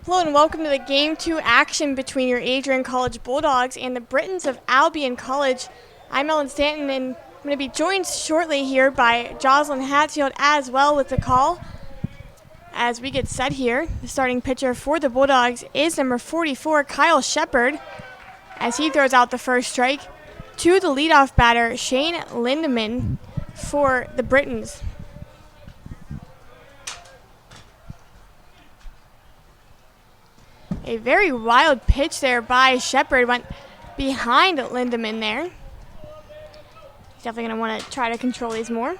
Hello and welcome to the Game 2 action between your Adrian College Bulldogs and the Britons of Albion College. I'm Ellen Stanton and I'm going to be joined shortly here by Jocelyn Hatfield as well with the call. As we get set here, the starting pitcher for the Bulldogs is number 44, Kyle Shepard, as he throws out the first strike to the leadoff batter, Shane Lindemann, for the Britons. A very wild pitch there by Shepard, went behind Lindemann there. He's definitely going to want to try to control these more.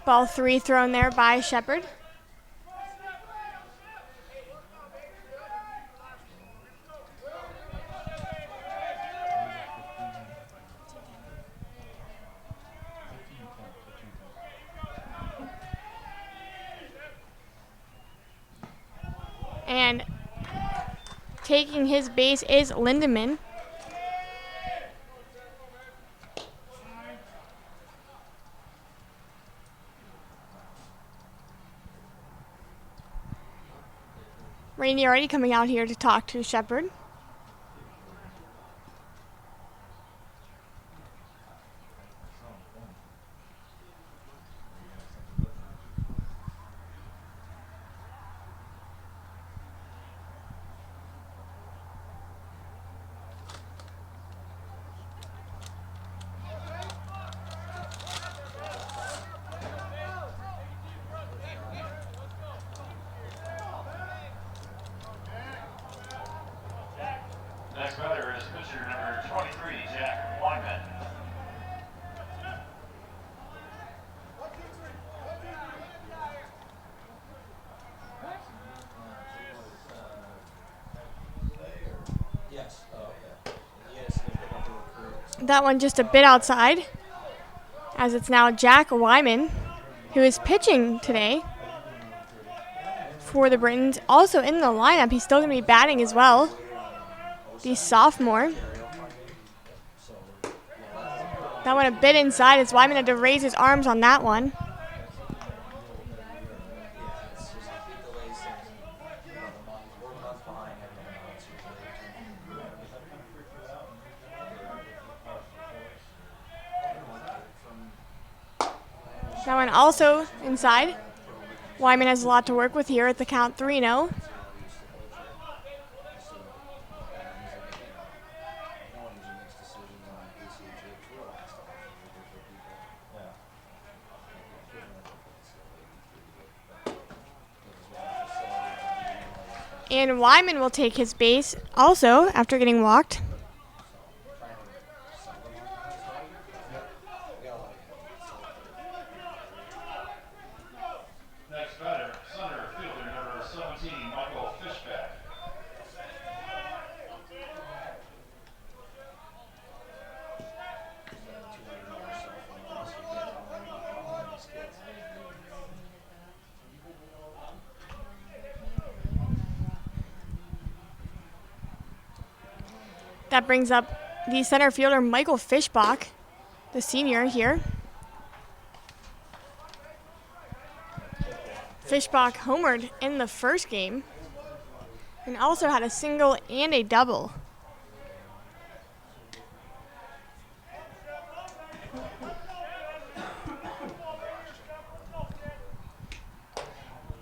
Ball 3 thrown there by Shepard. And taking his base is Lindemann. Rainey already coming out here to talk to Shepard. Next batter is pitcher number 23, Jack Wyman. That one just a bit outside, as it's now Jack Wyman, who is pitching today for the Britons. Also in the lineup, he's still going to be batting as well. The sophomore. That went a bit inside as Wyman had to raise his arms on that one. That one also inside. Wyman has a lot to work with here at the count 3-0. And Wyman will take his base also after getting walked. Next batter, center fielder number 17, Michael Fishback. That brings up the center fielder, Michael Fishbach, the senior here. Fishbach homered in the first game and also had a single and a double.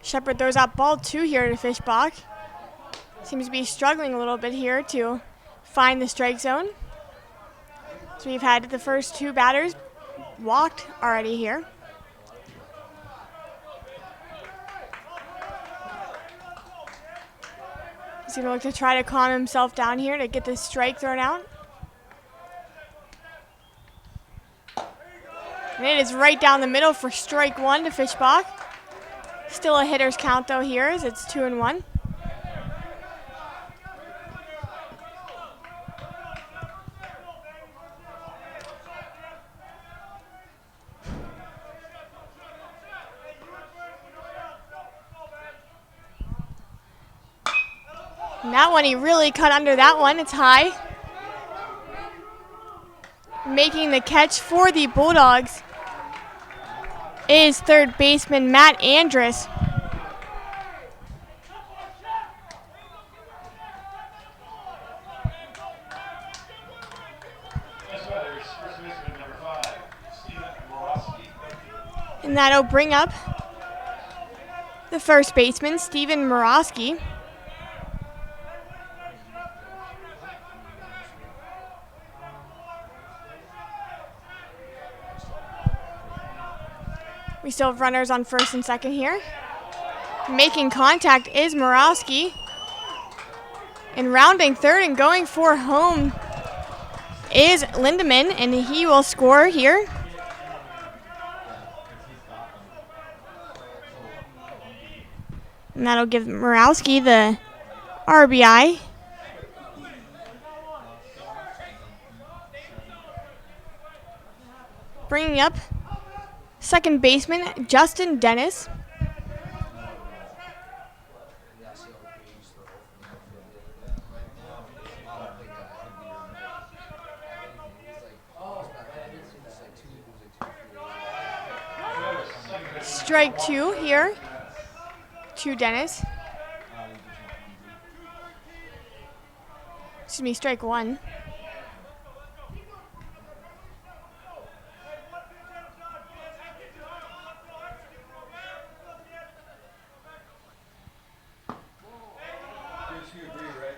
Shepard throws out ball 2 here to Fishbach. Seems to be struggling a little bit here to find the strike zone. So we've had the first 2 batters walked already here. He's going to look to try to calm himself down here to get this strike thrown out. And it is right down the middle for strike 1 to Fishbach. Still a hitter's count though here as it's 2-1. And that one, he really cut under that one. It's high. Making the catch for the Bulldogs is third baseman Matt Andrus. And that'll bring up the first baseman, Steven Morosky. We still have runners on first and second here. Making contact is Morosky. And rounding third and going for home is Lindemann, and he will score here. And that'll give Morosky the RBI. Bringing up second baseman Justin Dennis. Strike two here to Dennis. Excuse me, strike one.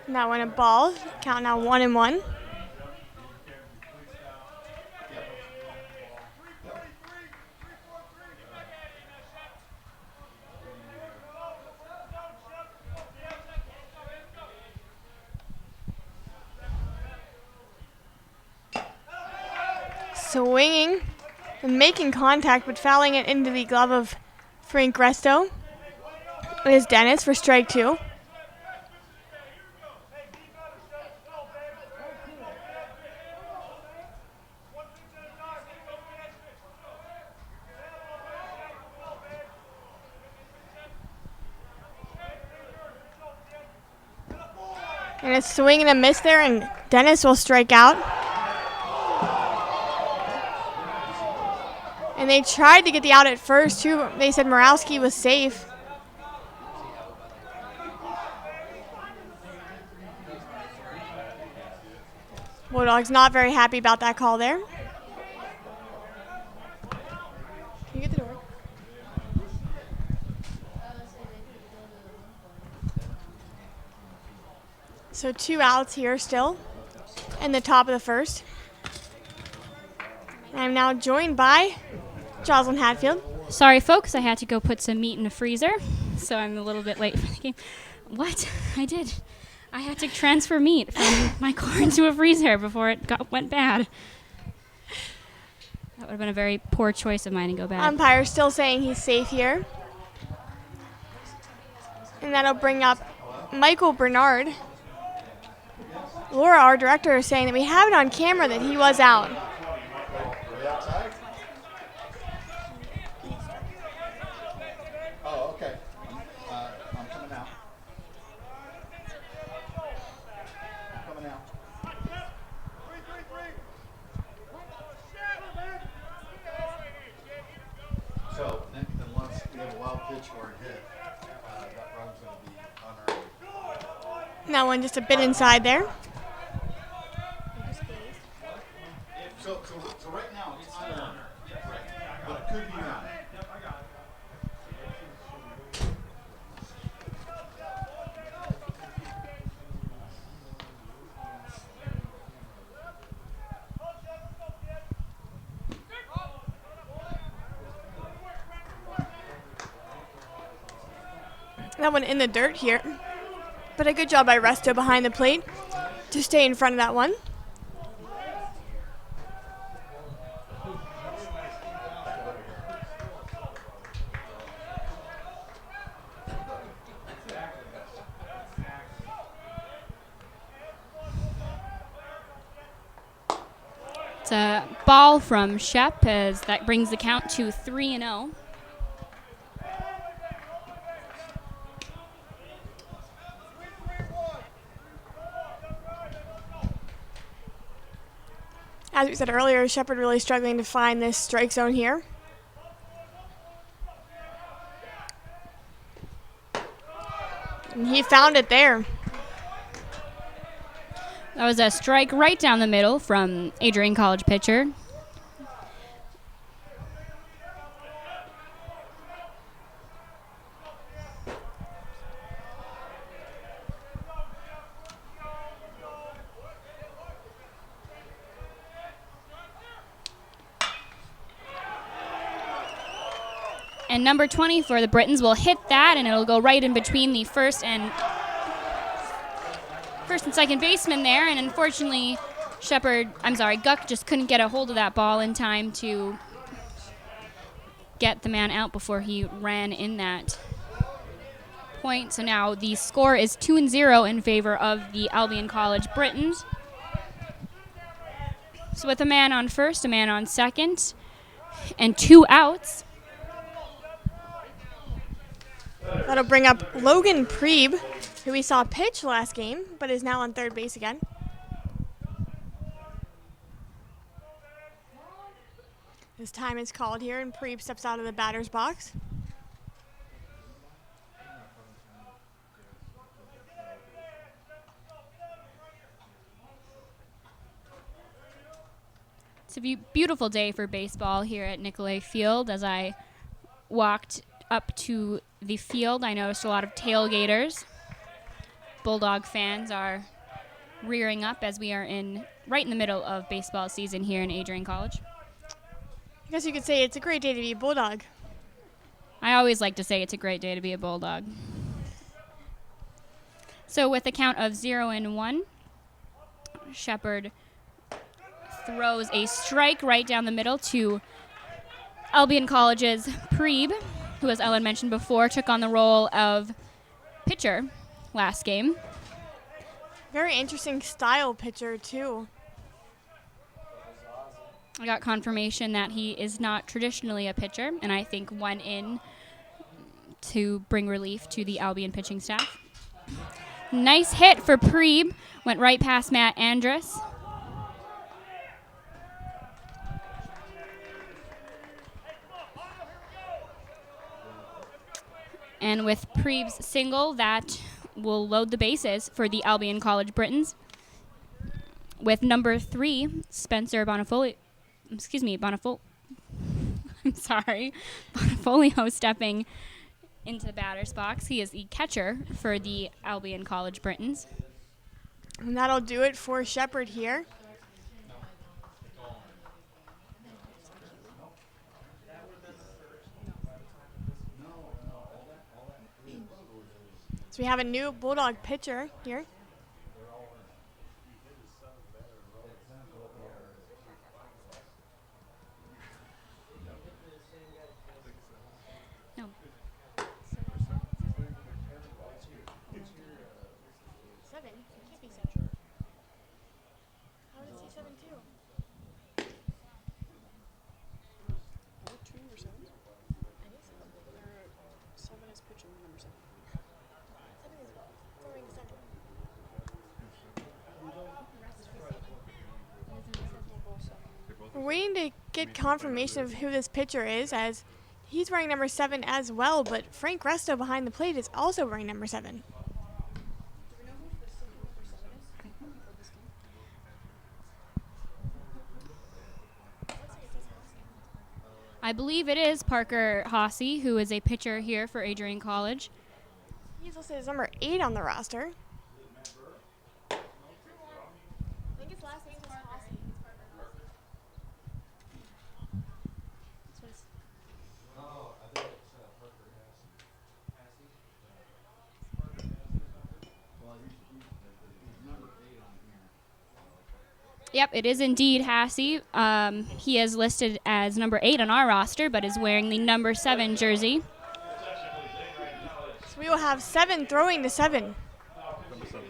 Now in a ball, count now 1-1. Swinging and making contact, but fouling it into the glove of Frank Resto. It is Dennis for strike two. And a swing and a miss there, and Dennis will strike out. And they tried to get the out at first, too. They said Morosky was safe. Bulldogs not very happy about that call there. Can you get the door? So 2 outs here still in the top of the first. I'm now joined by Jocelyn Hatfield. Sorry, folks, I had to go put some meat in the freezer, so I'm a little bit late for the game. What? I did. I had to transfer meat from my car into a freezer before it went bad. That would have been a very poor choice of mine to go bad. Umpire still saying he's safe here. And that'll bring up Michael Bernard. Laura, our director, is saying that we have it on camera that he was out. Oh, okay. I'm coming out. I'm coming out. So, unless we have a wild pitch or a hit, that run's going to be unearned. That one just a bit inside there. So right now it's unearned, but it could be earned. That one in the dirt here. But a good job by Resto behind the plate to stay in front of that one. It's a ball from Shep, as that brings the count to 3-0. As we said earlier, Shepherd really struggling to find this strike zone here. And he found it there. That was a strike right down the middle from Adrian College pitcher. And number 20 for the Britons will hit that, and it'll go right in between the first and second baseman there. And unfortunately, Guck just couldn't get a hold of that ball in time to get the man out before he ran in that point. So now the score is 2-0 in favor of the Albion College Britons. So with a man on first, a man on second, and 2 outs. That'll bring up Logan Preeb, who we saw pitch last game, but is now on third base again. His time is called here, and Preeb steps out of the batter's box. It's a beautiful day for baseball here at Nicolay Field. As I walked up to the field, I noticed a lot of tailgaters. Bulldog fans are rearing up as we are right in the middle of baseball season here in Adrian College. I guess you could say it's a great day to be a Bulldog. I always like to say it's a great day to be a Bulldog. So with a count of 0-1, Shepherd throws a strike right down the middle to Albion College's Preeb, who, as Ellen mentioned before, took on the role of pitcher last game. Very interesting style pitcher, too. I got confirmation that he is not traditionally a pitcher, and I think went in to bring relief to the Albion pitching staff. Nice hit for Preeb. Went right past Matt Andrus. And with Preeb's single, that will load the bases for the Albion College Britons. With number 3, Spencer Bonifolio stepping into the batter's box. He is the catcher for the Albion College Britons. And that'll do it for Shepherd here. So we have a new Bulldog pitcher here. No. Seven? It can't be 7. How does he 7 too? Are there 2 number 7s? I think so. 7 is pitching, number 7. 7 is throwing 7. We're waiting to get confirmation of who this pitcher is, as he's wearing number 7 as well, but Frank Resto behind the plate is also wearing number 7. Do we know who the second number 7 is for this game? I believe it is Parker Hossey, who is a pitcher here for Adrian College. He's listed as number 8 on the roster. I think his last name is Hossey. Yep, it is indeed Hassey. He is listed as number 8 on our roster, but is wearing the number 7 jersey. So we will have 7 throwing to 7. Number 7.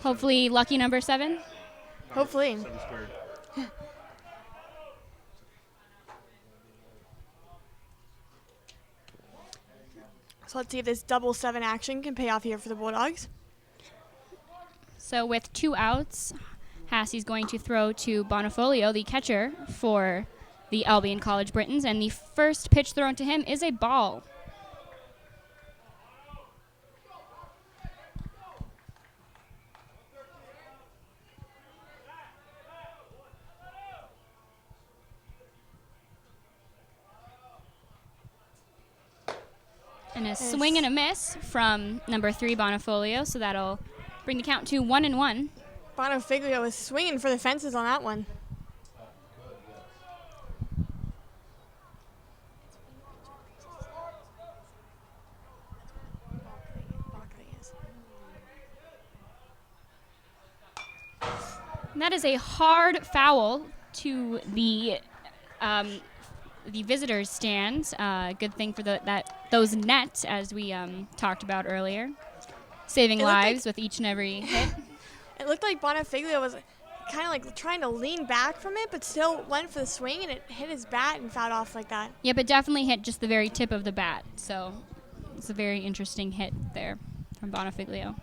Hopefully lucky number 7. Hopefully. 7 squared. So let's see if this double 7 action can pay off here for the Bulldogs. So with 2 outs, Hassey's going to throw to Bonifolio, the catcher for the Albion College Britons, and the first pitch thrown to him is a ball. And a swing and a miss from number 3, Bonifolio, so that'll bring the count to 1-1. Bonifiglio was swinging for the fences on that one. And that is a hard foul to the visitors' stands. Good thing for those nets, as we talked about earlier, saving lives with each and every hit. It looked like Bonifiglio was kind of like trying to lean back from it, but still went for the swing, and it hit his bat and fouled off like that. Yeah, but definitely hit just the very tip of the bat. So it's a very interesting hit there from Bonifiglio.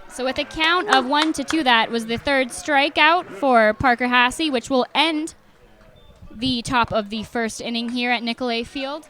So with a count of 1-2, that was the third strikeout for Parker Hassey, which will end the top of the first inning here at Nicolay Field.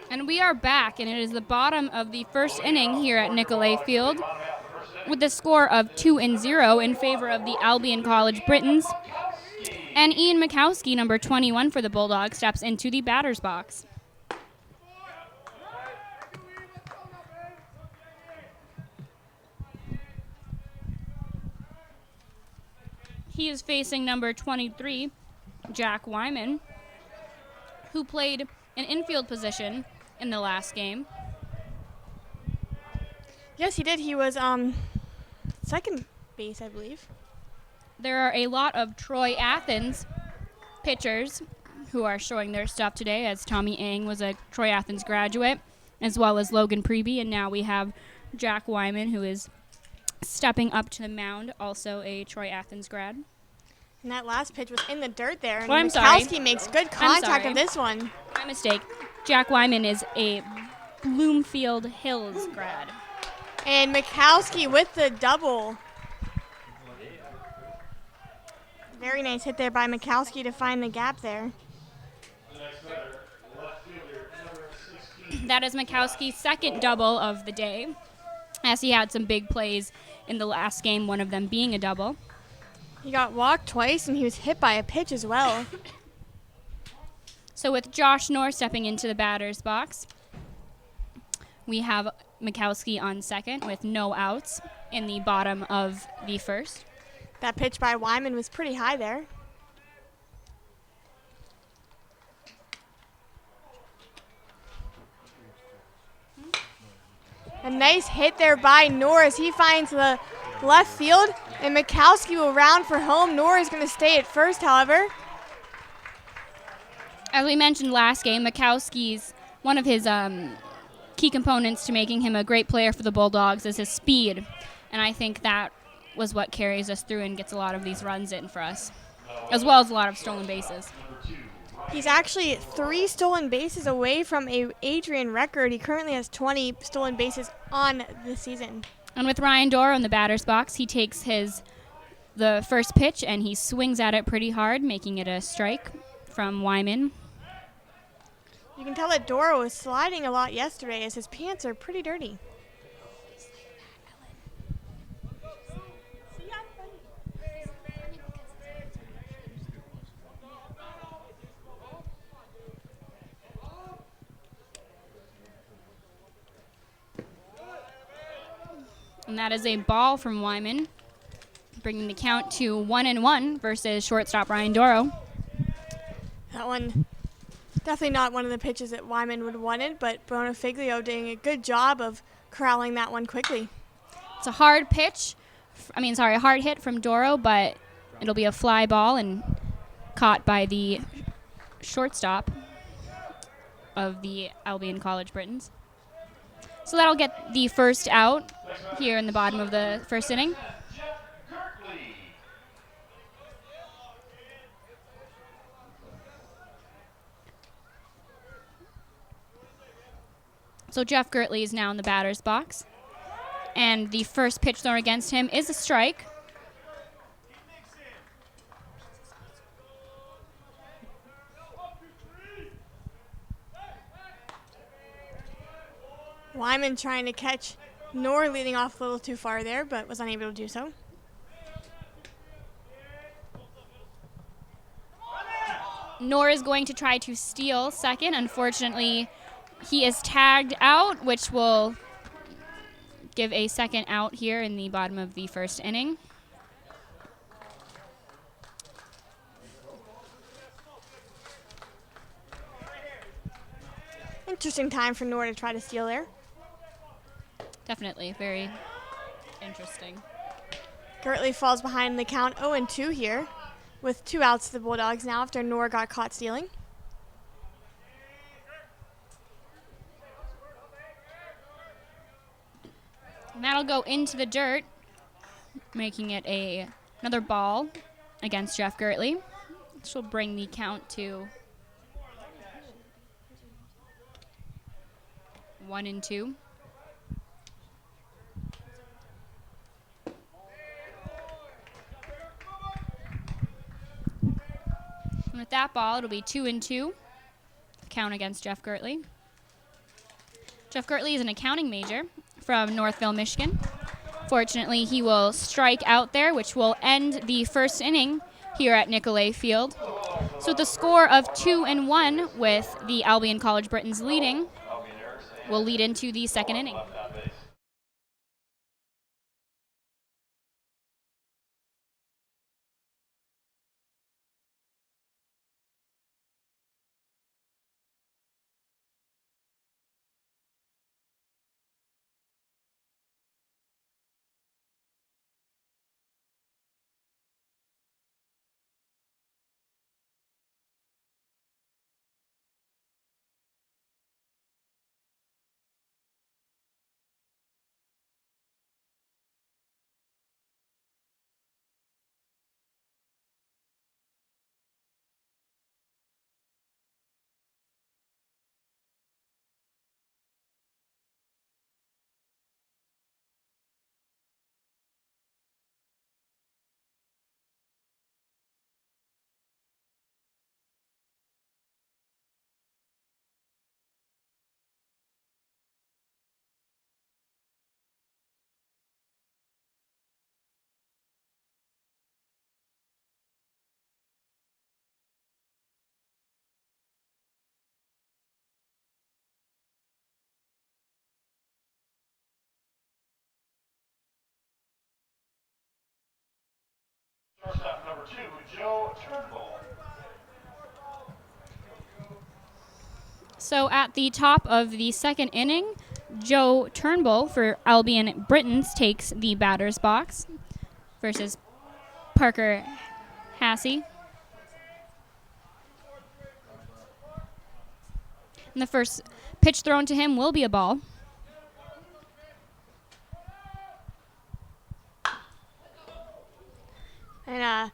And we are back, and it is the bottom of the first inning here at Nicolay Field with the score of 2-0 in favor of the Albion College Britons. And Ian Mikowski, number 21 for the Bulldogs, steps into the batter's box. He is facing number 23, Jack Wyman, who played an infield position in the last game. Yes, he did. He was second base, I believe. There are a lot of Troy Athens pitchers who are showing their stuff today, as Tommy Ang was a Troy Athens graduate, as well as Logan Preby, and now we have Jack Wyman, who is stepping up to the mound, also a Troy Athens grad. And that last pitch was in the dirt there. And I'm sorry. Mikowski makes good contact of this one. My mistake. Jack Wyman is a Bloomfield Hills grad. And Mikowski with the double. Very nice hit there by Mikowski to find the gap there. That is Mikowski's second double of the day, as he had some big plays in the last game, one of them being a double. He got walked twice, and he was hit by a pitch as well. So with Josh Knorr stepping into the batter's box, We have Mikowski on second with no outs in the bottom of the first. That pitch by Wyman was pretty high there. A nice hit there by Norris. He finds the left field, and Mikowski will round for home. Norris is going to stay at first, however. As we mentioned last game, Mikowski's one of his key components to making him a great player for the Bulldogs is his speed. And I think that was what carries us through and gets a lot of these runs in for us, as well as a lot of stolen bases. He's actually 3 stolen bases away from a Adrian record. He currently has 20 stolen bases on the season. And with Ryan Doro in the batter's box, he takes the first pitch and he swings at it pretty hard, making it a strike from Wyman. You can tell that Doro was sliding a lot yesterday as his pants are pretty dirty. And that is a ball from Wyman, bringing the count to 1-1 versus shortstop Ryan Doro. That one, definitely not one of the pitches that Wyman would have wanted, but Bonafiglio doing a good job of corralling that one quickly. It's a hard pitch, a hard hit from Doro, but it'll be a fly ball and caught by the shortstop of the Albion College Britons. So that'll get the first out here in the bottom of the first inning. So Jeff Gertley is now in the batter's box. And the first pitch thrown against him is a strike. Wyman trying to catch Nor leading off a little too far there, but was unable to do so. Nor is going to try to steal second. Unfortunately, he is tagged out, which will give a second out here in the bottom of the first inning. Interesting time for Nor to try to steal there. Definitely very interesting. Gertley falls behind the count 0-2 here with 2 outs to the Bulldogs now after Nor got caught stealing. And that'll go into the dirt, making it another ball against Jeff Gertley. This will bring the count to 1-2. And with that ball, it'll be 2-2. Count against Jeff Gertley. Jeff Gertley is an accounting major from Northville, Michigan. Fortunately, he will strike out there, which will end the first inning here at Nicolay Field. So with the score of 2-1 with the Albion College Britons leading, we'll lead into the second inning. Shortstop number 2, Joe Turnbull. So at the top of the second inning, Joe Turnbull for Albion Britons takes the batter's box versus Parker Hassey. And the first pitch thrown to him will be a ball. And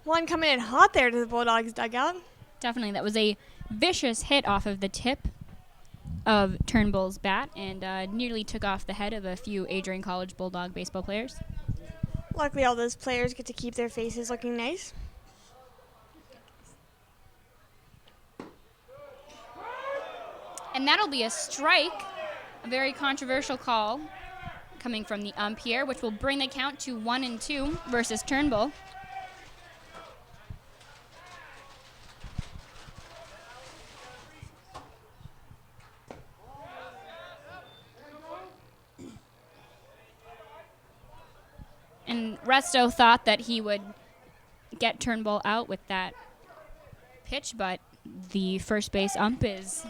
one coming in hot there to the Bulldogs dugout. Definitely, that was a vicious hit off of the tip of Turnbull's bat and nearly took off the head of a few Adrian College Bulldog baseball players. Luckily, all those players get to keep their faces looking nice. And that'll be a strike, a very controversial call coming from the umpire, which will bring the count to 1-2 versus Turnbull. And Resto thought that he would get Turnbull out with that pitch, but the first base ump is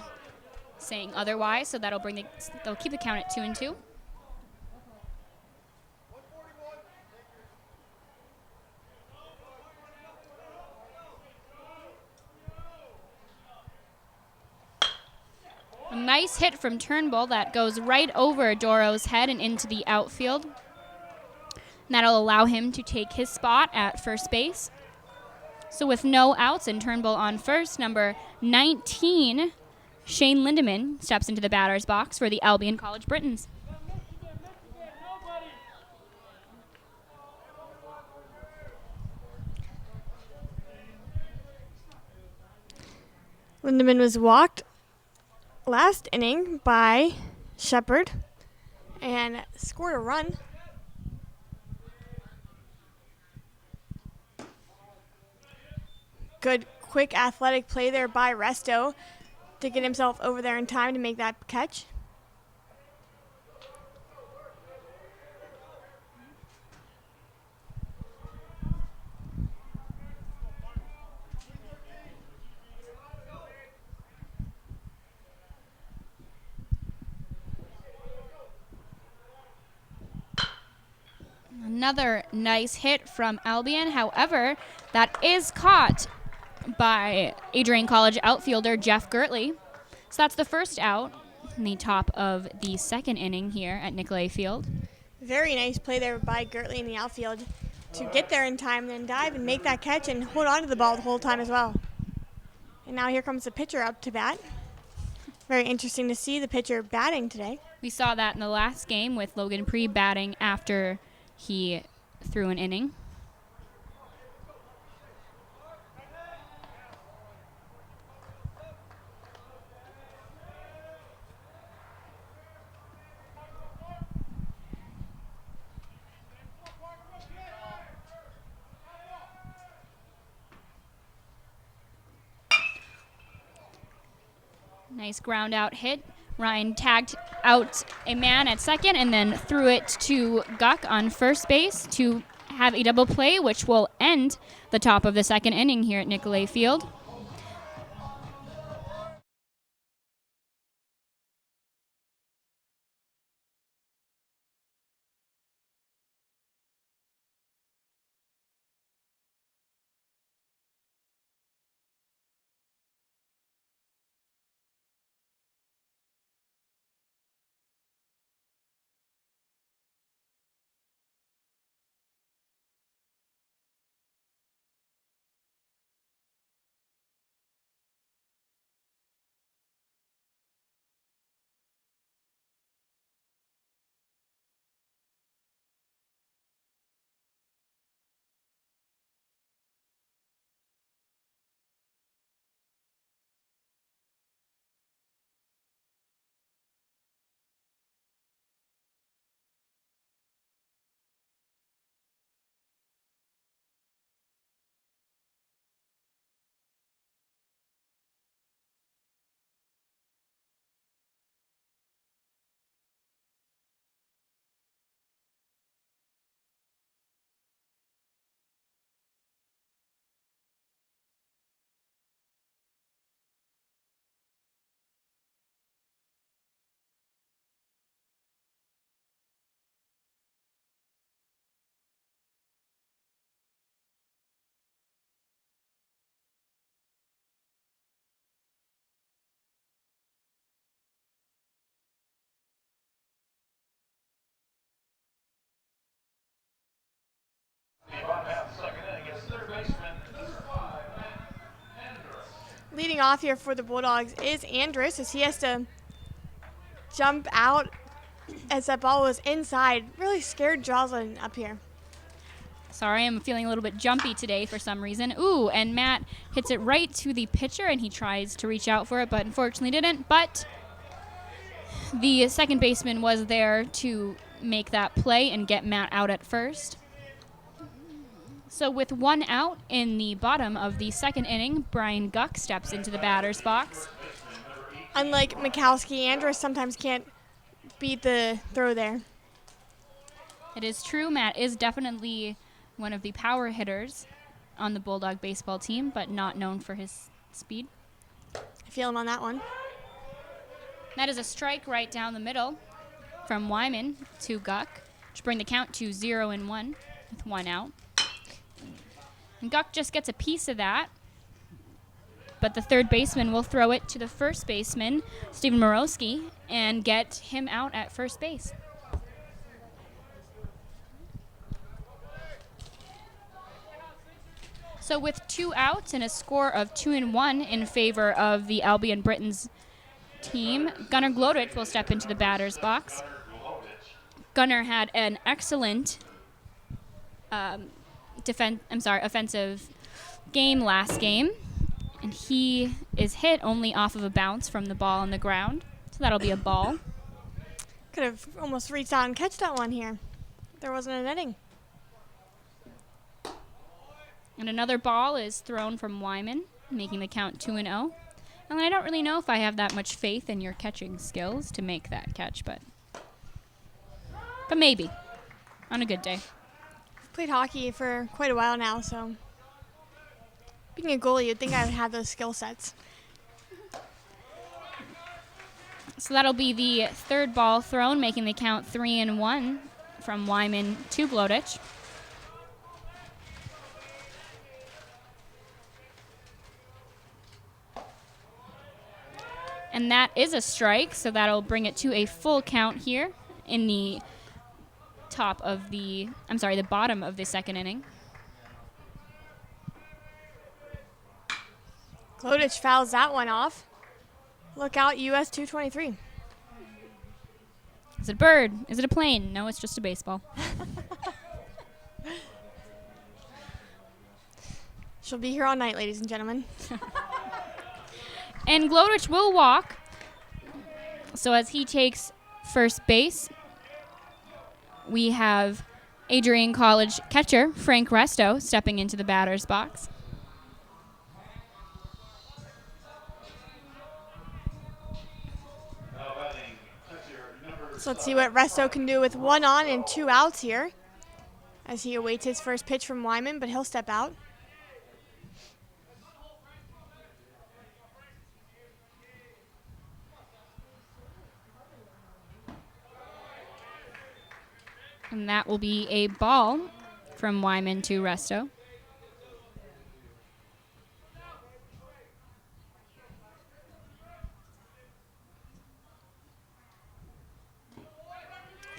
saying otherwise, so they'll keep the count at 2-2. A nice hit from Turnbull that goes right over Doro's head and into the outfield. And that'll allow him to take his spot at first base. So with no outs and Turnbull on first, number 19, Shane Lindemann, steps into the batter's box for the Albion College Britons. Lindemann was walked last inning by Shepard and scored a run. Good, quick, athletic play there by Resto to get himself over there in time to make that catch. Another nice hit from Albion. However, that is caught by Adrian College outfielder Jeff Gertley. So that's the first out in the top of the second inning here at Nicolay Field. Very nice play there by Gertley in the outfield to get there in time, then dive and make that catch and hold on to the ball the whole time as well. And now here comes the pitcher up to bat. Very interesting to see the pitcher batting today. We saw that in the last game with Logan Pree batting after he threw an inning. Nice ground out hit. Ryan tagged out a man at second and then threw it to Guck on first base to have a double play, which will end the top of the second inning here at Nicolay Field. Leading off here for the Bulldogs is Andrus, as he has to jump out as that ball was inside. Really scared Jocelyn up here. Sorry, I'm feeling a little bit jumpy today for some reason. Ooh, and Matt hits it right to the pitcher, and he tries to reach out for it, but unfortunately didn't. But the second baseman was there to make that play and get Matt out at first. So with 1 out in the bottom of the second inning, Brian Guck steps into the batter's box. Unlike Mikowski, Andrus sometimes can't beat the throw there. It is true, Matt is definitely one of the power hitters on the Bulldog baseball team, but not known for his speed. I feel him on that one. That is a strike right down the middle from Wyman to Guck, to bring the count to 0-1 with 1 out. And Guck just gets a piece of that, but the third baseman will throw it to the first baseman, Stephen Morowski, and get him out at first base. So with 2 outs and a score of 2-1 in favor of the Albion Britons team, Gunnar Glodich will step into the batter's box. Gunnar had an excellent offensive game last game, and he is hit only off of a bounce from the ball on the ground, so that'll be a ball. Could have almost reached out and catch that one here. There wasn't an inning. And another ball is thrown from Wyman, making the count 2-0. And I don't really know if I have that much faith in your catching skills to make that catch, but maybe on a good day. I've played hockey for quite a while now, so being a goalie, you'd think I would have those skill sets. So that'll be the third ball thrown, making the count 3-1 from Wyman to Glodich. And that is a strike, so that'll bring it to a full count here in the bottom of the second inning. Glodich fouls that one off. Look out, US 223. Is it a bird? Is it a plane? No, it's just a baseball. She'll be here all night, ladies and gentlemen. And Glodich will walk. So as he takes first base, we have Adrian College catcher Frank Resto stepping into the batter's box. So let's see what Resto can do with 1 on and 2 outs here as he awaits his first pitch from Wyman, but he'll step out. And that will be a ball from Wyman to Resto.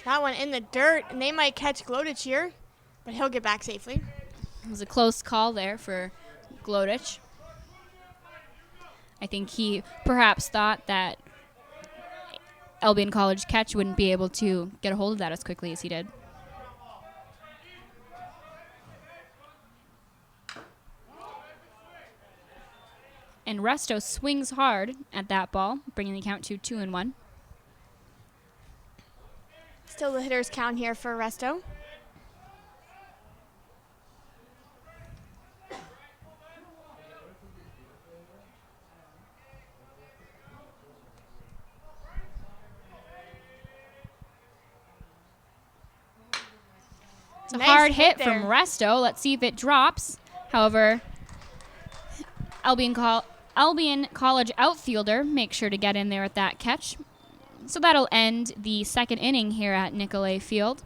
That one in the dirt, and they might catch Glodich here, but he'll get back safely. It was a close call there for Glodich. I think he perhaps thought that Albion College catch wouldn't be able to get a hold of that as quickly as he did. And Resto swings hard at that ball, bringing the count to 2-1. Still the hitter's count here for Resto. It's a Nice hard hit hit from there. Resto. Let's see if it drops. However, Albion College outfielder makes sure to get in there at that catch. So that'll end the second inning here at Nicolay Field.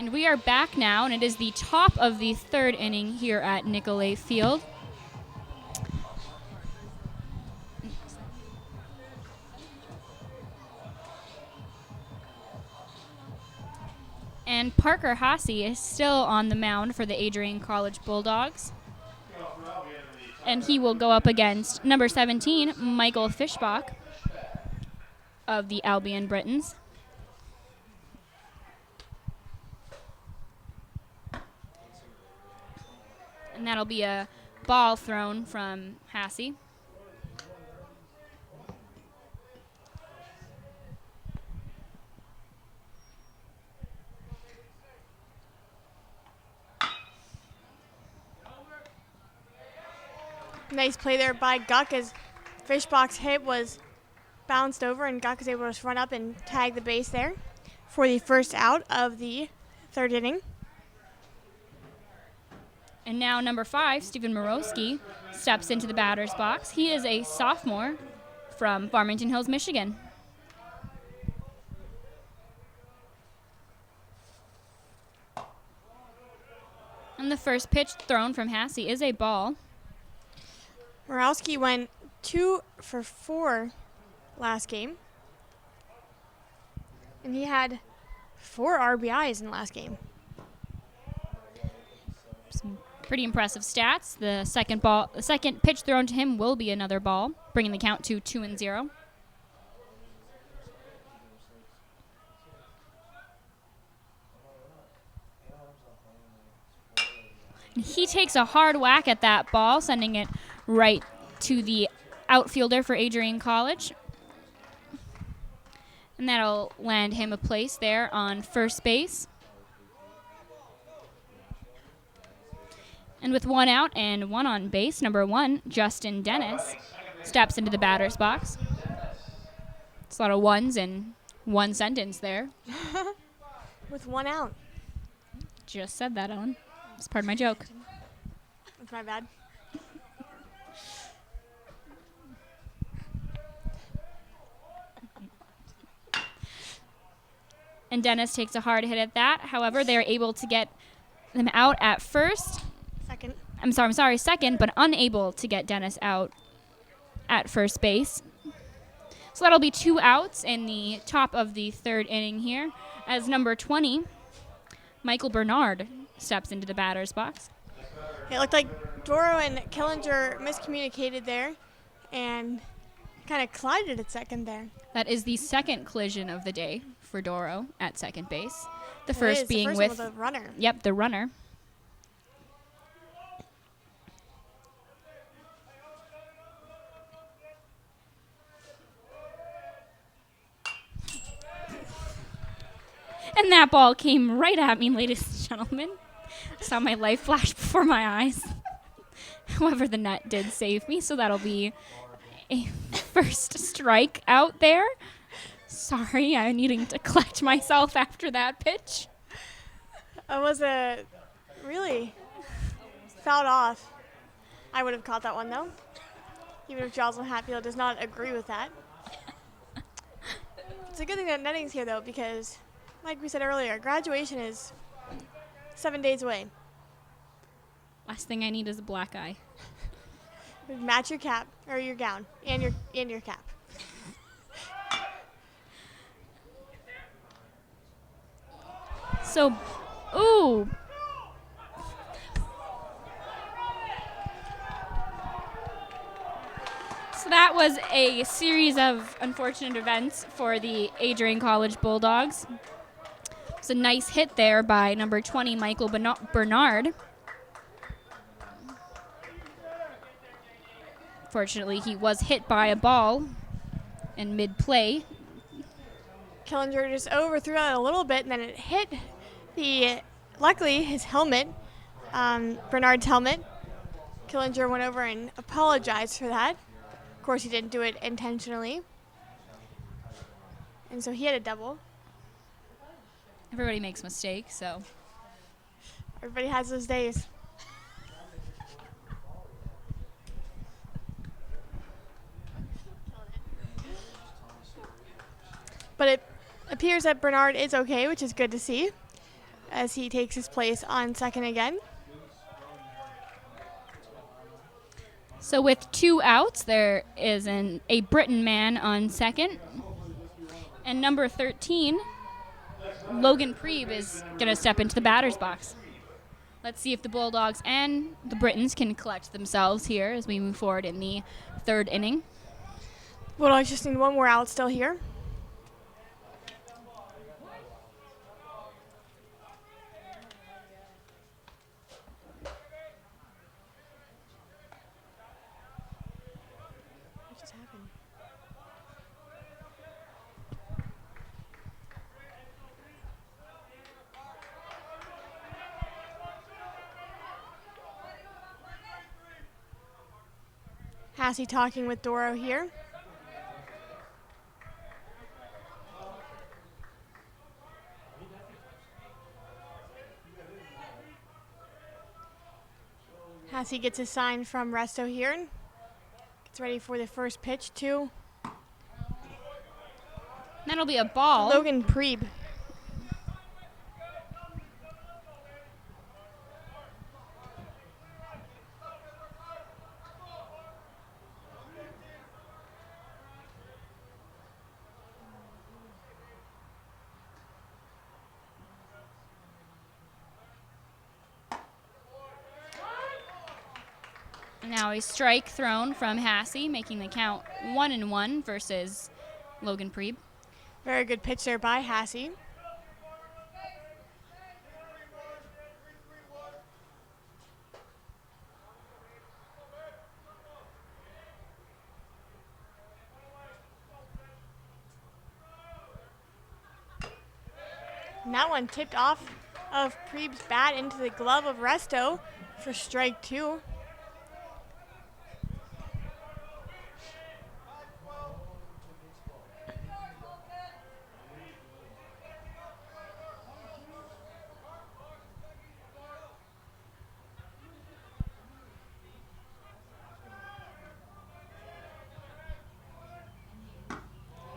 And we are back now, and it is the top of the third inning here at Nicolay Field. And Parker Hasse is still on the mound for the Adrian College Bulldogs. And he will go up against number 17, Michael Fischbach of the Albion Britons. And that'll be a ball thrown from Hasse. Nice play there by Guck as Fischbach's hit was bounced over and Guck was able to run up and tag the base there for the first out of the third inning. And now number 5, Stephen Morowski, steps into the batter's box. He is a sophomore from Farmington Hills, Michigan. And the first pitch thrown from Hasse is a ball. Morowski went 2 for 4 last game. And he had 4 RBIs in the last game. Some pretty impressive stats. The second pitch thrown to him will be another ball, bringing the count to 2-0. He takes a hard whack at that ball, sending it right to the outfielder for Adrian College. And that'll land him a place there on first base. And with 1 out and 1 on base, number 1, Justin Dennis, steps into the batter's box. It's a lot of ones in one sentence there. With 1 out. Just said that, Ellen. It's part of my joke. That's my bad. And Dennis takes a hard hit at that. However, they're able to get them out at first. Second. I'm sorry, second, but unable to get Dennis out at first base. So that'll be 2 outs in the top of the third inning here as number 20, Michael Bernard, steps into the batter's box. It looked like Doro and Killinger miscommunicated there and kind of collided at second there. That is the second collision of the day for Doro at second base. The It first is. being the first with one with the runner. Yep, the runner. And that ball came right at me, ladies and gentlemen. Saw my life flash before my eyes. However, the net did save me, so that'll be a first strike out there. Sorry, I'm needing to collect myself after that pitch. It was a really fouled off. I would have caught that one, though. Even if Jocelyn Hatfield does not agree with that. It's a good thing that netting's here, though, because like we said earlier, graduation is 7 days away. Last thing I need is a black eye. Match your cap or your gown and your cap. So, ooh. So that was a series of unfortunate events for the Adrian College Bulldogs. It's a nice hit there by number 20, Michael Bernard. Fortunately, he was hit by a ball in mid-play. Killinger just overthrew it a little bit, and then it hit luckily, his helmet, Bernard's helmet. Killinger went over and apologized for that. Of course, he didn't do it intentionally. And so he had a double. Everybody makes mistakes, so. Everybody has those days. But it appears that Bernard is okay, which is good to see. as he takes his place on second again. So with 2 outs, there is a Britain man on second. And number 13, Logan Priebe, is going to step into the batter's box. Let's see if the Bulldogs and the Britons can collect themselves here as we move forward in the 3rd inning. Bulldogs just need one more out still here. What just happened? Hassey talking with Doro here. Hassey gets a sign from Resto here. Gets ready for the first pitch to That'll be a ball. Logan Priebe. Now a strike thrown from Hassey, making the count 1-1 versus Logan Priebe. Very good pitch there by Hassey. And that one tipped off of Priebe's bat into the glove of Resto for strike 2.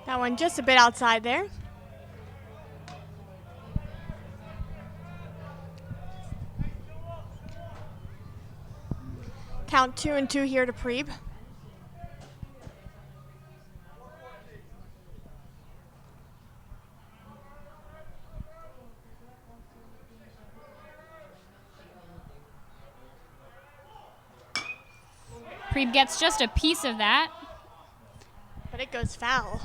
That one just a bit outside there. Count 2-2 here to Priebe. Priebe gets just a piece of that. But it goes foul.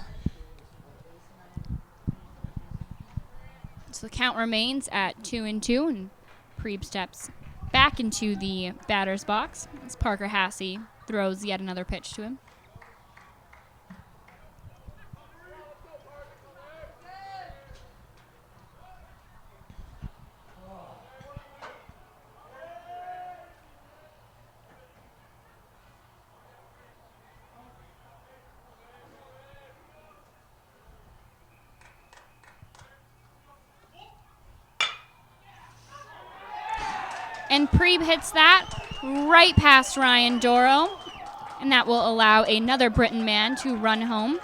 So the count remains at 2-2, and Priebe steps back into the batter's box as Parker Hassey throws yet another pitch to him. And Priebe hits that right past Ryan Doro, and that will allow another Britain man to run home.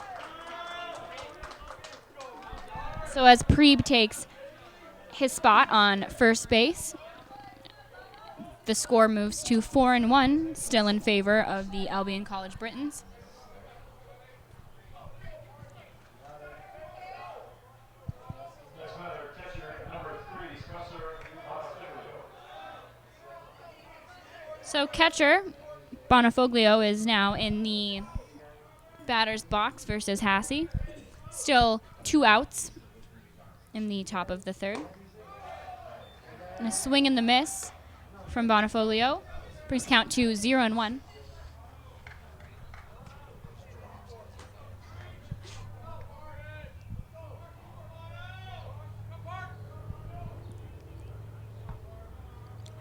So as Priebe takes his spot on first base, the score moves to 4-1, still in favor of the Albion College Britons. Next batter, catcher number 3, Spencer Bonafoglio. So catcher Bonafoglio is now in the batter's box versus Hassey. Still 2 outs in the top of the 3rd. And a swing and the miss from Bonafoglio brings count to 0-1.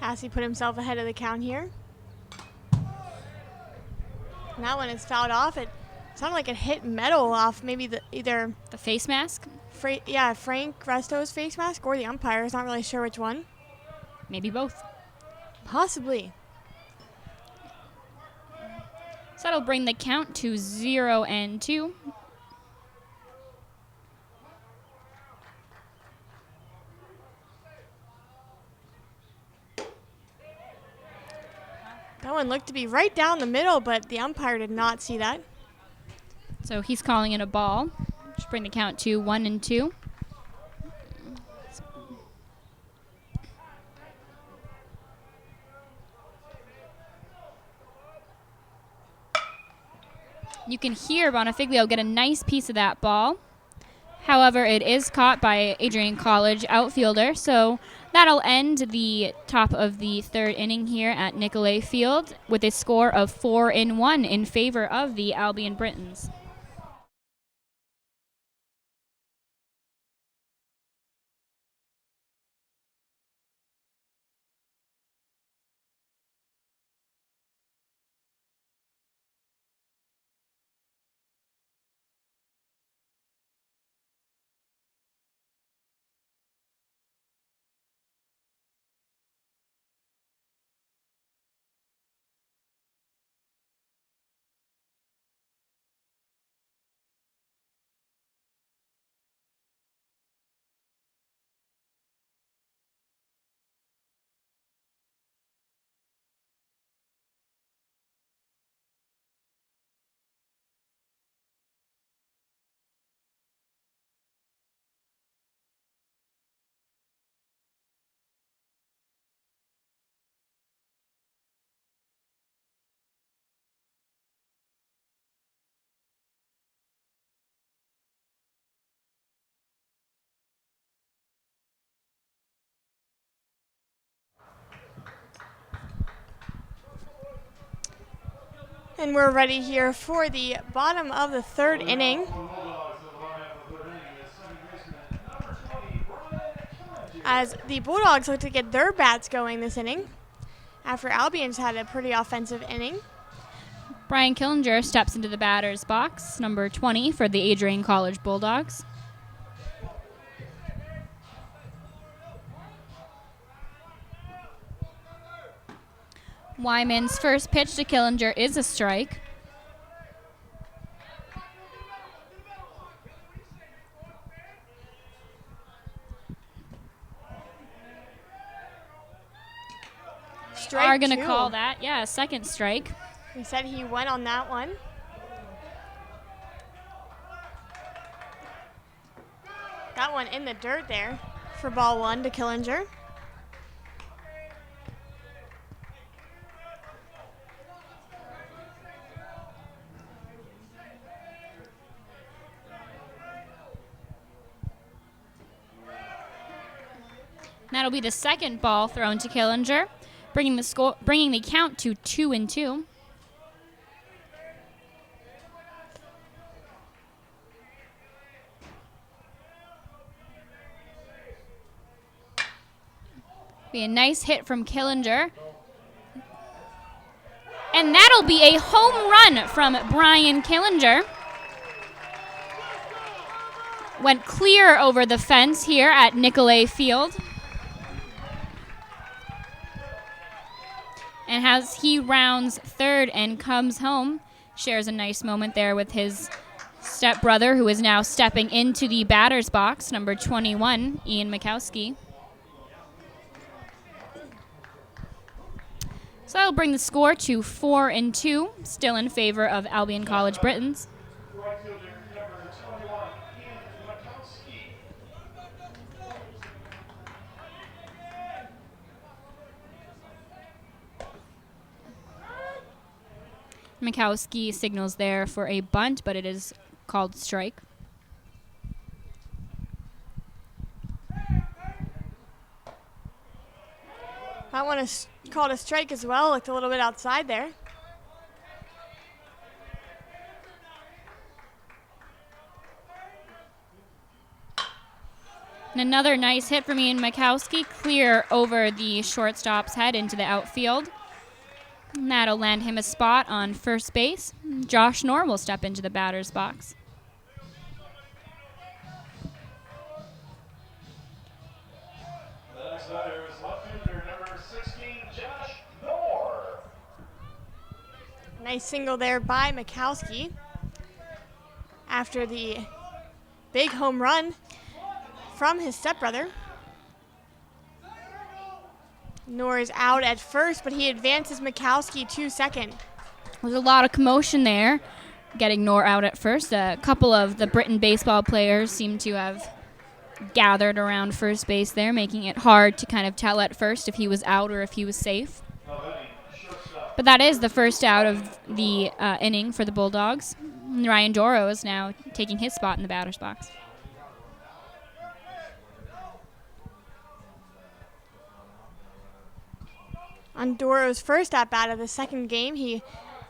Hassey put himself ahead of the count here. And that one is fouled off. It sounded like it hit metal off maybe either The face mask, Frank Resto's face mask or the umpire's. Not really sure which one. maybe both. Possibly. So that'll bring the count to 0-2. one looked to be right down the middle, but the umpire did not see that. So he's calling it a ball. Should bring the count to 1-2. You can hear Bonifiglio get a nice piece of that ball. However, it is caught by Adrian College outfielder, so that'll end the top of the third inning here at Nicolay Field with a score of 4-1 in favor of the Albion Britons. And we're ready here for the bottom of the third inning, as the Bulldogs look to get their bats going this inning after Albion's had a pretty offensive inning. Brian Killinger steps into the batter's box, number 20 for the Adrian College Bulldogs. Wyman's first pitch to Killinger is a strike. Strike Are going to two. call that, yeah, second strike. He said he went on that one. That one in the dirt there for ball one to Killinger. That'll be the second ball thrown to Killinger, bringing the count to 2-2. Be a nice hit from Killinger. And that'll be a home run from Brian Killinger. Went clear over the fence here at Nicolay Field. And as he rounds third and comes home, shares a nice moment there with his stepbrother, who is now stepping into the batter's box, number 21, Ian Mikowski. So that'll bring the score to 4-2, still in favor of Albion College Britons. Right fielder number 21, Ian Mikowski. Mikowski signals there for a bunt, but it is called strike. That one is called a strike as well. Looked a little bit outside there. And another nice hit from Ian Mikowski, clear over the shortstop's head into the outfield. And that'll land him a spot on first base. Josh Knorr will step into the batter's box. The next batter is left fielder number 16, Josh Knorr. Nice single there by Mikowski after the big home run from his stepbrother. Knorr is out at first, but he advances Mikowski to second. There's a lot of commotion there, getting Knorr out at first. A couple of the Britain baseball players seem to have gathered around first base there, making it hard to kind of tell at first if he was out or if he was safe. But that is the first out of the inning for the Bulldogs. Ryan Doro is now taking his spot in the batter's box. On Doro's first at-bat of the second game, he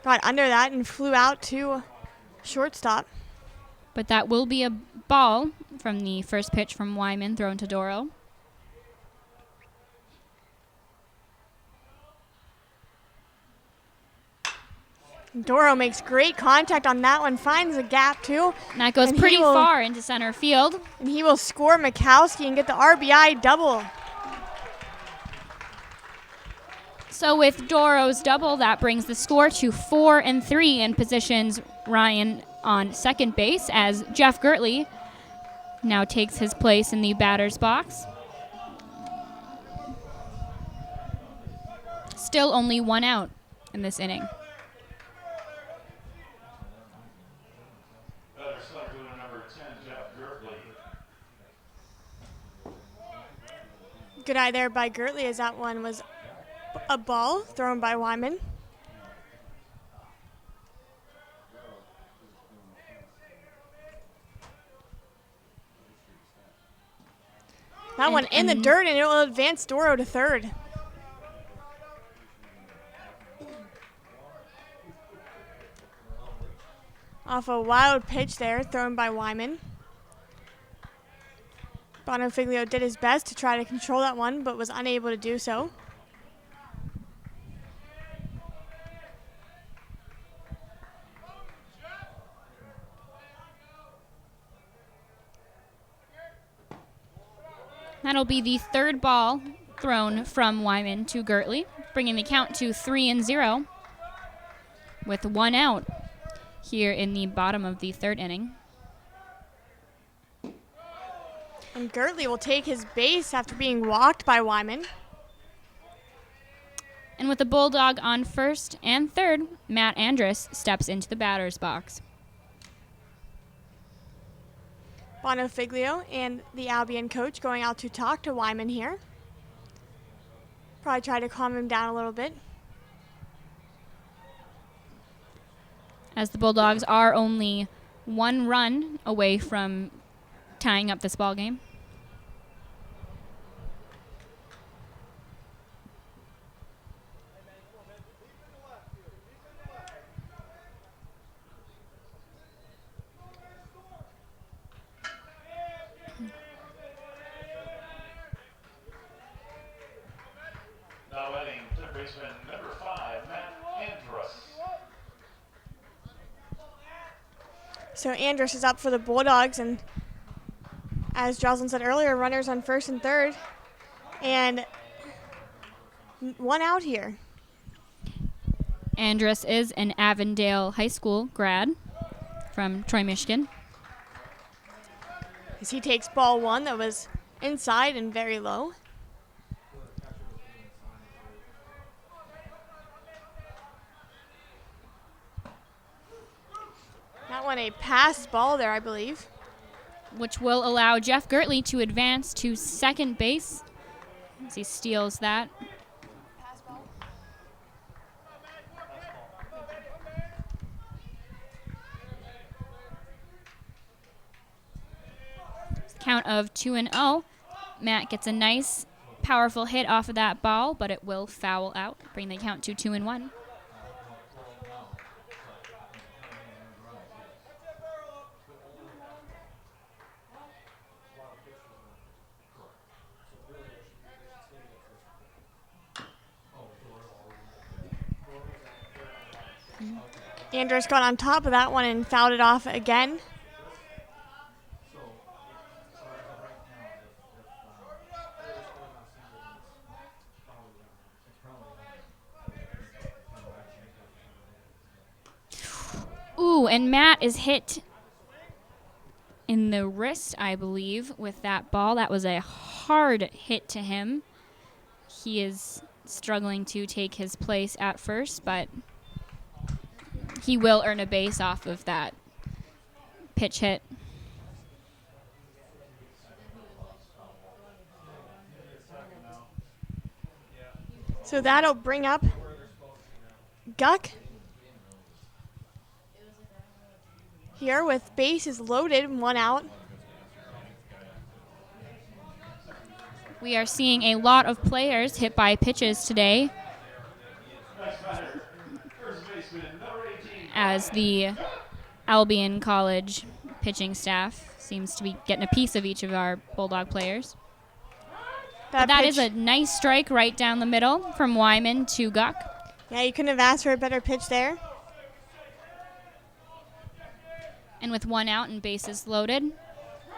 got under that and flew out to shortstop. But that will be a ball from the first pitch from Wyman thrown to Doro. Doro makes great contact on that one, finds a gap too. And that goes pretty far into center field. And he will score Mikowski and get the RBI double. So with Doro's double, that brings the score to 4-3 and positions Ryan on second base as Jeff Gertley now takes his place in the batter's box. Still only one out in this inning. Better selected number 10, Jeff Gertley. Good eye there by Gertley as that one was a ball thrown by Wyman. That one in the dirt, and it will advance Doro to third. Off a wild pitch there, thrown by Wyman. Bonofiglio did his best to try to control that one, but was unable to do so. That'll be the third ball thrown from Wyman to Gertley, bringing the count to 3-0 with one out here in the bottom of the third inning. And Gertley will take his base after being walked by Wyman. And with the Bulldog on first and third, Matt Andrus steps into the batter's box. Bonofiglio and the Albion coach going out to talk to Wyman here. Probably try to calm him down a little bit. As the Bulldogs are only one run away from tying up this ball game. Now batting third baseman number 5, Matt Andrus. So Andrus is up for the Bulldogs, and as Jocelyn said earlier, runners on first and third, and one out here. Andrus is an Avondale High School grad from Troy, Michigan. As he takes ball one that was inside and very low. That one a pass ball there, I believe. Which will allow Jeff Gertley to advance to second base as he steals that. Count of 2-0. Matt gets a nice, powerful hit off of that ball, but it will foul out, bring the count to 2-1. Andrus got on top of that one and fouled it off again. Ooh, and Matt is hit in the wrist, I believe, with that ball. That was a hard hit to him. he is struggling to take his place at first, but he will earn a base off of that pitch hit. So that'll bring up Guck here with bases loaded, 1 out. We are seeing a lot of players hit by pitches today as the Albion College pitching staff seems to be getting a piece of each of our Bulldog players. That is a nice strike right down the middle from Wyman to Guck. Yeah, you couldn't have asked for a better pitch there. And with 1 out and bases loaded,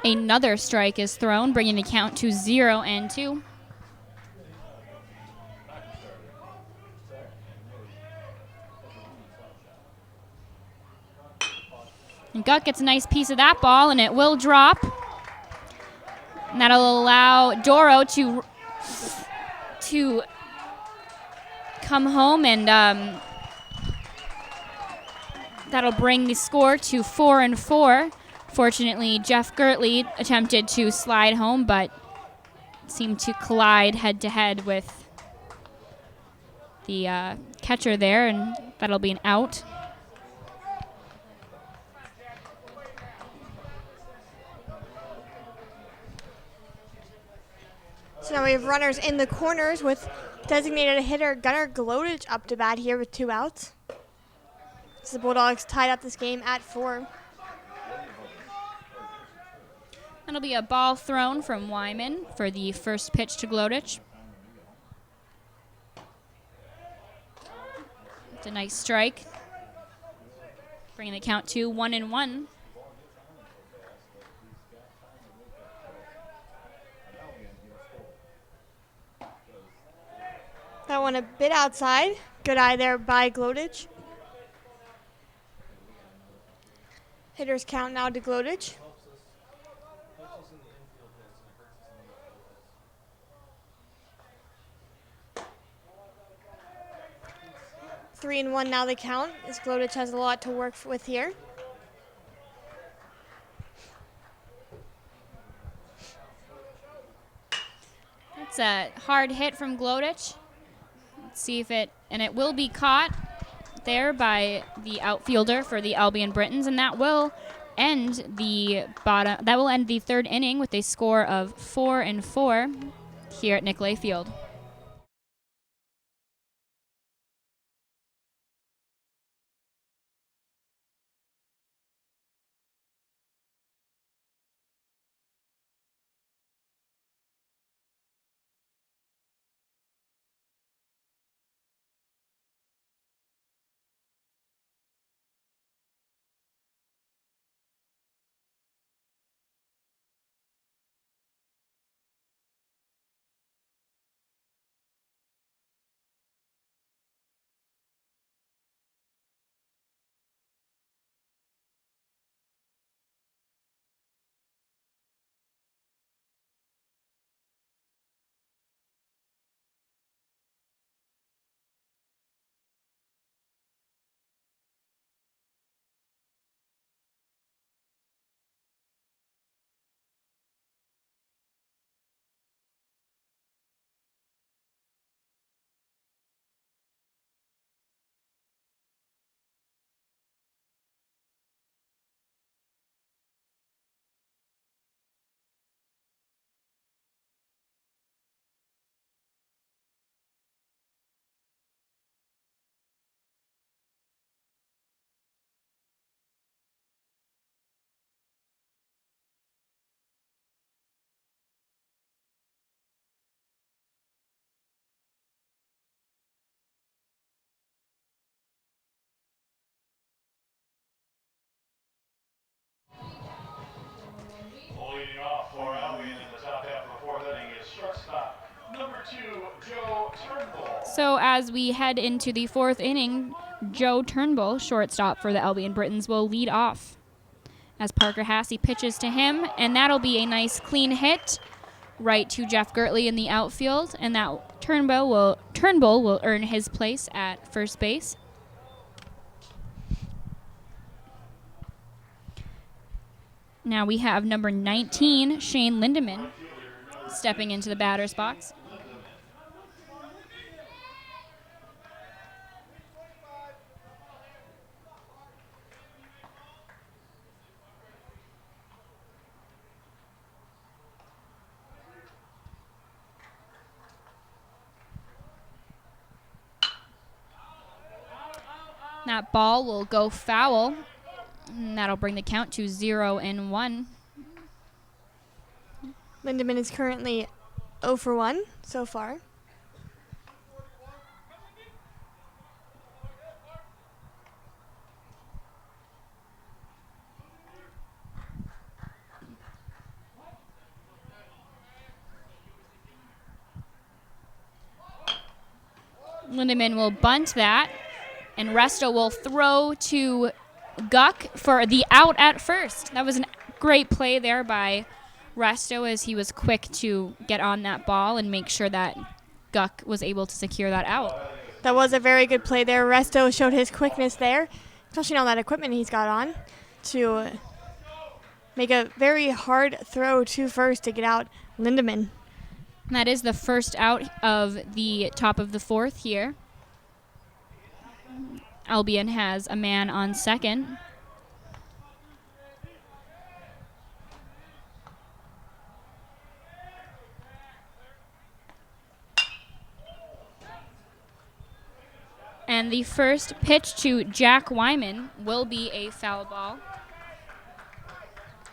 another strike is thrown, bringing the count to 0-2. And Guck gets a nice piece of that ball, and it will drop. And that'll allow Doro to come home, and that'll bring the score to 4-4. Fortunately, Jeff Gertley attempted to slide home, but seemed to collide head-to-head with the catcher there, and that'll be an out. So now we have runners in the corners with designated hitter Gunnar Glodich up to bat here with 2 outs. So the Bulldogs tied up this game at 4. That'll be a ball thrown from Wyman for the first pitch to Glodich. It's a nice strike, bringing the count to 1-1. That one a bit outside. Good eye there by Glodich. Hitters count now to Glodich. Three and 1 now the count, as Glodich has a lot to work with here. That's a hard hit from Glodich. Let's see if it will be caught there by the outfielder for the Albion Britons, and that will end the third inning with a score of 4-4 here at Nicolay Field. Leading off for Albion in the top half of the 4th inning is shortstop number 2, Joe Turnbull. So as we head into the 4th inning, Joe Turnbull, shortstop for the Albion Britons, will lead off as Parker Hassey pitches to him, and that'll be a nice clean hit right to Jeff Gertley in the outfield, and that Turnbull will earn his place at first base. Now we have number 19, Shane Lindemann, stepping into the batter's box. That ball will go foul, and that'll bring the count to 0-1. Lindemann is currently 0 for 1 so far. Lindemann will bunt that, and Resto will throw to Guck for the out at first. That was a great play there by Resto, as he was quick to get on that ball and make sure that Guck was able to secure that out. That was a very good play there. Resto showed his quickness there, especially on that equipment he's got on, to make a very hard throw to first to get out Lindemann. And that is the first out of the top of the fourth here. Albion has a man on second. And the first pitch to Jack Wyman will be a foul ball.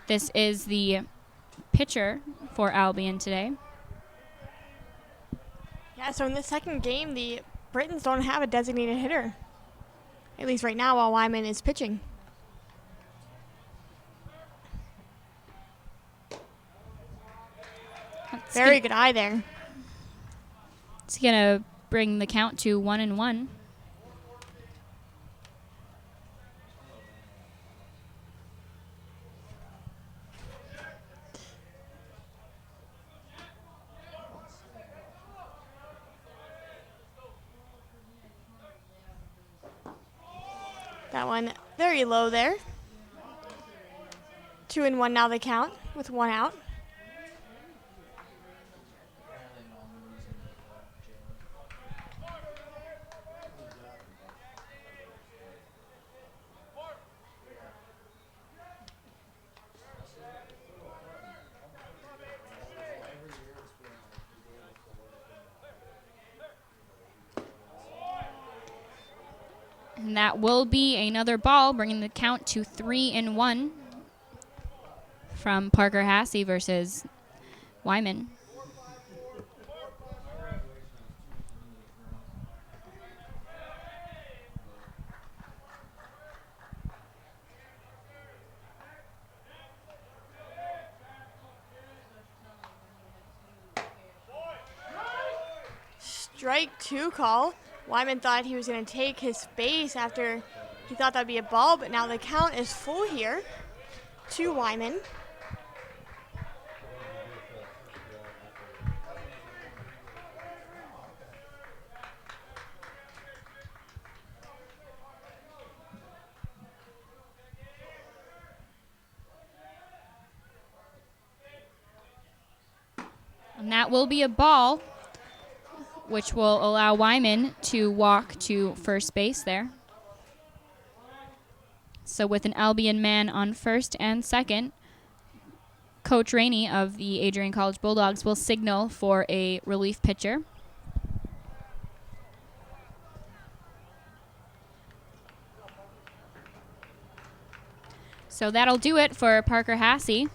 This is the pitcher for Albion today. Yeah, so in the second game, the Britons don't have a designated hitter, at least right now while Wyman is pitching. Very good eye there. It's going to bring the count to 1-1. That one very low there. 2-1 now the count with one out. And that will be another ball, bringing the count to 3-1 from Parker Hassey versus Wyman. Strike two call. Wyman thought he was going to take his base after he thought that'd be a ball, but now the count is full here to Wyman. And that will be a ball, which will allow Wyman to walk to first base there. So with an Albion man on first and second, Coach Rainey of the Adrian College Bulldogs will signal for a relief pitcher. So that'll do it for Parker Hassey.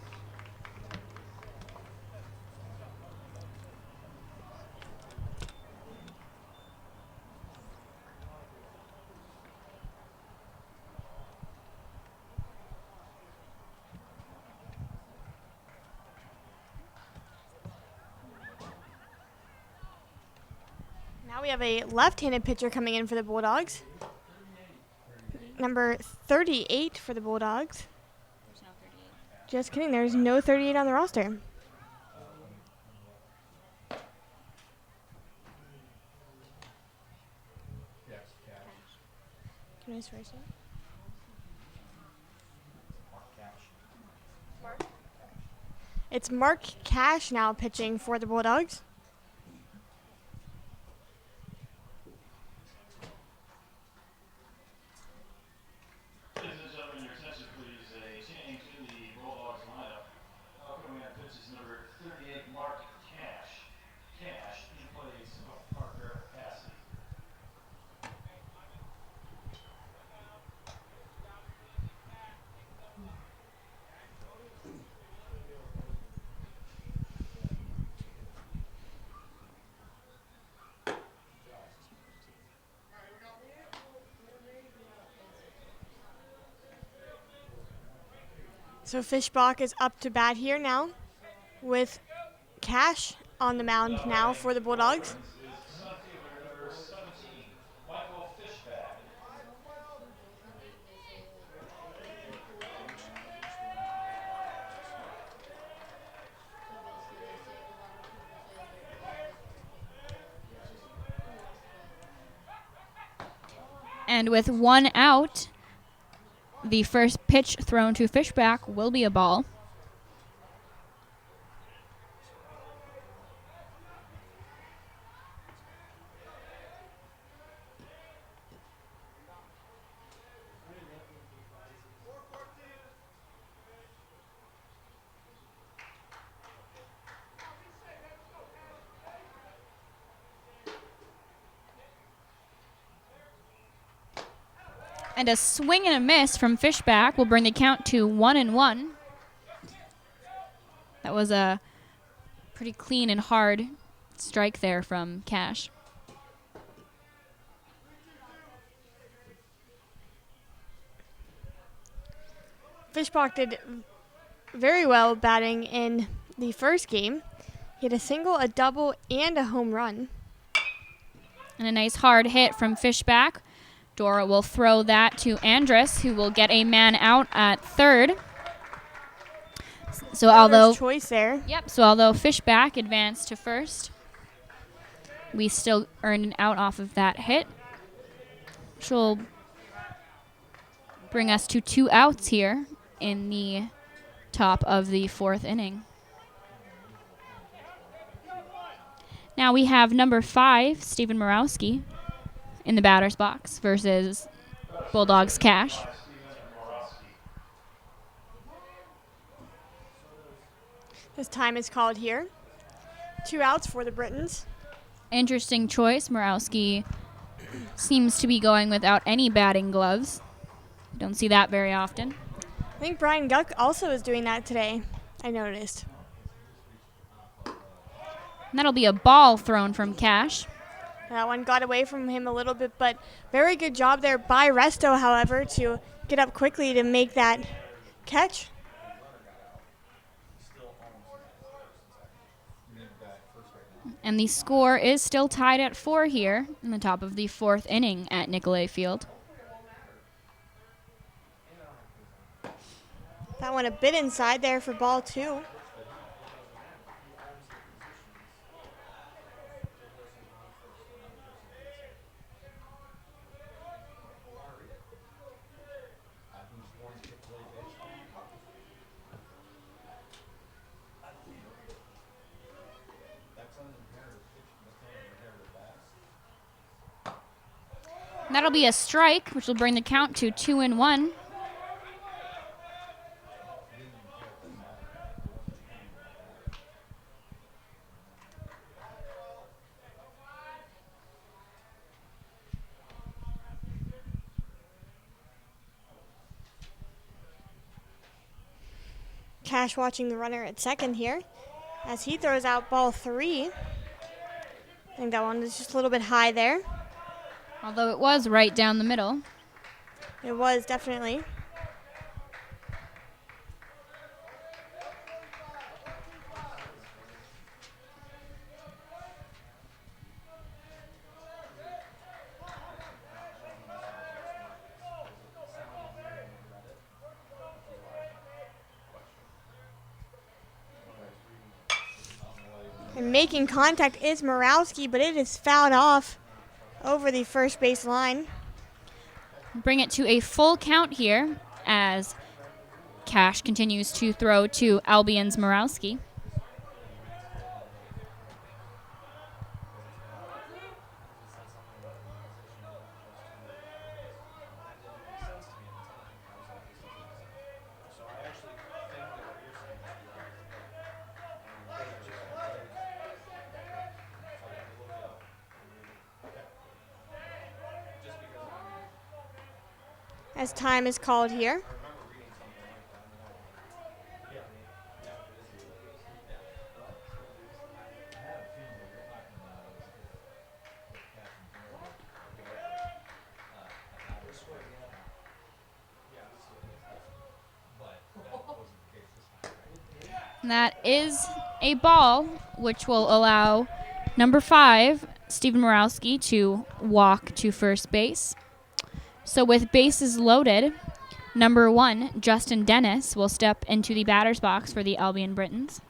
Now we have a left-handed pitcher coming in for the Bulldogs. Number 38 for the Bulldogs. There's no 38. Just kidding, there's no 38 on the roster. his first name? It's Mark Cash now pitching for the Bulldogs. Ladies and gentlemen, your attention please. A change in the Bulldogs lineup. Coming on pitch is number 38, Mark Cash. Cash in place of Parker Passy. So Fishbach is up to bat here now with Cash on the mound now for the Bulldogs. Is center fielder number 17, Michael Fishback. And with one out, the first pitch thrown to Fishback will be a ball. And a swing and a miss from Fishback will bring the count to 1-1. That was a pretty clean and hard strike there from Cash. Fishbach did very well batting in the first game. He had a single, a double, and a home run. And a nice hard hit from Fishback. Dora will throw that to Andrus, who will get a man out at third. So although choice there. So although Fishback advanced to first, we still earned an out off of that hit, which will bring us to 2 outs here in the top of the 4th inning. Now we have number 5, Stephen Morawski, in the batter's box versus Bulldogs Cash. His time is called here. 2 outs for the Britons. Interesting choice. Morawski seems to be going without any batting gloves. Don't see that very often. I think Brian Guck also is doing that today, I noticed. And that'll be a ball thrown from Cash. That one got away from him a little bit, but very good job there by Resto, however, to get up quickly to make that catch. And the score is still tied at 4 here in the top of the 4th inning at Nicolay Field. That one a bit inside there for ball 2. And that'll be a strike, which will bring the count to 2-1. Cash watching the runner at second here as he throws out ball 3. I think that one is just a little bit high there. Although it was right down the middle. It was, definitely. And making contact is Morawski, but it is fouled off over the first base line. bring it to a full count here as Cash continues to throw to Albion's Morowski. As time is called here. And that is a ball, which will allow number 5, Stephen Morowski, to walk to first base. So with bases loaded, number 1, Justin Dennis, will step into the batter's box for the Albion Britons.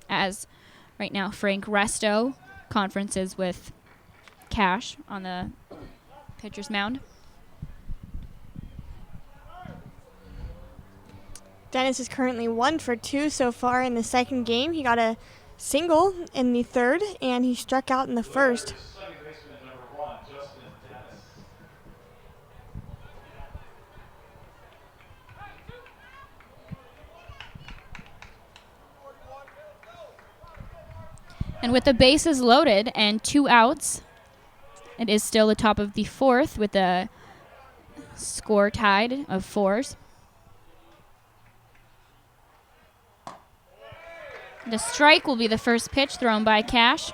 As right now, Frank Resto conferences with Cash on the pitcher's mound. Dennis is currently 1 for 2 so far in the second game. He got a single in the third, and he struck out in the first. Second baseman number 1, Justin Dennis. And with the bases loaded and 2 outs, it is still the top of the fourth with a score tied of 4s. The strike will be the first pitch thrown by Cash.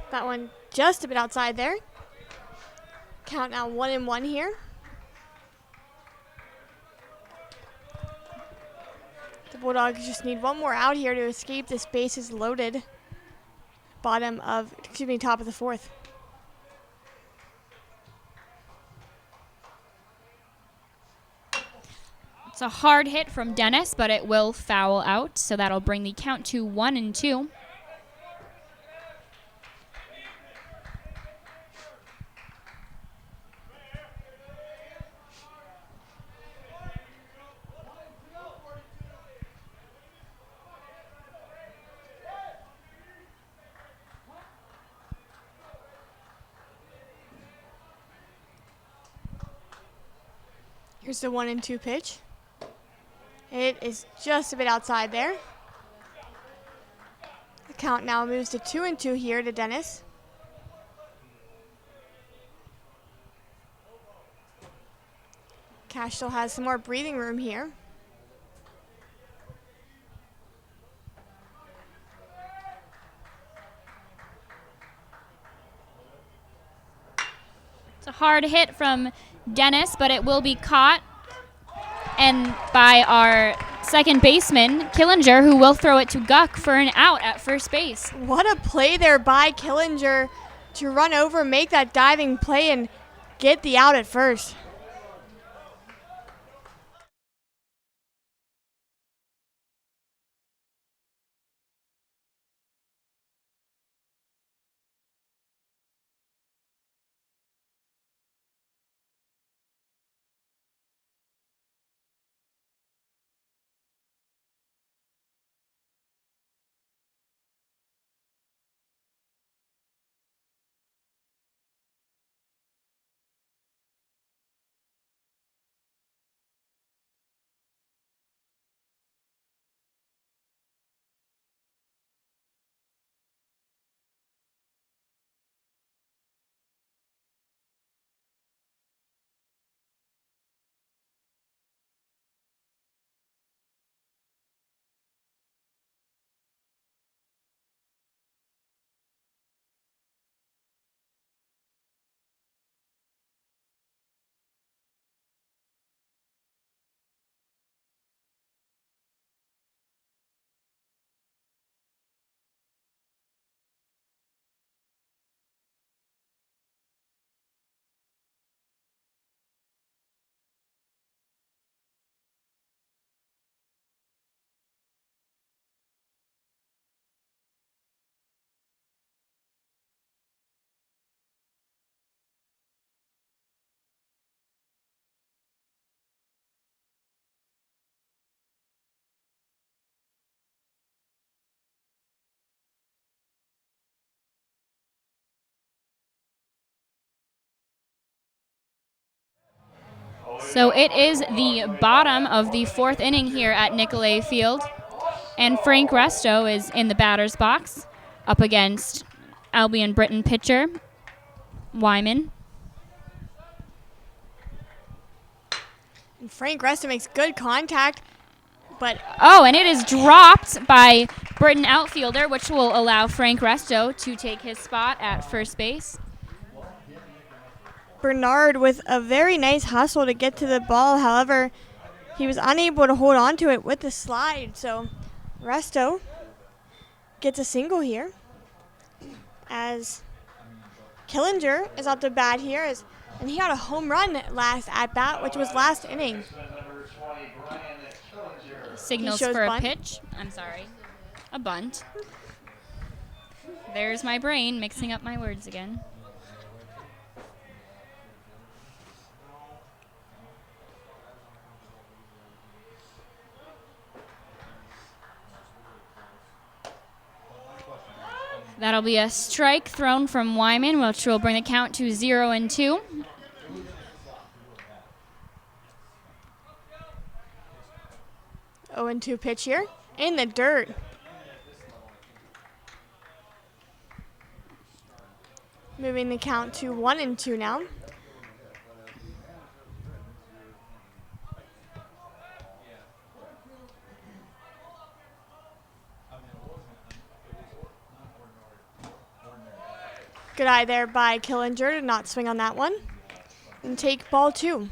That one just a bit outside there. Count now 1-1 here. The Bulldogs just need one more out here to escape this bases loaded. Top of the fourth. It's a hard hit from Dennis, but it will foul out, so that'll bring the count to 1-2. Here's the 1-2 pitch. It is just a bit outside there. The count now moves to 2-2 here to Dennis. Cash still has some more breathing room here. It's a hard hit from Dennis, but it will be caught and by our second baseman, Killinger, who will throw it to Guck for an out at first base. What a play there by Killinger to run over, make that diving play, and get the out at first. So it is the bottom of the 4th inning here at Nicolay Field. And Frank Resto is in the batter's box up against Albion Britain pitcher Wyman. And Frank Resta makes good contact, but Oh, and it is dropped by Britain outfielder, which will allow Frank Resto to take his spot at first base. Bernard with a very nice hustle to get to the ball. However, he was unable to hold on to it with the slide. So Resto gets a single here as Killinger is up to bat here. And he had a home run last at bat, which was last inning. Signals shows for a bunt. pitch. I'm sorry. A bunt. There's my brain mixing up my words again. That'll be a strike thrown from Wyman, which will bring the count to 0-2. Oh, and 2 pitch here in the dirt. Moving the count to 1-2 now. Good eye there by Killinger to not swing on that one. And take ball 2.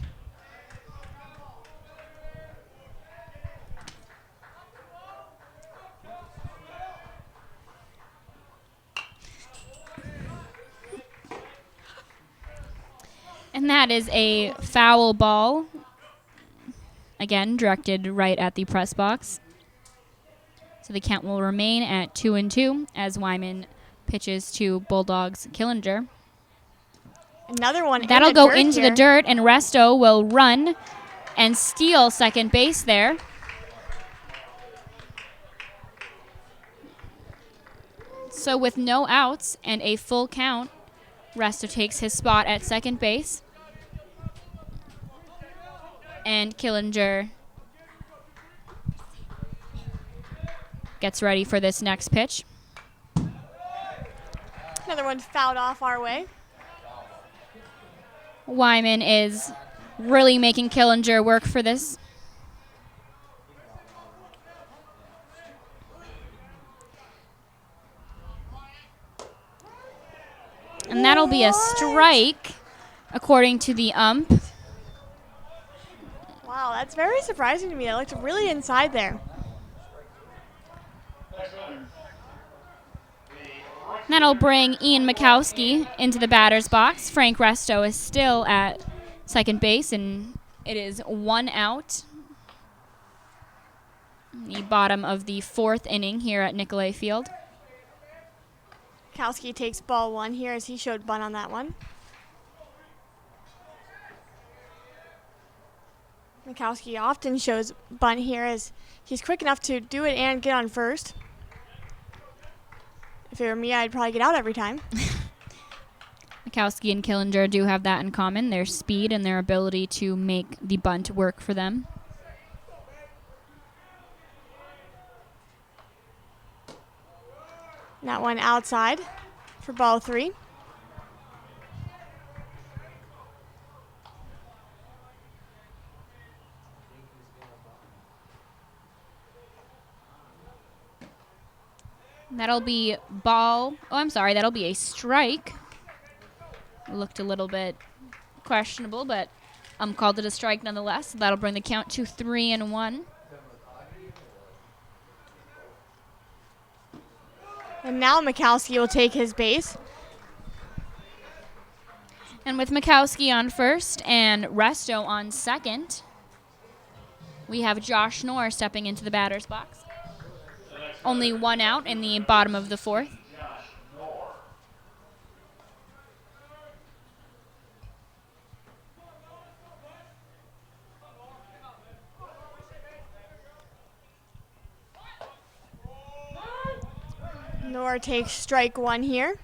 And that is a foul ball. Again, directed right at the press box. So the count will remain at 2-2 as Wyman pitches to Bulldogs Killinger. Another one. That'll in the go dirt into here. the dirt, and Resto will run and steal second base there. So with no outs and a full count, Resto takes his spot at second base. And Killinger gets ready for this next pitch. Another one fouled off our way. Wyman is really making Killinger work for this. And that'll be a strike, according to the ump. Wow, that's very surprising to me. That looked really inside there. That'll bring Ian Mikowski into the batter's box. Frank Resto is still at second base, and it is 1 out. The bottom of the 4th inning here at Nicolay Field. Kowski takes ball 1 here as he showed bunt on that one. Mikowski often shows bunt here as he's quick enough to do it and get on first. If it were me, I'd probably get out every time. Mikowski and Killinger do have that in common, their speed and their ability to make the bunt work for them. That one outside for ball 3. That'll be that'll be a strike. Looked a little bit questionable, but called it a strike nonetheless. So that'll bring the count to 3-1. And now Mikowski will take his base. And with Mikowski on first and Resto on second, we have Josh Knorr stepping into the batter's box. Only 1 out in the bottom of the 4th. Knorr takes strike 1 here.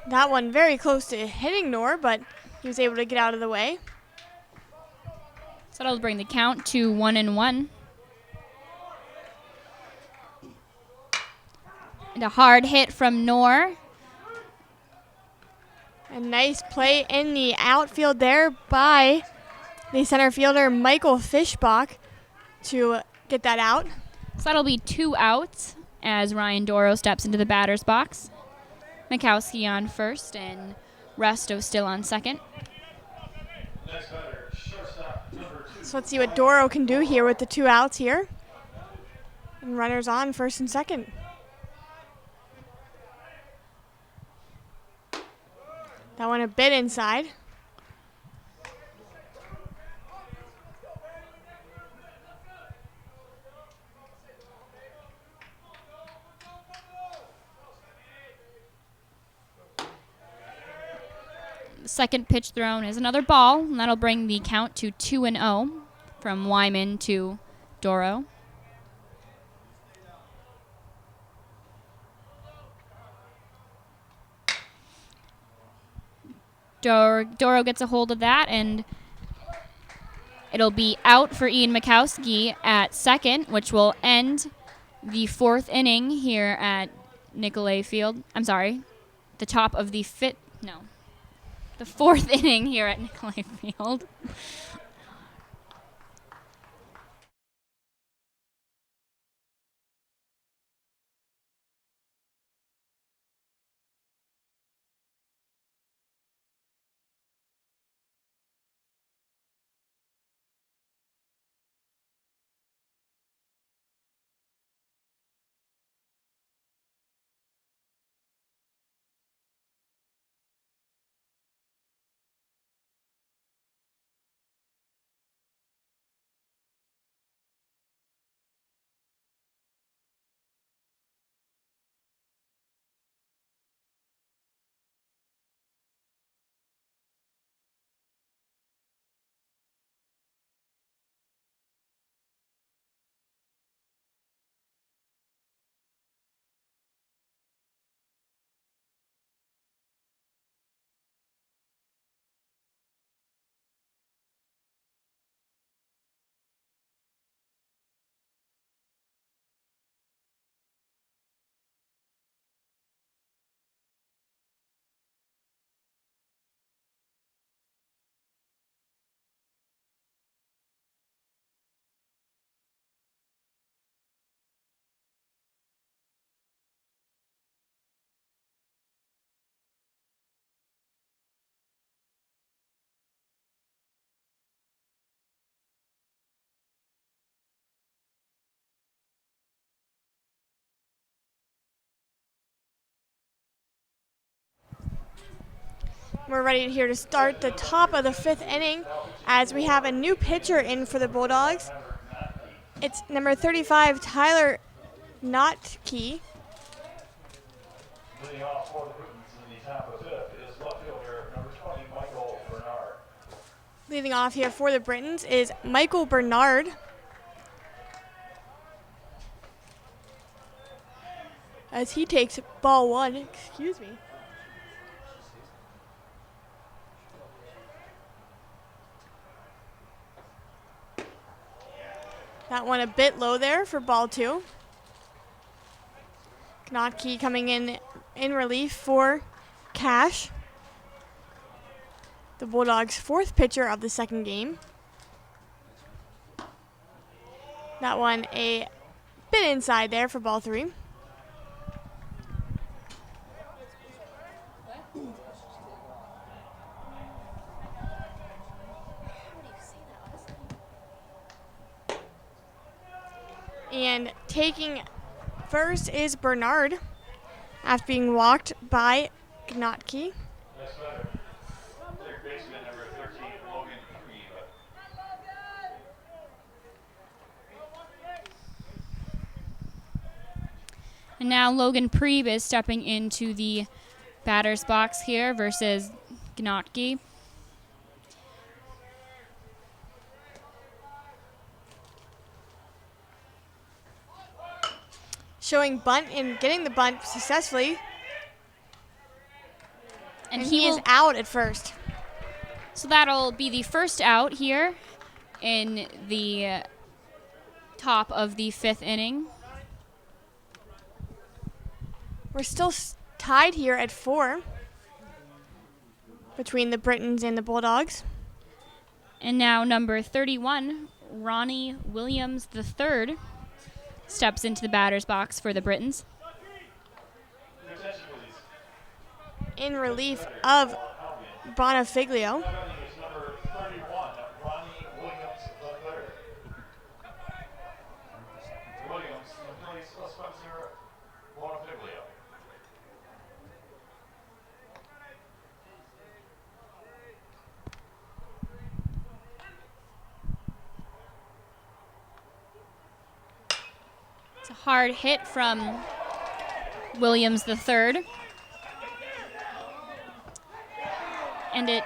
That one very close to hitting Nor, but he was able to get out of the way. So that'll bring the count to 1-1. And a hard hit from Nor. A nice play in the outfield there by the center fielder, Michael Fischbach, to get that out. So that'll be 2 outs as Ryan Doro steps into the batter's box. Mikowski on first and Resto still on second. Next batter, shortstop number 2. So let's see what Doro can do here with the 2 outs here. And runners on first and second. That one a bit inside. The second pitch thrown is another ball, and that'll bring the count to 2-0 from Wyman to Doro. Doro gets a hold of that, and it'll be out for Ian Mikowski at second, which will end the 4th inning here at Nicolay Field. I'm sorry, the top of the 4th inning here at Nicolay Field. We're ready here to start the top of the 5th inning as we have a new pitcher in for the Bulldogs. It's number 35, Tyler Notke. Leading off for the Britons in the top of 5th is left fielder number 20, Michael Bernard. Leading off here for the Britons is Michael Bernard. As he takes ball 1, excuse me. That one a bit low there for ball 2. Knotke coming in relief for Cash. The Bulldogs' 4th pitcher of the 2nd game. That one a bit inside there for ball 3. And taking first is Bernard after being walked by Gnotke. Next batter, third baseman number 13, Logan Creve. And now Logan Preeb is stepping into the batter's box here versus Gnotke. Showing bunt and getting the bunt successfully. And he is out at first. So that'll be the first out here in the top of the 5th inning. We're still tied here at 4 between the Britons and the Bulldogs. And now number 31, Ronnie Williams III, steps into the batter's box for the Britons. Attention, please. In relief of Bonifiglio. Is number 31, Ronnie Williams III. Williams in place of Spencer Bonifiglio. It's a hard hit from Williams III. And it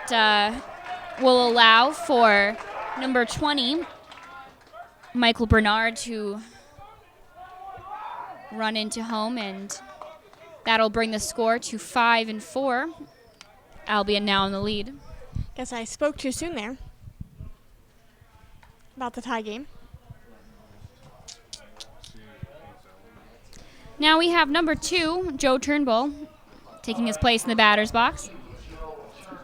will allow for number 20, Michael Bernard, to run into home, and that'll bring the score to 5-4. Albion now in the lead. Guess I spoke too soon there about the tie game. Now we have number 2, Joe Turnbull, taking his place in the batter's box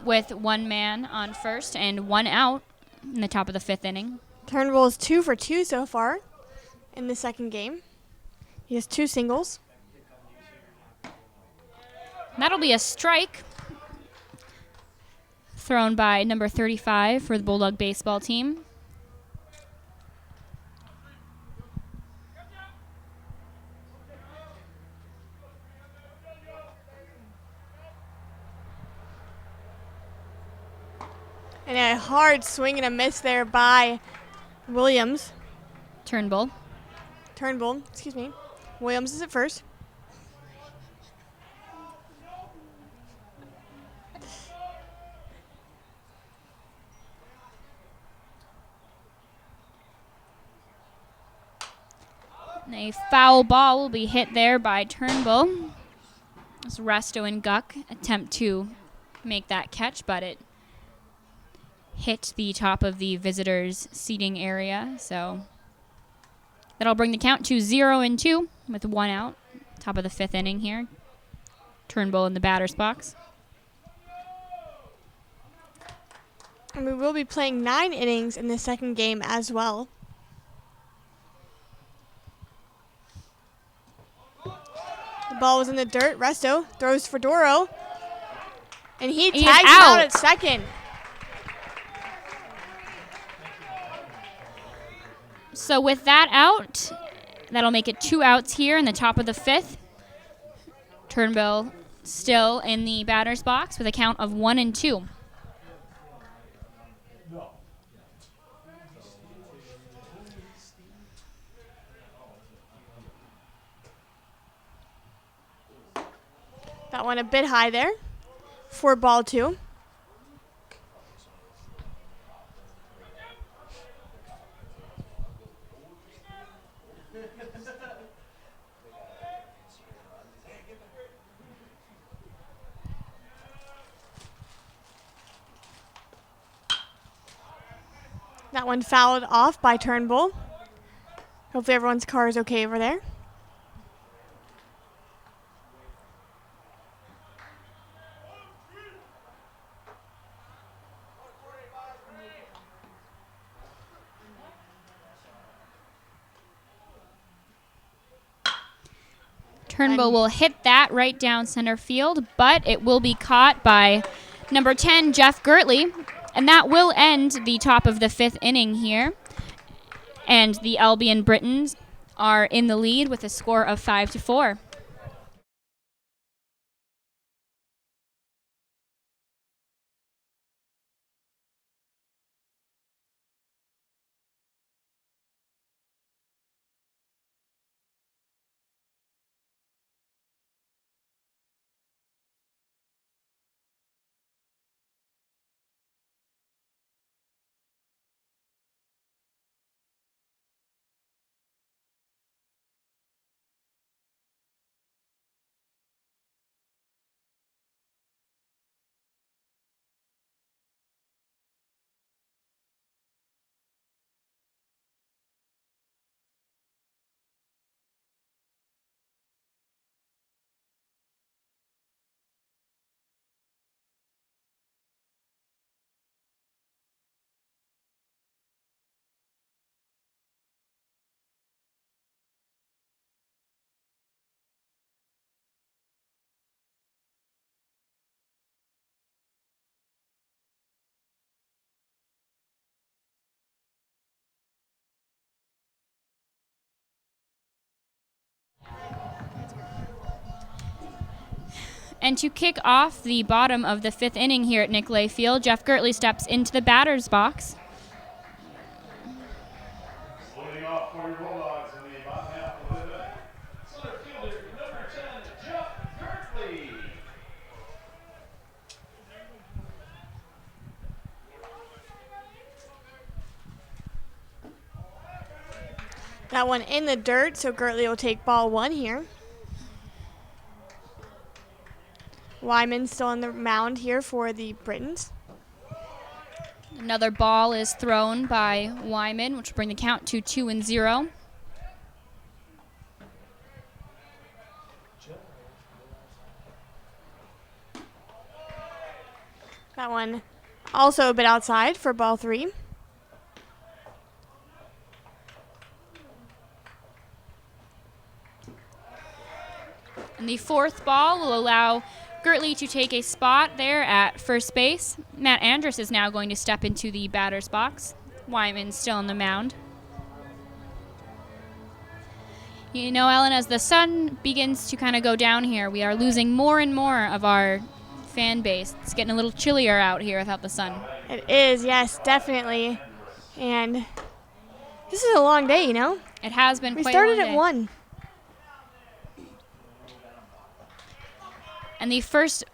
with 1 man on first and 1 out in the top of the 5th inning. Turnbull is 2 for 2 so far in the second game. He has 2 singles. That'll be a strike thrown by number 35 for the Bulldog baseball team. And a hard swing and a miss there by Williams. Turnbull. Turnbull, excuse me. Williams is at first. And a foul ball will be hit there by Turnbull. As Resto and Guck attempt to make that catch, but it hit the top of the visitors' seating area. So that'll bring the count to 0-2 with 1 out. Top of the 5th inning here. Turnbull in the batter's box. And we will be playing 9 innings in the second game as well. The ball was in the dirt. Resto throws for Doro. And he He is tags him out out. at second. So with that out, that'll make it 2 outs here in the top of the 5th. Turnbull still in the batter's box with a count of 1-2. That one a bit high there for ball 2. That one fouled off by Turnbull. Hopefully everyone's car is okay over there. Turnbull will hit that right down center field, but it will be caught by number 10, Jeff Gertley, and that will end the top of the 5th inning here. And the Albion Britons are in the lead with a score of 5-4. And to kick off the bottom of the 5th inning here at Nicolay Field, Jeff Gertley steps into the batter's box. Leading off for your Bulldogs in the bottom half of the inning. Center fielder, number 10, Jeff Gertley. That one in the dirt, so Gertley will take ball 1 here. Wyman still on the mound here for the Britons. Another ball is thrown by Wyman, which will bring the count to 2-0. That one also a bit outside for ball 3. And the 4th ball will allow Gertley to take a spot there at first base. Matt Andrus is now going to step into the batter's box. Wyman's still on the mound. You know, Ellen, as the sun begins to kind of go down here, we are losing more and more of our fan base. It's getting a little chillier out here without the sun. It is, yes, definitely. And this is a long day, you know? It has been We quite started a long at day. 1. And the first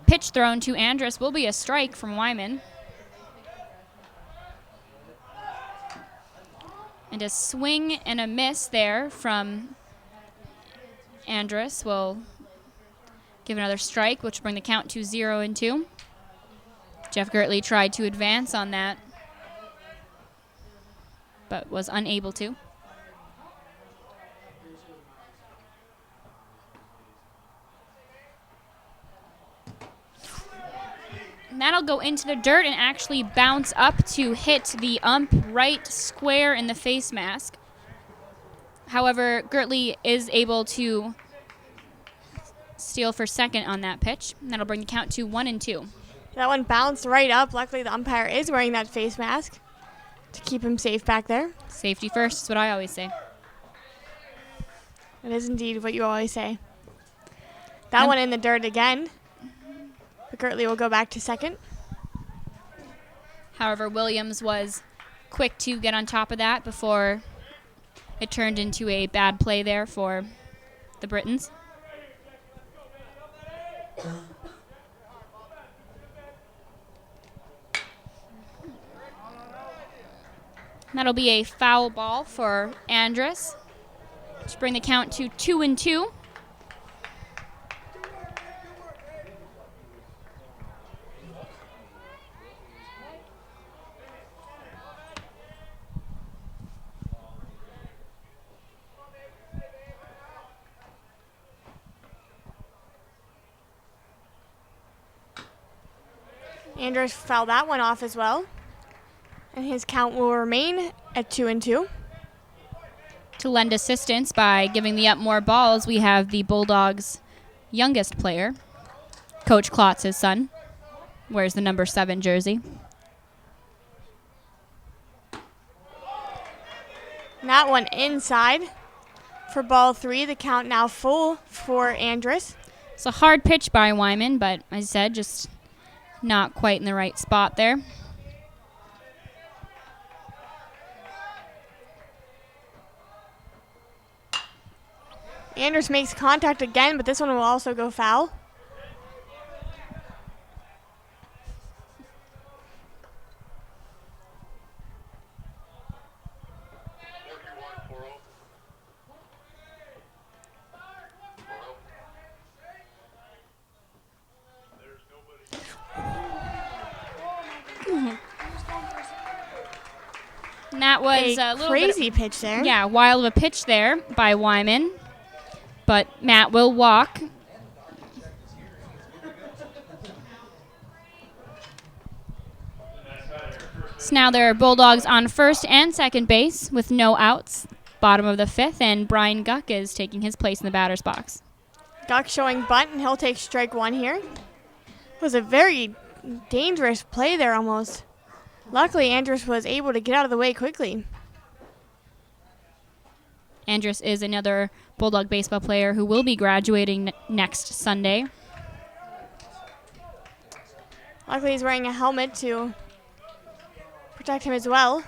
pitch thrown to Andrus will be a strike from Wyman. And a swing and a miss there from Andrus will give another strike, which will bring the count to 0-2. Jeff Gertley tried to advance on that, but was unable to. And that'll go into the dirt and actually bounce up to hit the ump right square in the face mask. However, Gertley is able to steal for second on that pitch. And that'll bring the count to 1-2. That one bounced right up. Luckily, the umpire is wearing that face mask to keep him safe back there. Safety first is what I always say. It is indeed what you always say. That one in the dirt again. But Gertley will go back to second. However, Williams was quick to get on top of that before it turned into a bad play there for the Britons. That'll be a foul ball for Andrus to bring the count to 2-2. Andrus fouled that one off as well. And his count will remain at 2-2. To lend assistance by giving the up more balls, we have the Bulldogs' youngest player, Coach Klotz's son, wears the number 7 jersey. And that one inside for ball 3. The count now full for Andrus. It's a hard pitch by Wyman, but as I said, just not quite in the right spot there. Andrus makes contact again, but this one will also go foul. And that was a little crazy pitch there. Yeah, wild of a pitch there by Wyman. But Matt will walk. So now there are Bulldogs on first and second base with no outs. Bottom of the 5th, and Brian Guck is taking his place in the batter's box. Guck showing bunt, and he'll take strike 1 here. It was a very dangerous play there almost. Luckily, Andrus was able to get out of the way quickly. Andrus is another Bulldog baseball player who will be graduating next Sunday. Luckily, he's wearing a helmet to protect him as well.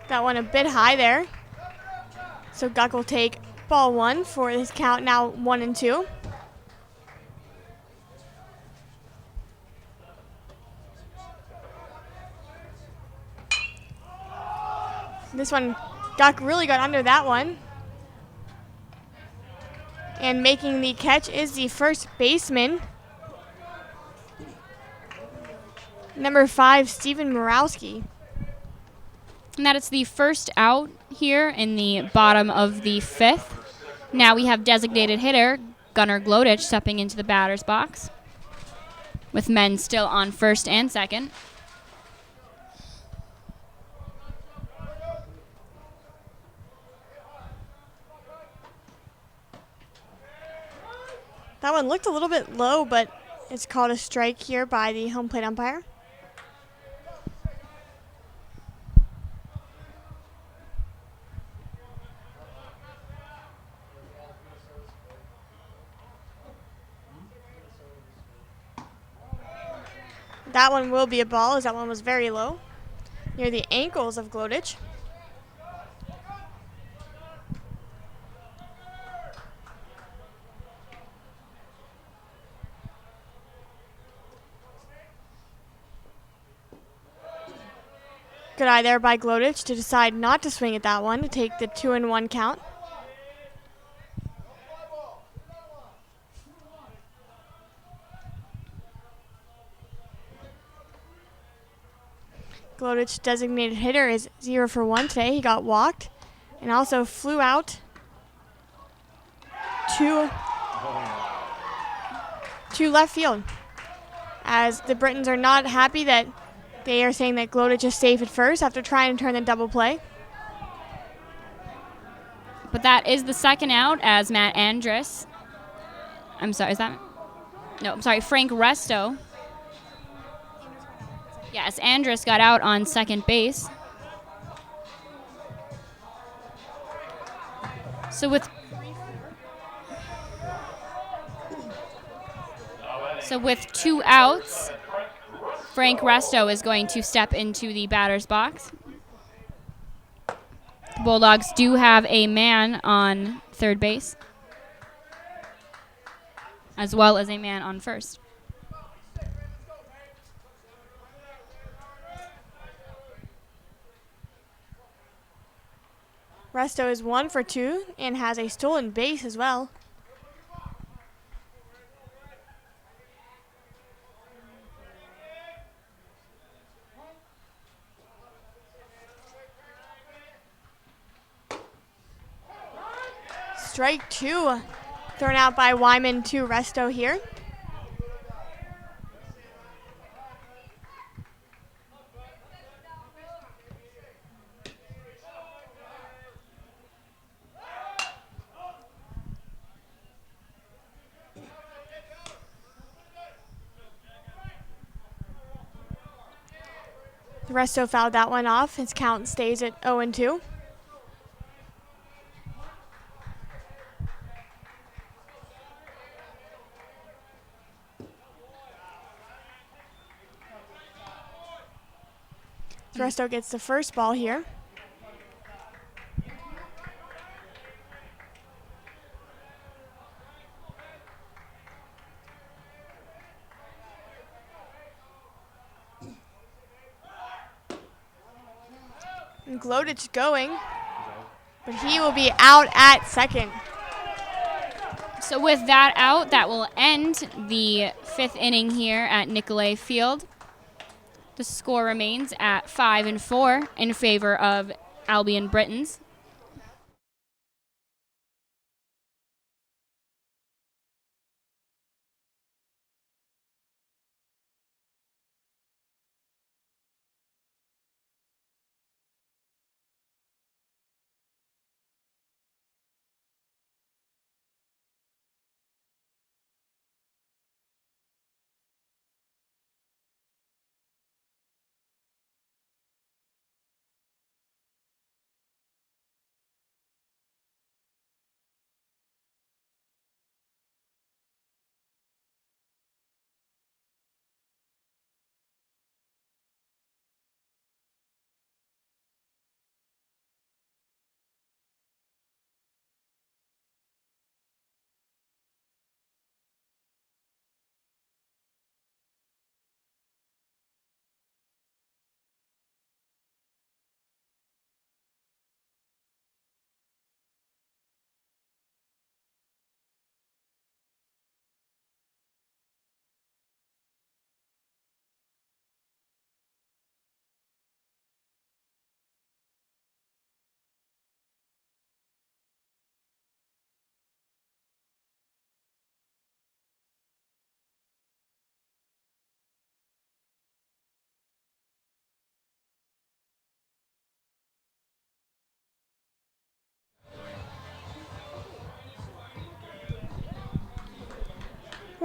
That one a bit high there. So Guck will take ball 1 for his count, now 1-2. This one, Guck really got under that one. And making the catch is the first baseman, number 5, Steven Morawski. And that is the first out here in the bottom of the 5th. Now we have designated hitter Gunnar Glodich stepping into the batter's box, with men still on first and second. That one looked a little bit low, but it's called a strike here by the home plate umpire. That one will be a ball, as that one was very low, near the ankles of Glodich. Good eye there by Glodich to decide not to swing at that one, to take the 2-1 count. Glodich designated hitter is 0 for 1 today. He got walked and also flew out to left field, as the Britons are not happy that they are saying that Glodich is safe at first after trying to turn the double play. But that is the second out, as Matt Andrus, I'm sorry, is that? No, I'm sorry, Frank Resto. Yes, Andrus got out on second base. So with 2 outs, Frank Resto is going to step into the batter's box. The Bulldogs do have a man on third base, as well as a man on first. Resto is 1 for 2 and has a stolen base as well. Strike 2 thrown out by Wyman to Resto here. Resto fouled that one off. His count stays at 0-2. Resto gets the first ball here. And Glodich going, but he will be out at second. So with that out, that will end the 5th inning here at Nicolay Field. The score remains at 5-4 in favor of Albion Britons.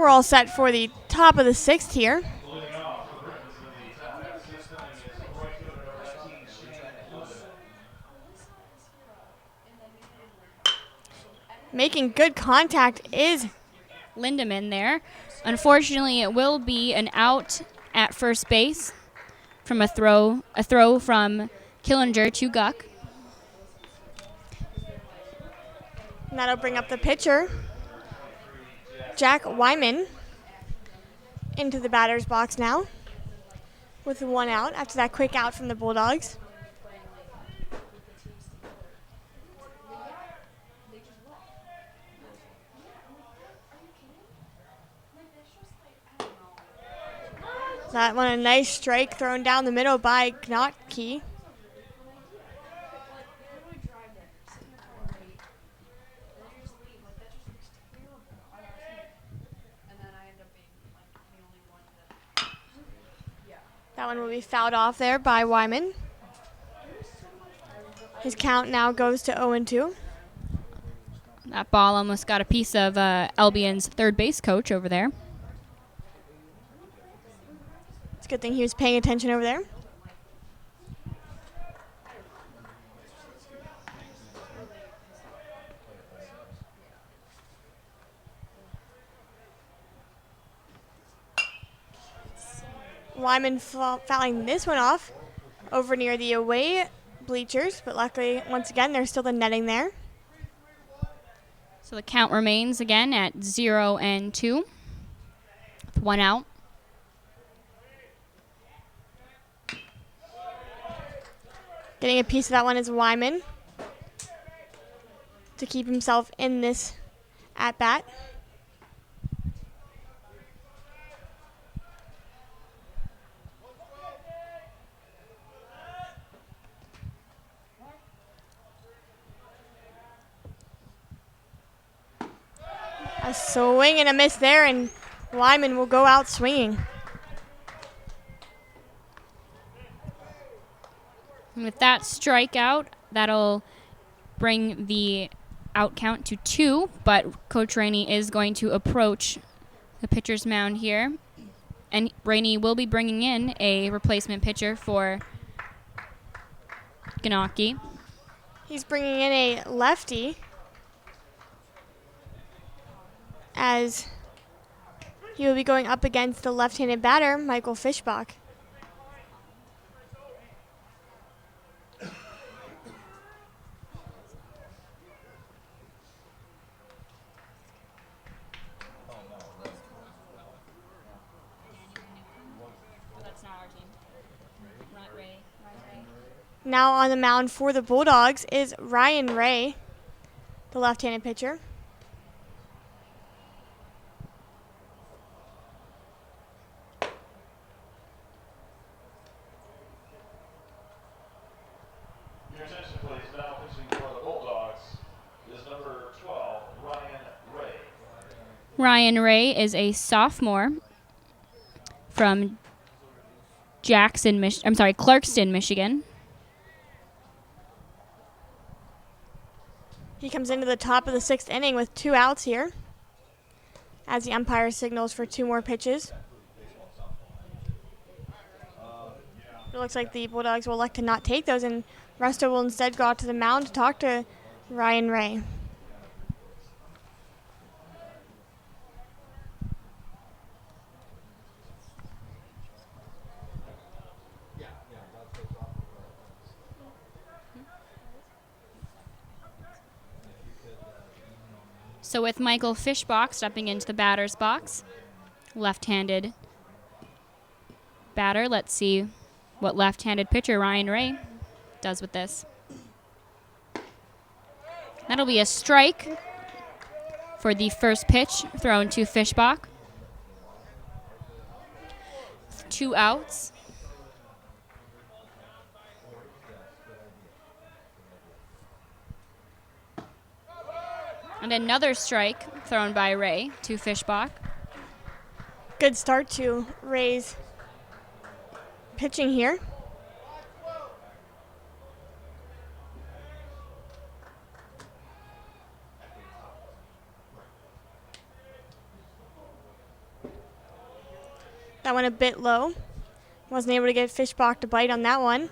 We're all set for the top of the sixth here. Leading off for the Britons in the top half of the sixth inning is right fielder number 19, Shane Lewin. Making good contact is Lindemann there. Unfortunately, it will be an out at first base from a throw from Killinger to Guck. And that'll bring up the pitcher, Jack Wyman, into the batter's box now with one out after that quick out from the Bulldogs. That one, a nice strike thrown down the middle by Gnocchi. That one will be fouled off there by Wyman. His count now goes to 0-2. That ball almost got a piece of Albion's third base coach over there. It's a good thing he was paying attention over there. Wyman fouling this one off over near the away bleachers, but luckily, once again, there's still the netting there. So the count remains again at 0-2 with one out. Getting a piece of that one is Wyman to keep himself in this at-bat. A swing and a miss there, and Wyman will go out swinging. And with that strikeout, that'll bring the out count to 2, but Coach Rainey is going to approach the pitcher's mound here. And Rainey will be bringing in a replacement pitcher for Gnocchi. He's bringing in a lefty, as he will be going up against the left-handed batter, Michael Fischbach. Now on the mound for the Bulldogs is Ryan Ray, the left-handed pitcher. Your attention, please. Now pitching for the Bulldogs is number 12, Ryan Ray. Ryan Ray is a sophomore from Clarkston, Michigan. He comes into the top of the sixth inning with 2 outs here, as the umpire signals for 2 more pitches. It looks like the Bulldogs will elect to not take those, and Resto will instead go out to the mound to talk to Ryan Ray. So with Michael Fischbach stepping into the batter's box, left-handed batter, let's see what left-handed pitcher Ryan Ray does with this. That'll be a strike for the first pitch thrown to Fischbach. 2 outs. And another strike thrown by Ray to Fischbach. Good start to Ray's pitching here. That went a bit low. Wasn't able to get Fishbach to bite on that one.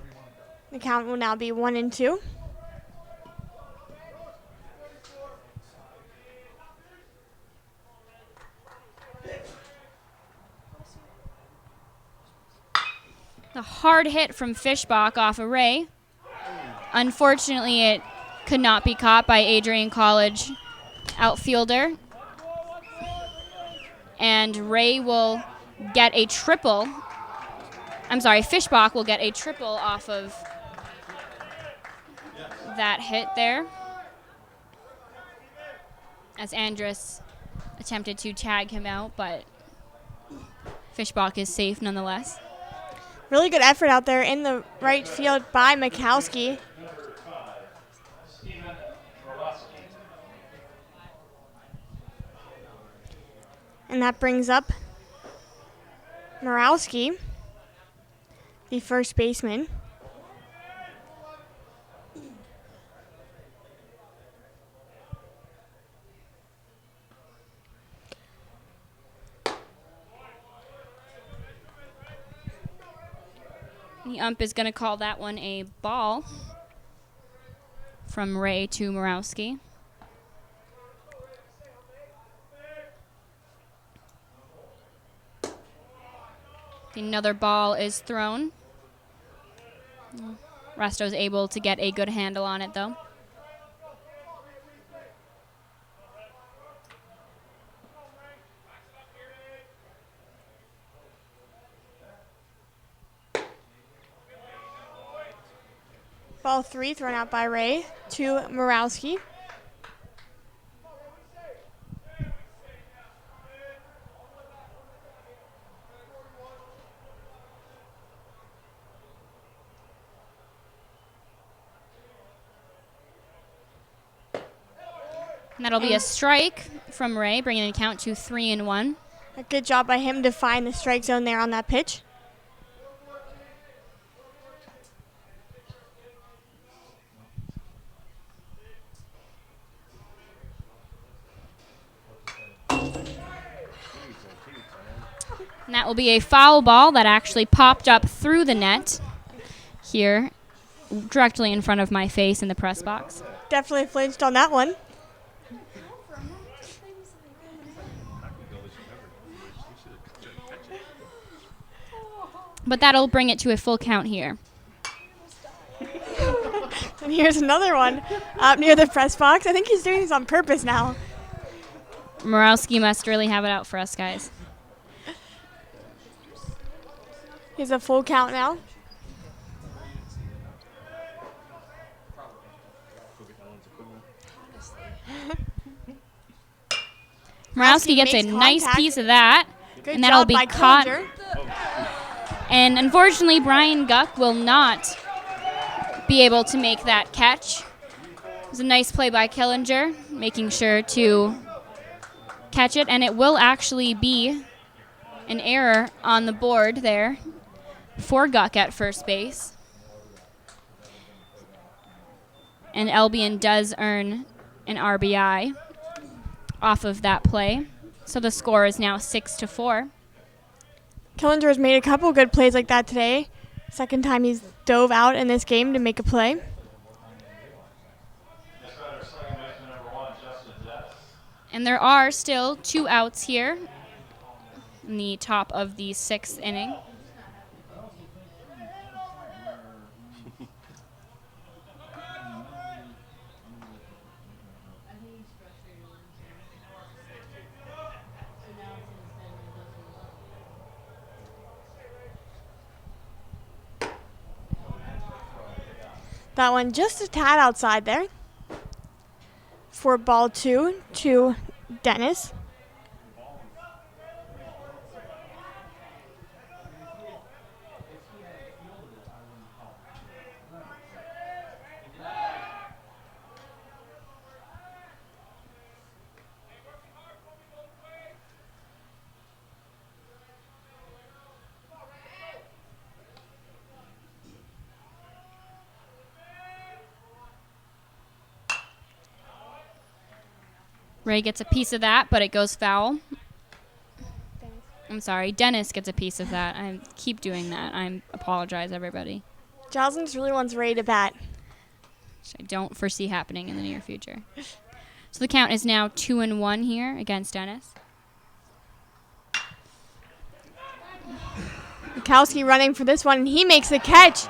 The count will now be 1-2. The hard hit from Fishbach off of Ray. Unfortunately, it could not be caught by Adrian College outfielder. And Ray will get a triple. I'm sorry, Fishbach will get a triple off of that hit there. As Andrus attempted to tag him out, but Fishbach is safe nonetheless. Really good effort out there in the right field by Mikowski. And that brings up Morawski, the first baseman. The ump is going to call that one a ball from Ray to Morawski. Another ball is thrown. Resto's able to get a good handle on it, though. Ball 3 thrown out by Ray to Morawski. And that'll be a strike from Ray, bringing the count to 3-1. A good job by him to find the strike zone there on that pitch. And that will be a foul ball that actually popped up through the net here, directly in front of my face in the press box. Definitely flinched on that one. But that'll bring it to a full count here. And here's another one up near the press box. I think he's doing this on purpose now. Morawski must really have it out for us, guys. Here's a full count now. Morawski gets a makes nice contact. piece of that, Good and that'll job be by caught. Killinger. And unfortunately, Brian Guck will not be able to make that catch. It was a nice play by Killinger, making sure to catch it, and it will actually be an error on the board there for Guck at first base. And Albion does earn an RBI off of that play. So the score is now 6-4. Killinger has made a couple good plays like that today. Second time he's dove out in this game to make a play. And there are still 2 outs here in the top of the 6th inning. That one just a tad outside there. For ball 2 to Dennis. Ray gets a piece of that, but it goes foul. I'm sorry. Dennis gets a piece of that. I keep doing that. I apologize, everybody. Jocelyn's really one's ready to bat. Which I don't foresee happening in the near future. So the count is now 2-1 here against Dennis. Mikowski running for this one, and he makes the catch.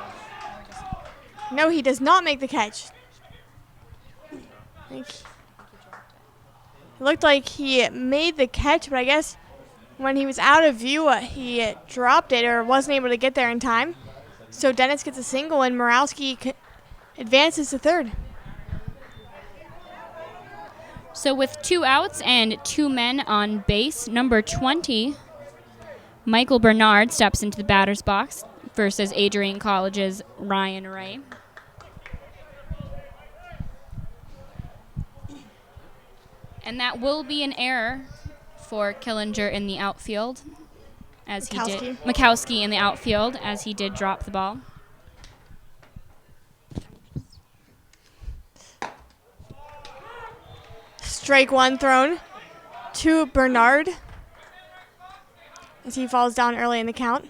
No, he does not make the catch. It looked like he made the catch, but I guess when he was out of view, he dropped it or wasn't able to get there in time. So Dennis gets a single, and Morawski advances to third. So with 2 outs and 2 men on base, number 20, Michael Bernard steps into the batter's box versus Adrian College's Ryan Ray. And that will be an error for Killinger in the outfield, as he did Mikowski in the outfield, as he did drop the ball. Strike one thrown to Bernard as he falls down early in the count.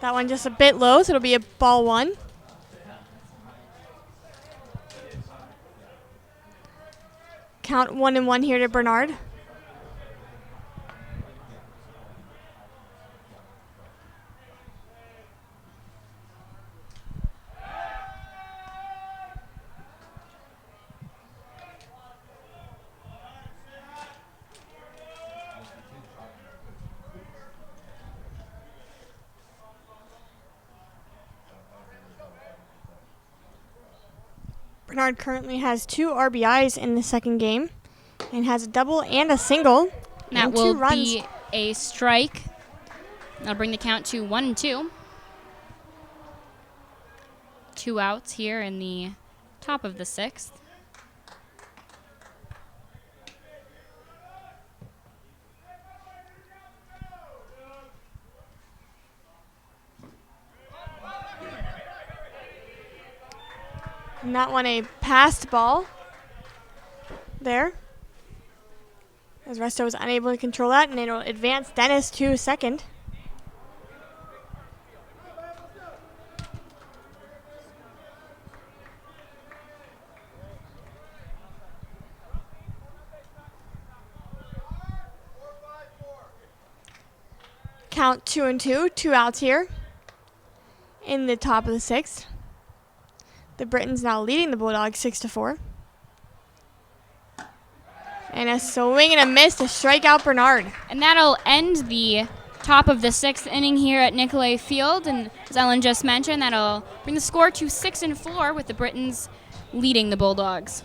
That one just a bit low, so it'll be a ball one. Count 1-1 here to Bernard. Bernard currently has 2 RBIs in the second game and has a double and a single. That and will 2 runs. be a strike. That'll bring the count to 1-2. 2 outs here in the top of the 6th. And that one a passed ball there, as Resto was unable to control that, and it'll advance Dennis to second. Count 2-2, 2 outs here in the top of the 6th. The Britons now leading the Bulldogs 6-4. And a swing and a miss to strike out Bernard. And that'll end the top of the 6th inning here at Nicolay Field. And as Ellen just mentioned, that'll bring the score to 6-4 with the Britons leading the Bulldogs.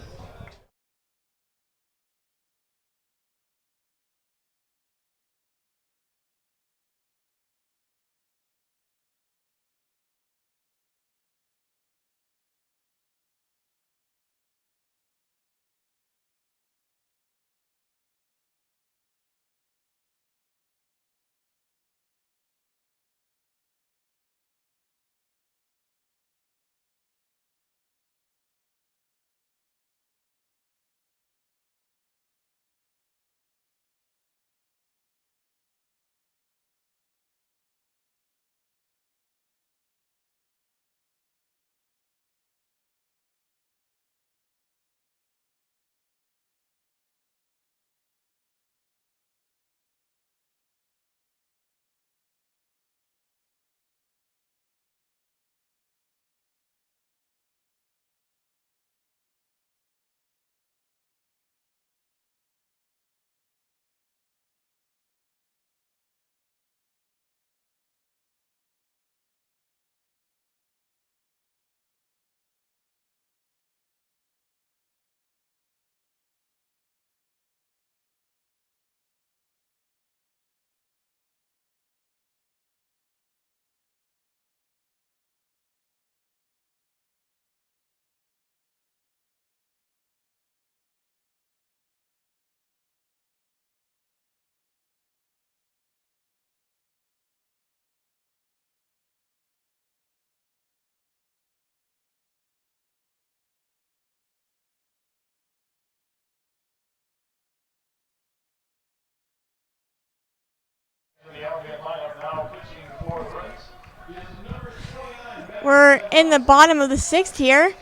We're in the bottom of the sixth here.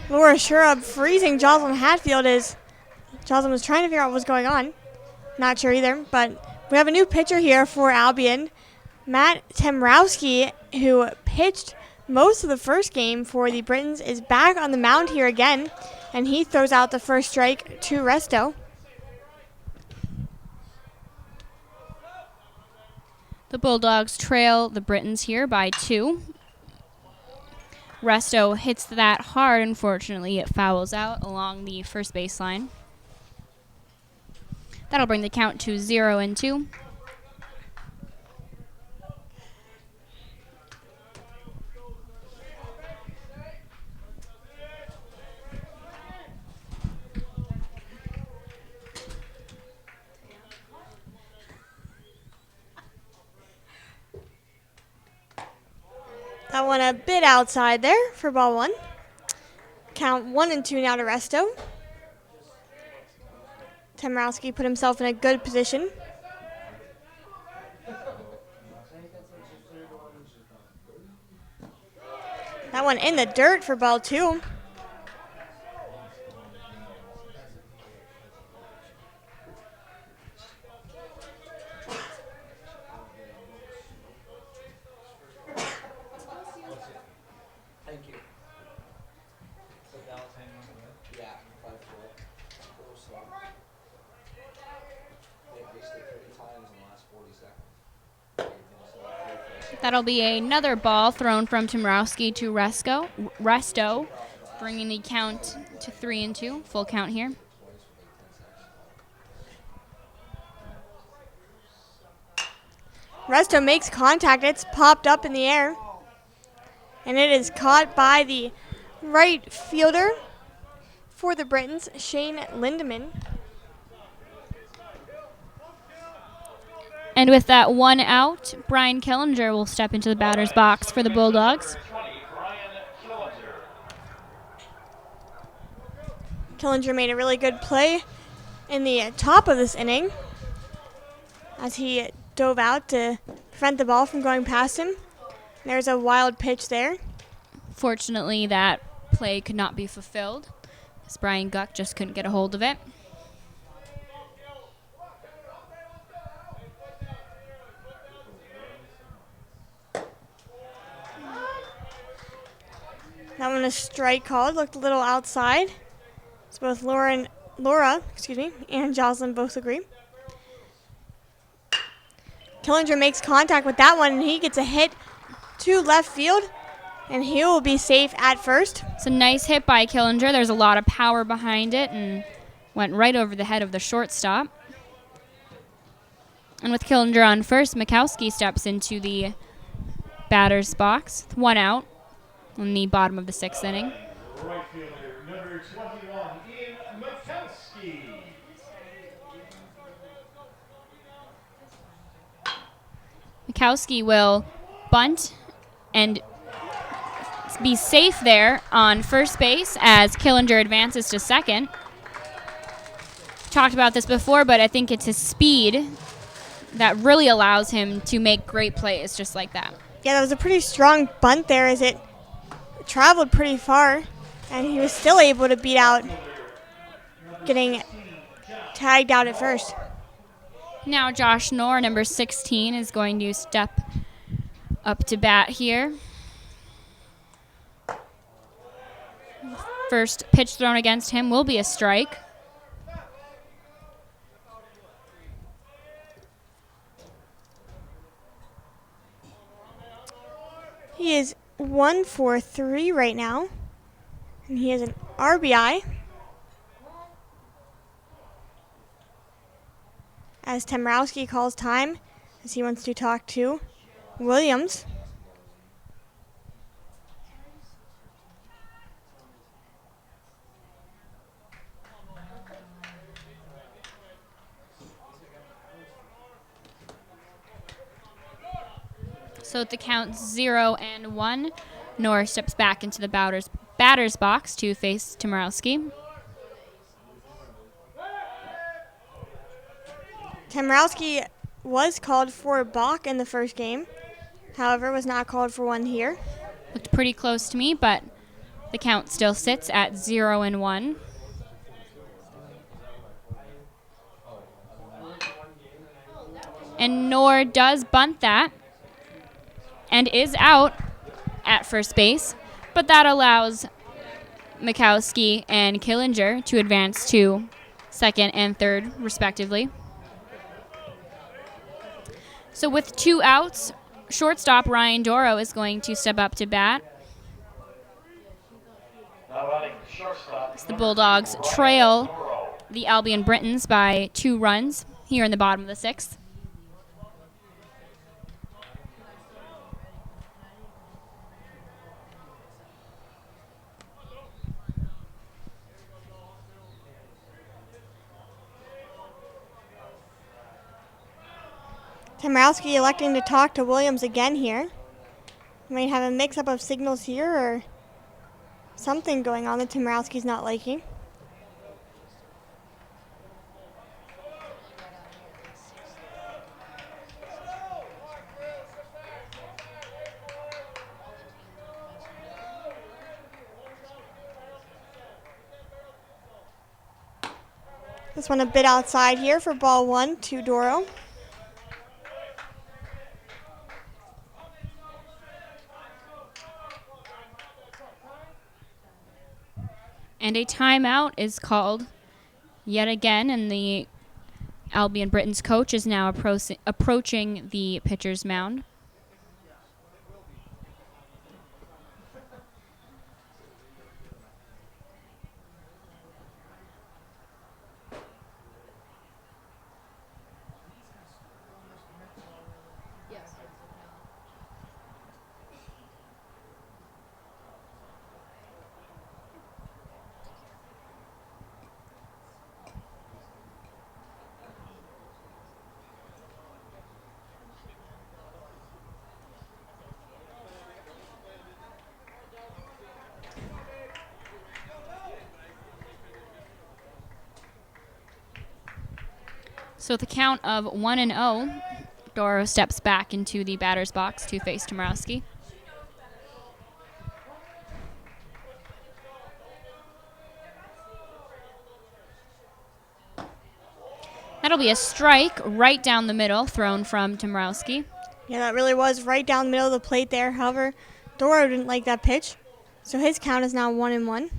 Laura Sherub freezing Jocelyn Hatfield as Jocelyn was trying to figure out what was going on. Not sure either, but we have a new pitcher here for Albion. Matt Temrowski, who pitched most of the first game for the Britons, is back on the mound here again, and he throws out the first strike to Resto. The Bulldogs trail the Britons here by 2. Resto hits that hard. Unfortunately, it fouls out along the first baseline. That'll bring the count to 0-2. That one a bit outside there for ball 1. Count 1-2 now to Resto. Temrowski put himself in a good position. That one in the dirt for ball 2. Thank you. Yeah, 5 foot. They raced it 30 times in the last 40 seconds. That'll be another ball thrown from Timrowski to Resto, bringing the count to 3-2. Full count here. Resto makes contact. It's popped up in the air. And it is caught by the right fielder for the Britons, Shane Lindemann. And with that one out, Brian Killinger will step into the batter's box for the Bulldogs. Killinger made a really good play in the top of this inning as he dove out to prevent the ball from going past him. There's a wild pitch there. Fortunately, that play could not be fulfilled, as Brian Guck just couldn't get a hold of it. That one a strike called. Looked a little outside. So both Laura and Jocelyn both agree. Killinger makes contact with that one, and he gets a hit to left field, and he will be safe at first. It's a nice hit by Killinger. There's a lot of power behind it and went right over the head of the shortstop. And with Killinger on first, Mikowski steps into the batter's box. 1 out in the bottom of the 6th inning. Right fielder, number 21, Ian Mikowski. Mikowski will bunt and be safe there on first base as Killinger advances to second. Talked about this before, but I think it's his speed that really allows him to make great plays just like that. Yeah, that was a pretty strong bunt there as it traveled pretty far, and he was still able to beat out getting tagged out at first. Now Josh Knorr, number 16, is going to step up to bat here. First pitch thrown against him will be a strike. He is 1 for 3 right now, and he has an RBI. As Temrowski calls time, as he wants to talk to Williams. So at the count 0-1, Knorr steps back into the batter's box to face Timrowski. Temrowski was called for a balk in the first game, however, was not called for one here. Looked pretty close to me, but the count still sits at 0-1. And Nor does bunt that and is out at first base, but that allows Mikowski and Killinger to advance to second and third, respectively. So with 2 outs, shortstop Ryan Doro is going to step up to bat. Now batting shortstop. The Bulldogs trail the Albion Britons by 2 runs here in the bottom of the 6th. Tomrowski electing to talk to Williams again here. Might have a mix-up of signals here or something going on that Tomrowski's not liking. This one a bit outside here for ball 1 to Doro. And a timeout is called yet again, and the Albion Britons coach is now approaching the pitcher's mound. So with the count of 1-0, Doro steps back into the batter's box to face Tomrowski. That'll be a strike right down the middle, thrown from Tomrowski. Yeah, that really was right down the middle of the plate there. However, Doro didn't like that pitch, so his count is now 1-1.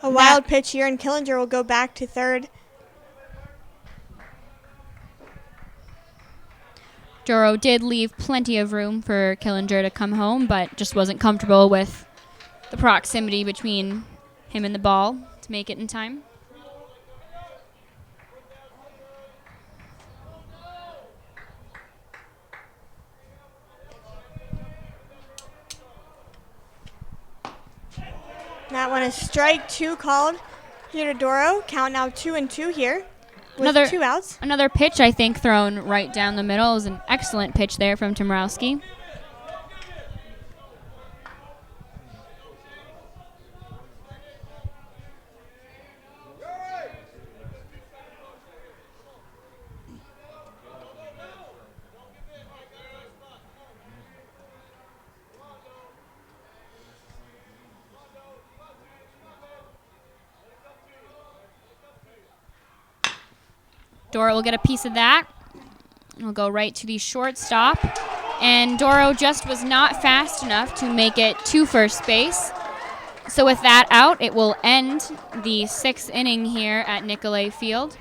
A wild pitch here, and Killinger will go back to third. Doro did leave plenty of room for Killinger to come home, but just wasn't comfortable with the proximity between him and the ball to make it in time. That one is strike 2 called here to Doro. Count now 2-2 here with 2 outs. Another pitch, I think, thrown right down the middle. It was an excellent pitch there from Tomrowski. Doro will get a piece of that. We'll go right to the shortstop. And Doro just was not fast enough to make it to first base. So with that out, it will end the 6th inning here at Nicolay Field.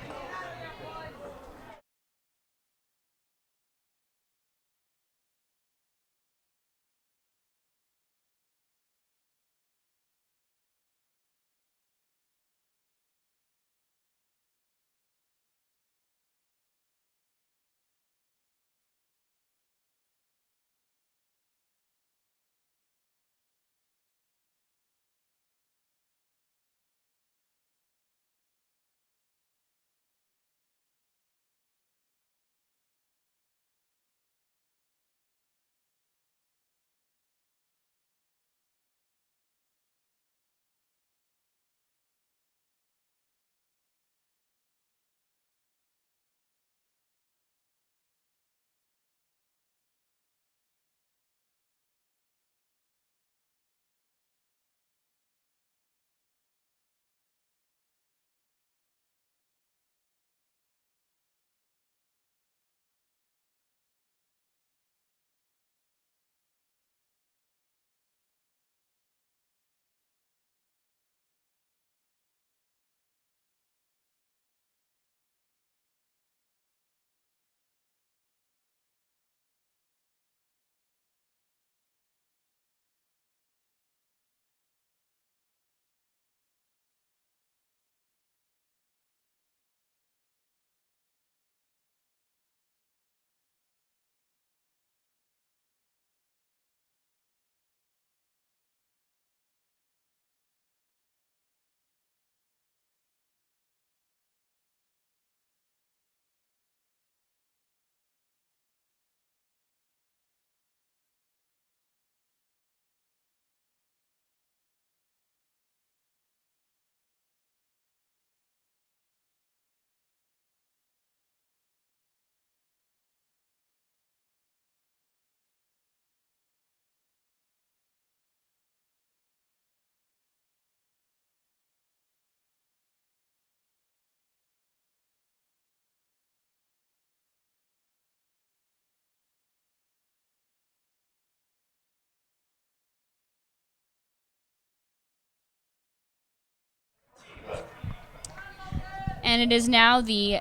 And it is now the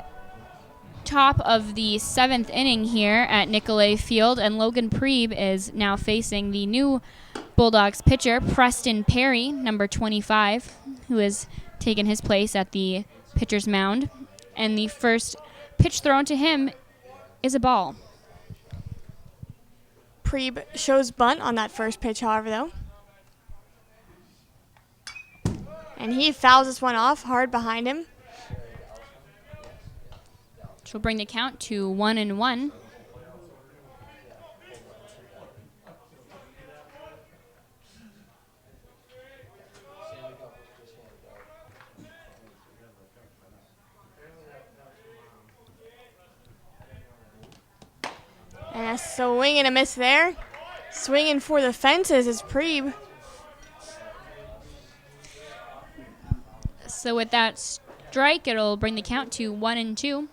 top of the 7th inning here at Nicolay Field, and Logan Priebe is now facing the new Bulldogs pitcher, Preston Perry, number 25, who has taken his place at the pitcher's mound. And the first pitch thrown to him is a ball. Priebe shows bunt on that first pitch, however, though. And he fouls this one off hard behind him. Which will bring the count to 1-1. And a swing and a miss there. Swinging for the fences is Priebe. So with that strike, it'll bring the count to 1-2.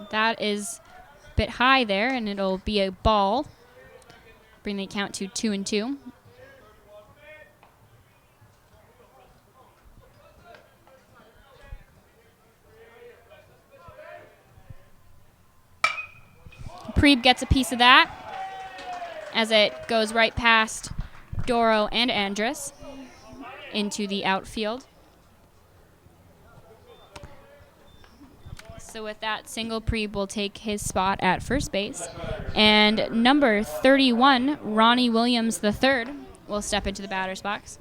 That is a bit high there, and it'll be a ball. Bring the count to 2-2. Priebe gets a piece of that as it goes right past Doro and Andrus into the outfield. So with that single, Priebe will take his spot at first base. And number 31, Ronnie Williams III, will step into the batter's box.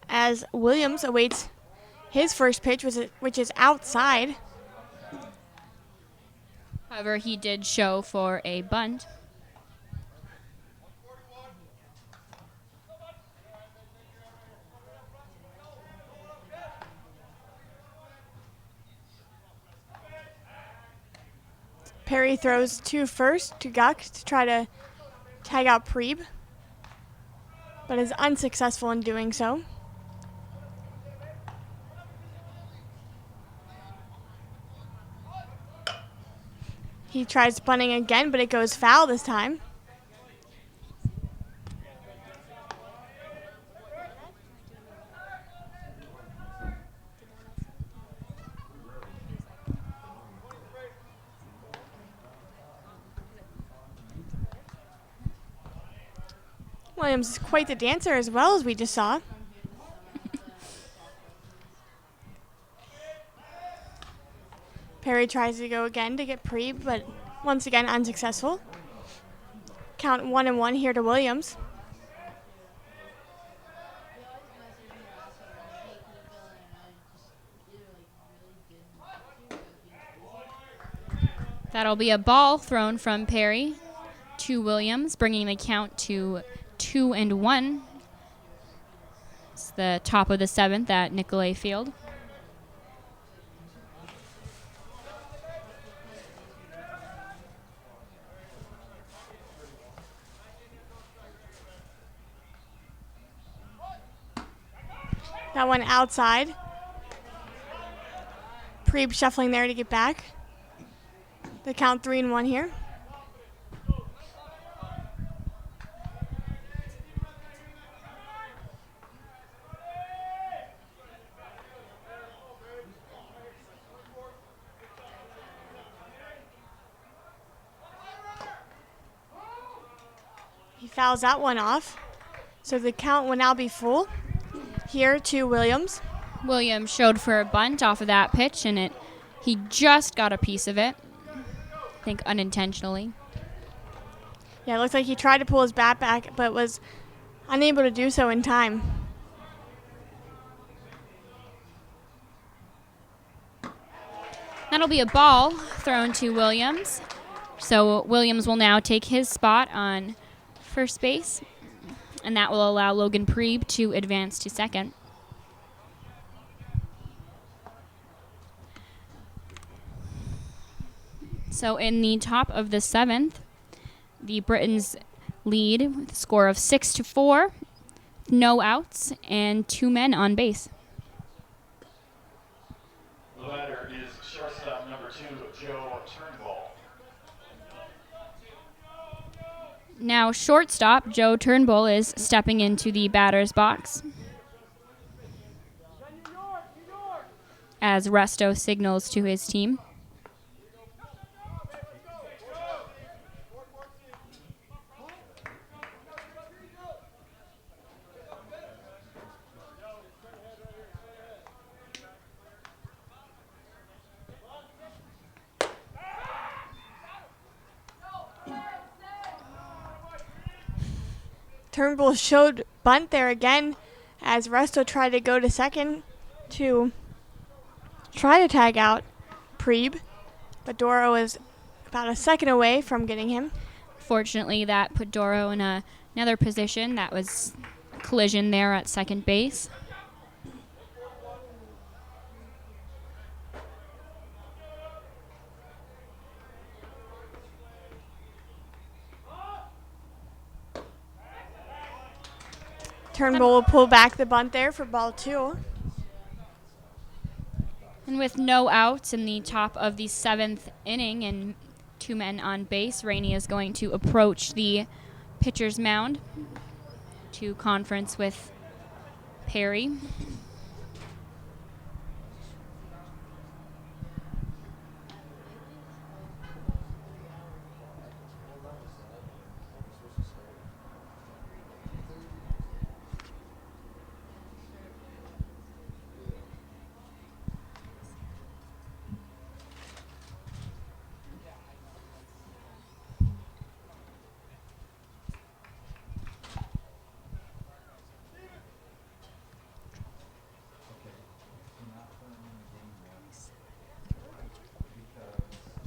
As Williams awaits his first pitch, which is outside. However, he did show for a bunt. Perry throws to first to Guck to try to tag out Priebe, but is unsuccessful in doing so. He tries bunting again, but it goes foul this time. Williams is quite the dancer as well, as we just saw. Perry tries to go again to get Priebe, but once again unsuccessful. Count 1-1 here to Williams. That'll be a ball thrown from Perry to Williams, bringing the count to 2-1. It's the top of the 7th at Nicolay Field. That one outside. Priebe shuffling there to get back. The count 3-1 here. He fouls that one off. So the count will now be full here to Williams. Williams showed for a bunt off of that pitch, and he just got a piece of it. I think unintentionally. Yeah, it looks like he tried to pull his bat back, but was unable to do so in time. That'll be a ball thrown to Williams. So Williams will now take his spot on first base, and that will allow Logan Priebe to advance to second. So in the top of the 7th, The Britons lead with a score of 6-4, no outs, and 2 men on base. The batter is shortstop number 2, Joe Turnbull. Now shortstop Joe Turnbull is stepping into the batter's box as Resto signals to his team. Turnbull showed bunt there again as Resto tried to go to second to try to tag out Preeb, but Doro is about a second away from getting him. Fortunately, that put Doro in another position. That was collision there at second base. Turnbull will pull back the bunt there for ball 2. And with no outs in the top of the 7th inning and 2 men on base, Rainey is going to approach the pitcher's mound to conference with Perry.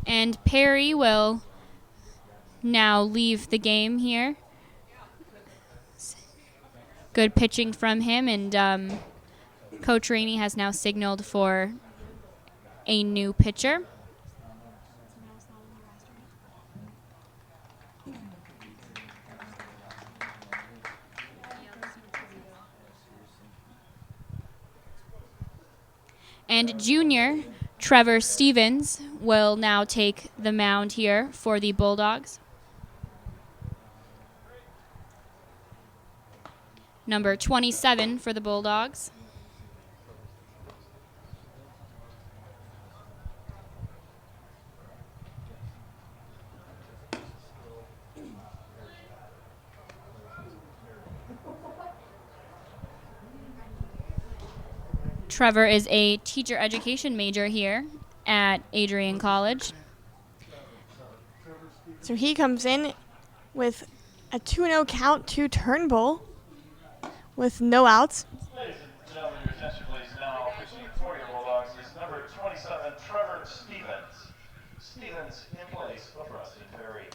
And Perry will now leave the game here. Good pitching from him, and Coach Rainey has now signaled for a new pitcher. And junior Trevor Stevens will now take the mound here for the Bulldogs. Number 27 for the Bulldogs. Trevor is a teacher education major here at Adrian College. So he comes in with a 2-0 count to Turnbull with no outs. Ladies and gentlemen, your attention please. Now pitching for your Bulldogs is number 27, Trevor Stevens. Stevens in place of Rusty Perry.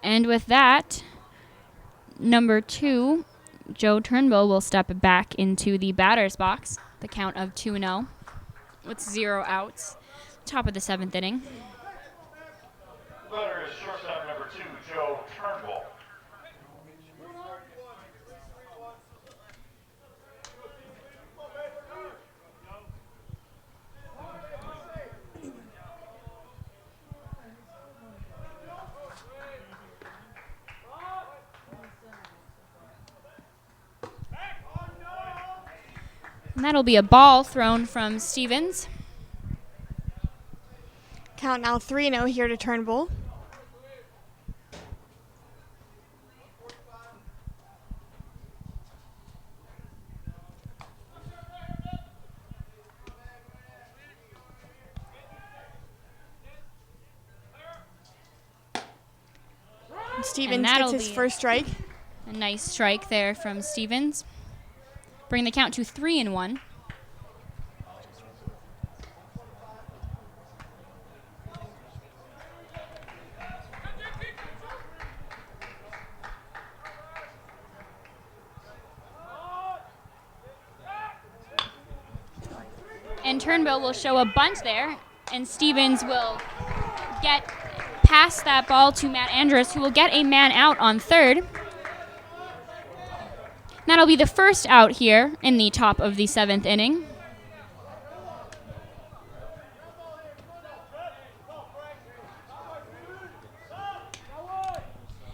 And with that, number 2, Joe Turnbull will step back into the batter's box, the count of 2-0 with 0 outs, top of the 7th inning. Batter is shortstop number 2, Joe Turnbull. And that'll be a ball thrown from Stevens. Count now 3-0 here to Turnbull. Stevens that'll gets his be first strike. a nice strike there from Stevens. Bring the count to 3-1. And Turnbull will show a bunt there, and Stevens will get past that ball to Matt Andrus, who will get a man out on third. That'll be the first out here in the top of the 7th inning.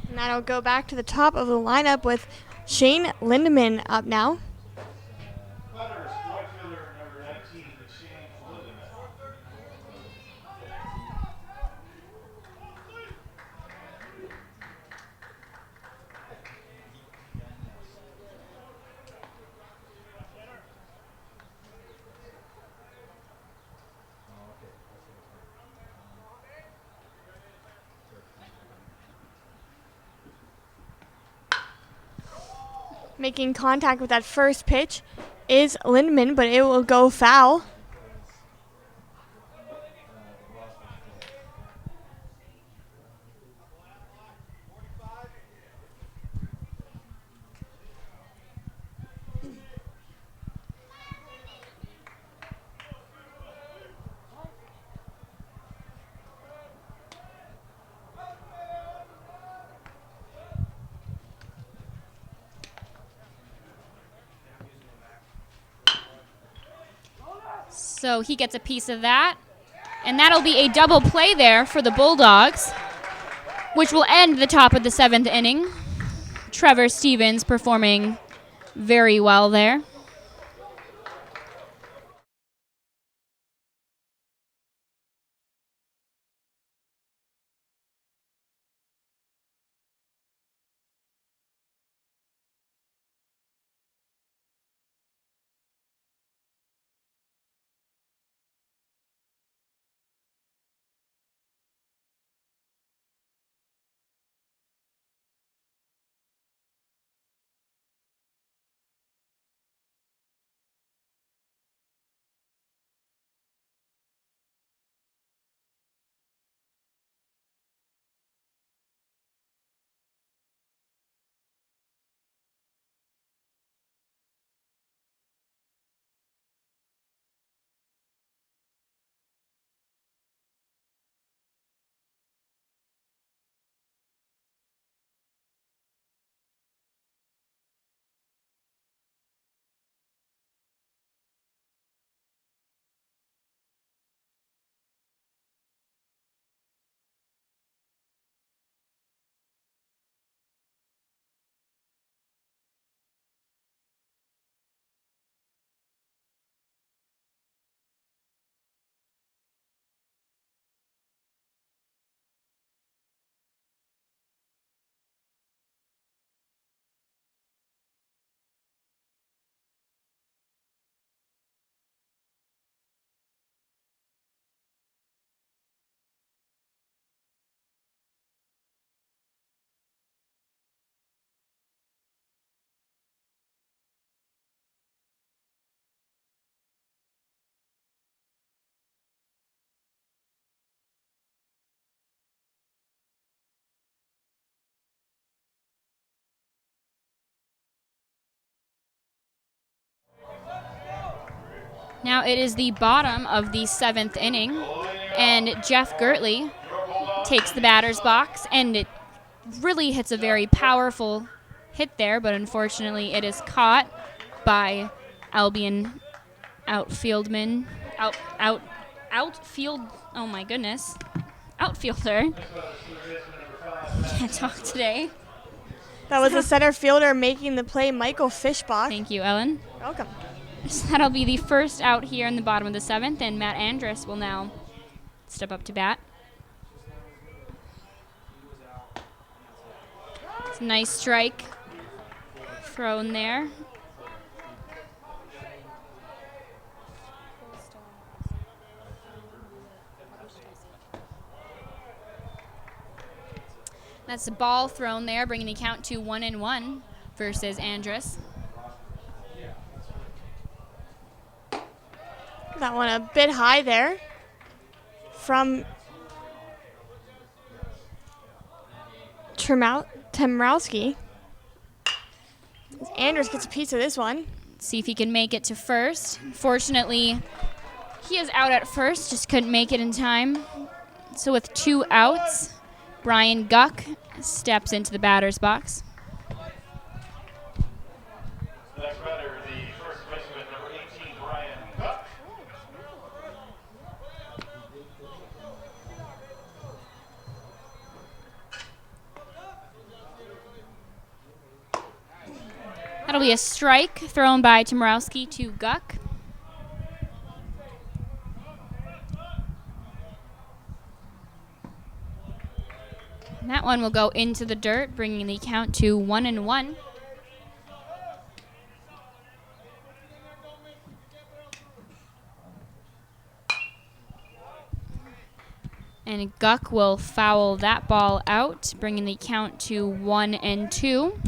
And that'll go back to the top of the lineup with Shane Lindemann up now. Letters, right fielder number 19, Shane Lindemann. Making contact with that first pitch is Lindemann, but it will go foul. So he gets a piece of that. And that'll be a double play there for the Bulldogs, which will end the top of the 7th inning. Trevor Stevens performing very well there. Now it is the bottom of the 7th inning, and Jeff Gertley takes the batter's box, and it really hits a very powerful hit there, but unfortunately it is caught by Albion outfielder. Can't talk today. That was the center fielder making the play, Michael Fischbach. Thank you, Ellen. Welcome. So that'll be the first out here in the bottom of the 7th, and Matt Andrus will now step up to bat. It's a nice strike thrown there. That's the ball thrown there, bringing the count to 1-1 versus Andrus. That one a bit high there from Temrowski. Andrus gets a piece of this one. See if he can make it to first. Fortunately, he is out at first, just couldn't make it in time. So with 2 outs, Brian Guck steps into the batter's box. The next batter, the first baseman, number 18, Brian Guck. That'll be a strike thrown by Tomorowski to Guck. And that one will go into the dirt, bringing the count to 1-1. And Guck will foul that ball out, bringing the count to 1-2.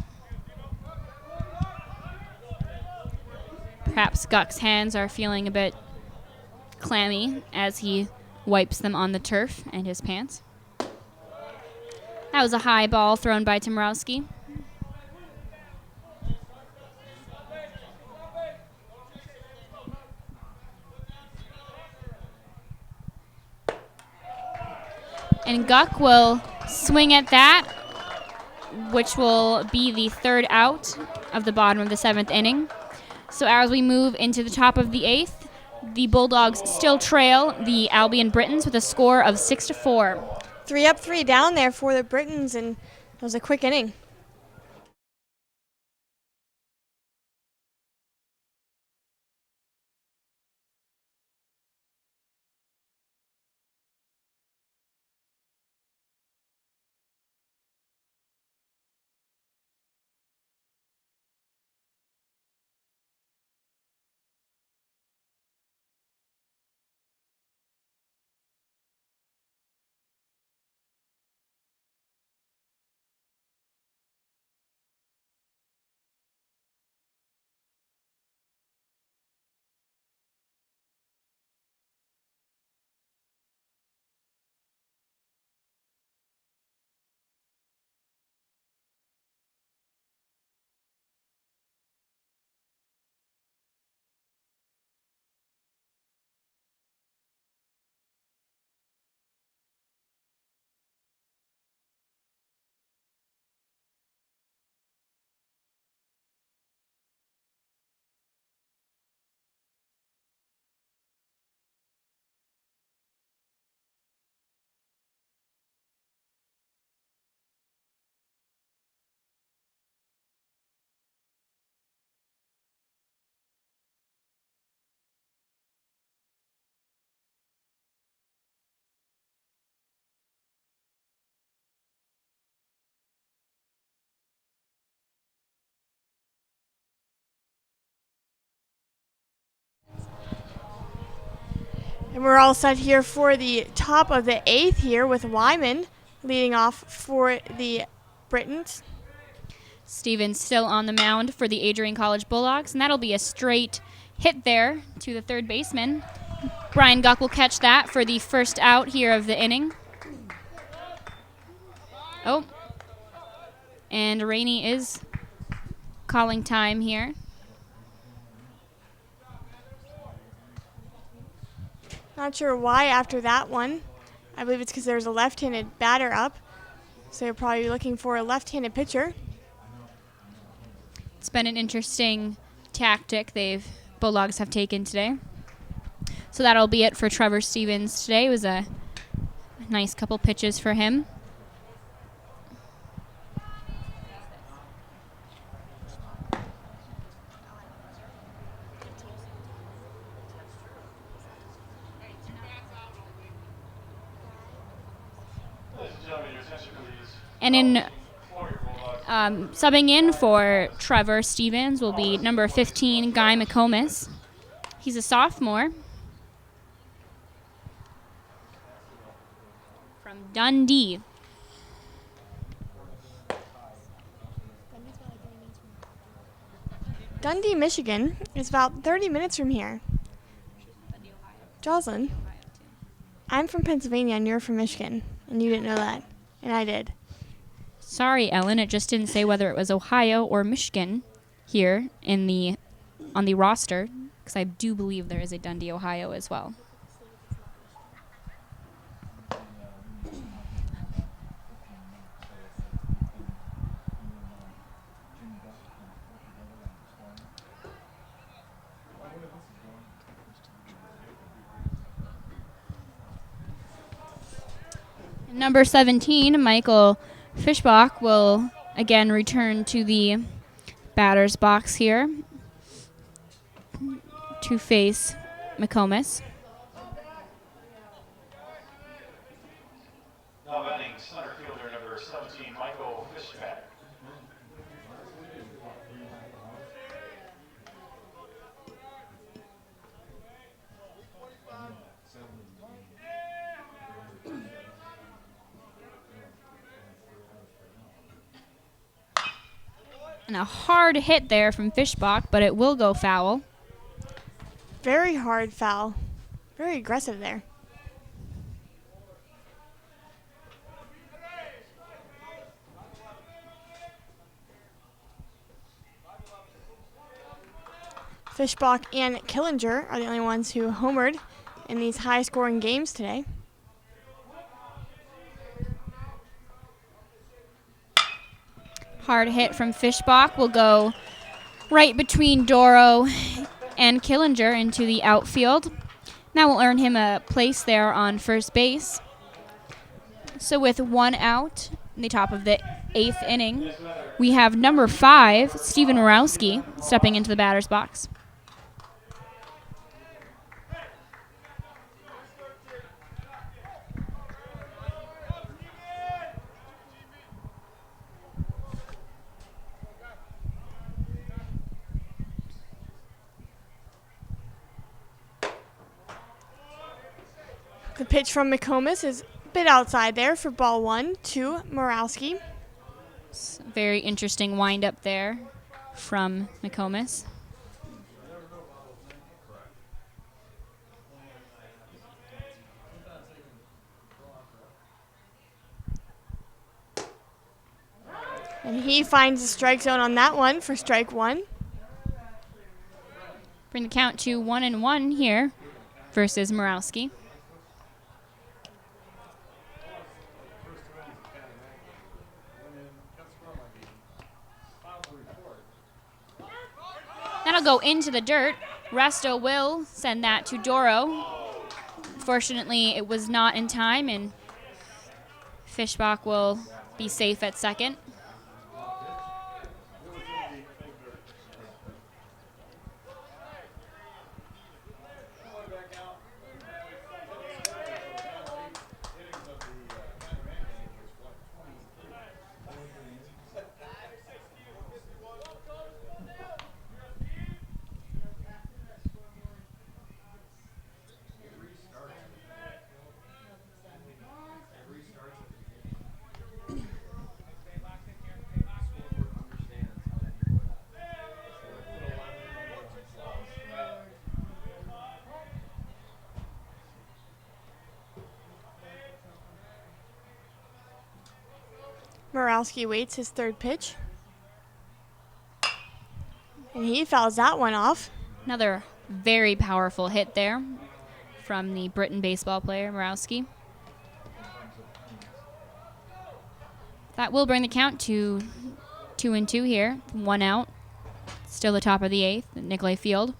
Perhaps Guck's hands are feeling a bit clammy as he wipes them on the turf and his pants. That was a high ball thrown by Tomorowski. And Guck will swing at that, which will be the 3rd out of the bottom of the 7th inning. So as we move into the top of the 8th, the Bulldogs still trail the Albion Britons with a score of 6-4. 3 up, 3 down there for the Britons, and it was a quick inning. And we're all set here for the top of the 8th here with Wyman leading off for the Britons. Stevens still on the mound for the Adrian College Bulldogs, and that'll be a straight hit there to the 3rd baseman. Brian Guck will catch that for the 1st out here of the inning. Oh, and Rainey is calling time here. Not sure why after that one. I believe it's because there's a left-handed batter up, so you're probably looking for a left-handed pitcher. It's been an interesting tactic Bulldogs have taken today. So that'll be it for Trevor Stevens today. It was a nice couple pitches for him. And in subbing in for Trevor Stevens will be number 15, Guy McComas. He's a sophomore from Dundee. Dundee, Michigan is about 30 minutes from here. Jocelyn, I'm from Pennsylvania and you're from Michigan, and you didn't know that, and I did. Sorry, Ellen, it just didn't say whether it was Ohio or Michigan here on the roster, because I do believe there is a Dundee, Ohio as well. Number 17, Michael Fischbach, will again return to the batter's box here to face McComas. Now batting center fielder number 17, Michael Fischbach. And a hard hit there from Fischbach, but it will go foul. Very hard foul. Very aggressive there. Fischbach and Killinger are the only ones who homered in these high-scoring games today. Hard hit from Fischbach will go right between Doro and Killinger into the outfield. That will earn him a place there on first base. So with one out in the top of the 8th inning, we have number 5, Steven Morowski, stepping into the batter's box. The pitch from McComas is a bit outside there for ball 1 to Morowski. Very interesting windup there from McComas. And he finds the strike zone on that one for strike 1. Bring the count to 1-1 here versus Morowski. That'll go into the dirt. Resto will send that to Doro. Fortunately, it was not in time, and Fischbach will be safe at second. Morowski waits his third pitch. And he fouls that one off. Another very powerful hit there from the Britain baseball player, Morowski. That will bring the count to 2-2 here. 1 out. Still the top of the 8th at Nicolay Field.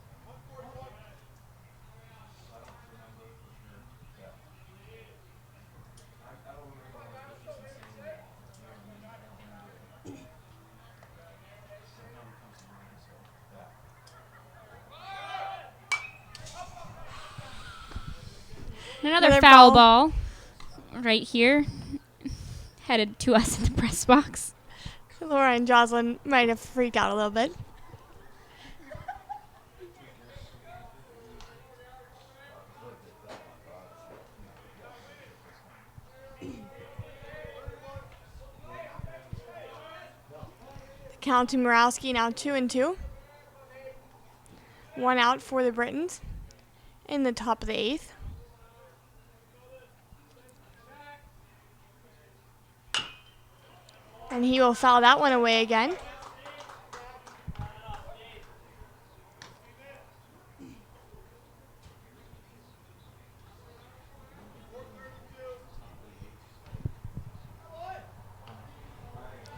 Another foul ball right here, headed to us in the press box. Laura and Jocelyn might have freaked out a little bit. The count to Morowski now 2-2. 1 out for the Britons in the top of the 8th. And he will foul that one away again.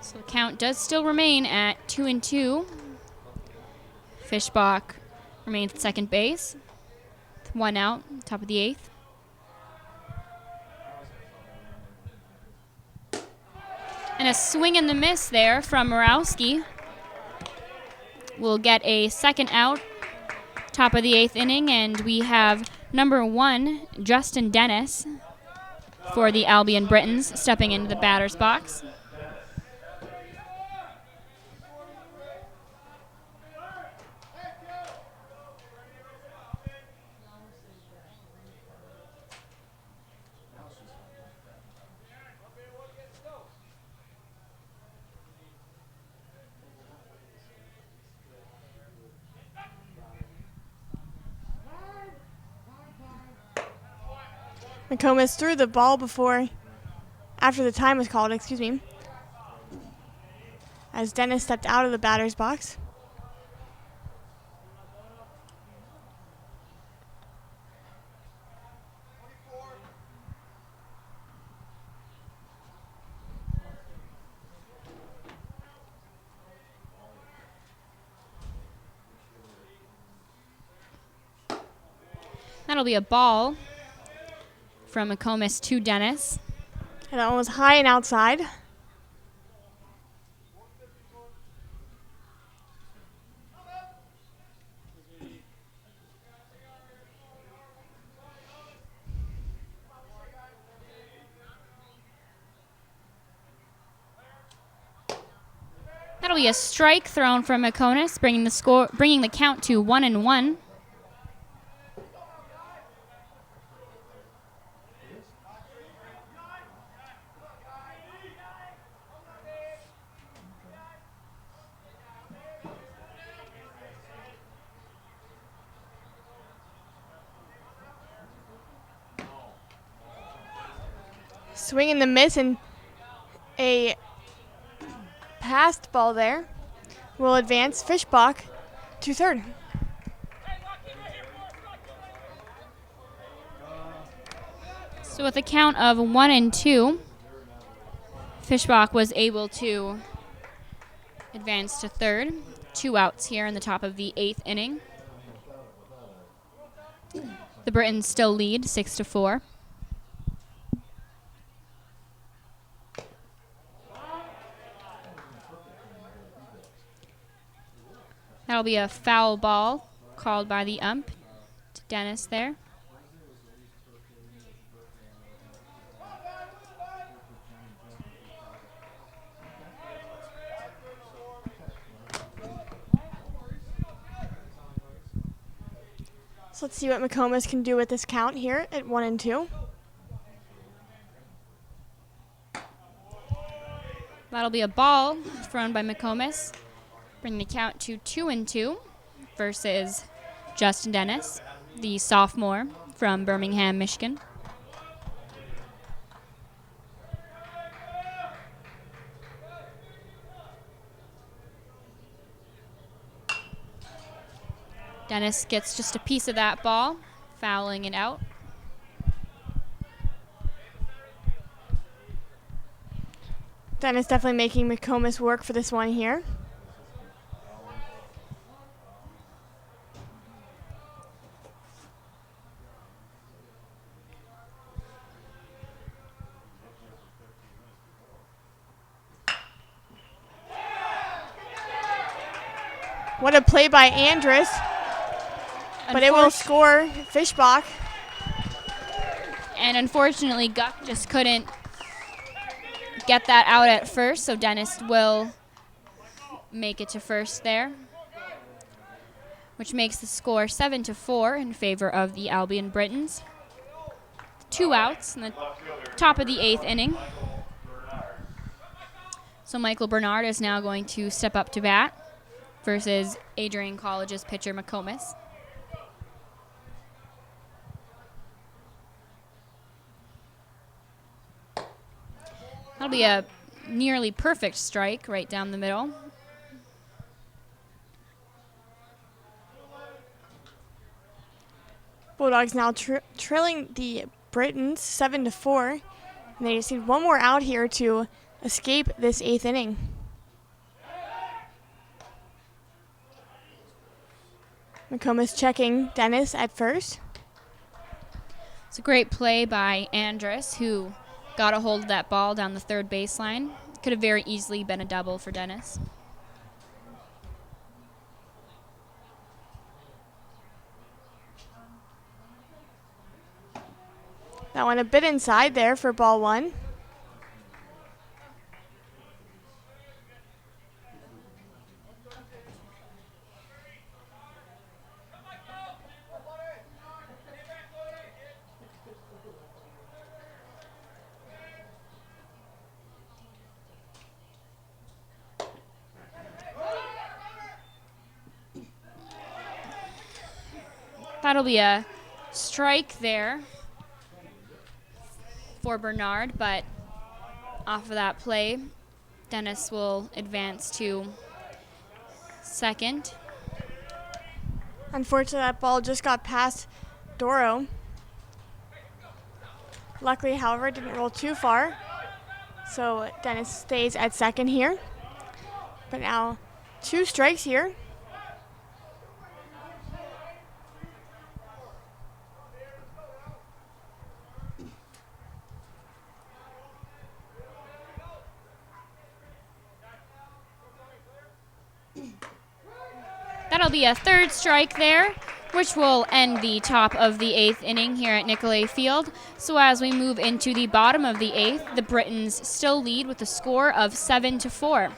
So the count does still remain at 2-2. Fischbach remains at second base. 1 out, top of the 8th. And a swing and the miss there from Morawski. We'll get a second out, top of the 8th inning, and we have number 1, Justin Dennis, for the Albion Britons, stepping into the batter's box. McComas threw the ball after the time was called, excuse me, as Dennis stepped out of the batter's box. That'll be a ball from McComas to Dennis. And that one was high and outside. That'll be a strike thrown from McComas, bringing the count to 1-1. Swing and the miss, and a passed ball there will advance Fischbach to third. So with a count of 1-2, Fischbach was able to advance to third. 2 outs here in the top of the 8th inning. The Britons still lead 6-4. That'll be a foul ball called by the ump to Dennis there. So let's see what McComas can do with this count here at 1-2. That'll be a ball thrown by McComas, bringing the count to 2-2 versus Justin Dennis, the sophomore from Birmingham, Michigan. Dennis gets just a piece of that ball, fouling it out. Dennis definitely making McComas work for this one here. What a play by Andrus. But it will score Fischbach. And unfortunately, Guck just couldn't get that out at first, so Dennis will make it to first there, which makes the score 7-4 in favor of the Albion Britons. 2 outs in the top of the 8th inning. So Michael Bernard is now going to step up to bat versus Adrian College's pitcher McComas. That'll be a nearly perfect strike right down the middle. Bulldogs now trailing the Britons 7-4. And they just need one more out here to escape this 8th inning. McComas checking Dennis at first. It's a great play by Andrus, who got a hold of that ball down the third baseline. Could have very easily been a double for Dennis. That one a bit inside there for ball 1. That'll be a strike there for Bernard, but off of that play, Dennis will advance to second. Unfortunately, that ball just got past Doro. Luckily, however, it didn't roll too far. So Dennis stays at second here. But now 2 strikes here. That'll be a third strike there, which will end the top of the 8th inning here at Nicolay Field. So as we move into the bottom of the 8th, the Britons still lead with a score of 7-4.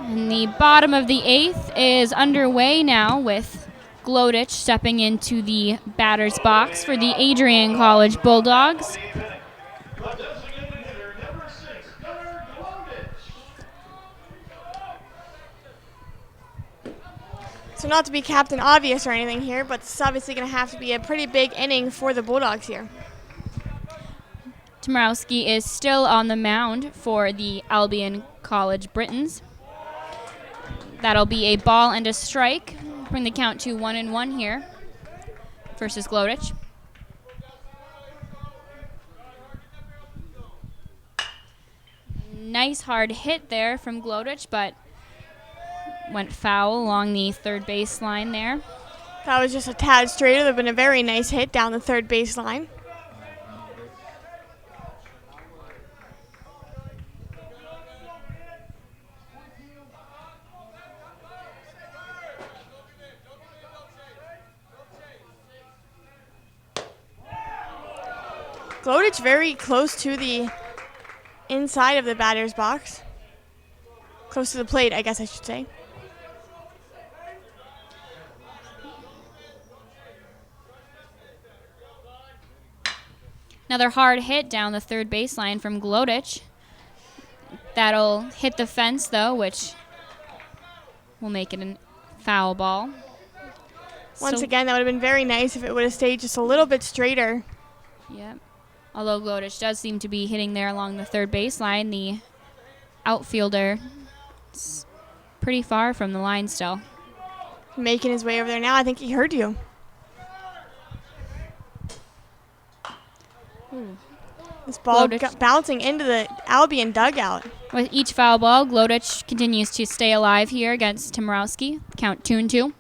And the bottom of the 8th is underway now with Glodich stepping into the batter's box for the Adrian College Bulldogs. The designated hitter, number 6, Gunnar Glodich. So not to be Captain Obvious or anything here, but it's obviously going to have to be a pretty big inning for the Bulldogs here. Tomorowski is still on the mound for the Albion College Britons. That'll be a ball and a strike. Bring the count to 1-1 here versus Glodich. Nice hard hit there from Glodich, but went foul along the third baseline there. That was just a tad straighter. That would have been a very nice hit down the third baseline. Glodich very close to the inside of the batter's box. Close to the plate, I guess I should say. Another hard hit down the third baseline from Glodich. That'll hit the fence, though, which will make it a foul ball. Once So- again, that would have been very nice if it would have stayed just a little bit straighter. Yep. Although Glodich does seem to be hitting there along the third baseline, the outfielder is pretty far from the line still. Making his way over there now. I think he heard you. This ball bouncing into the Albion dugout. With each foul ball, Glodich continues to stay alive here against Tomorowski. Count 2-2.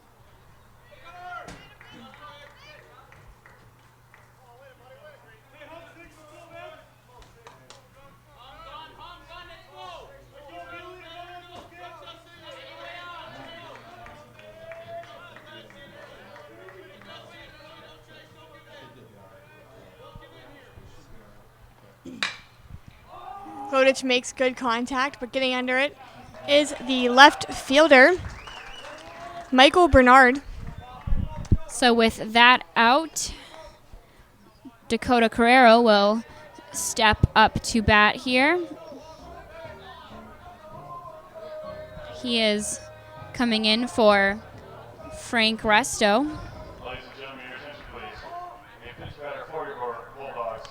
Glodich makes good contact, but getting under it is the left fielder, Michael Bernard. So with that out, Dakota Carrero will step up to bat here. He is coming in for Frank Resto. Ladies and gentlemen, your attention please. A pitch batter for your Bulldogs.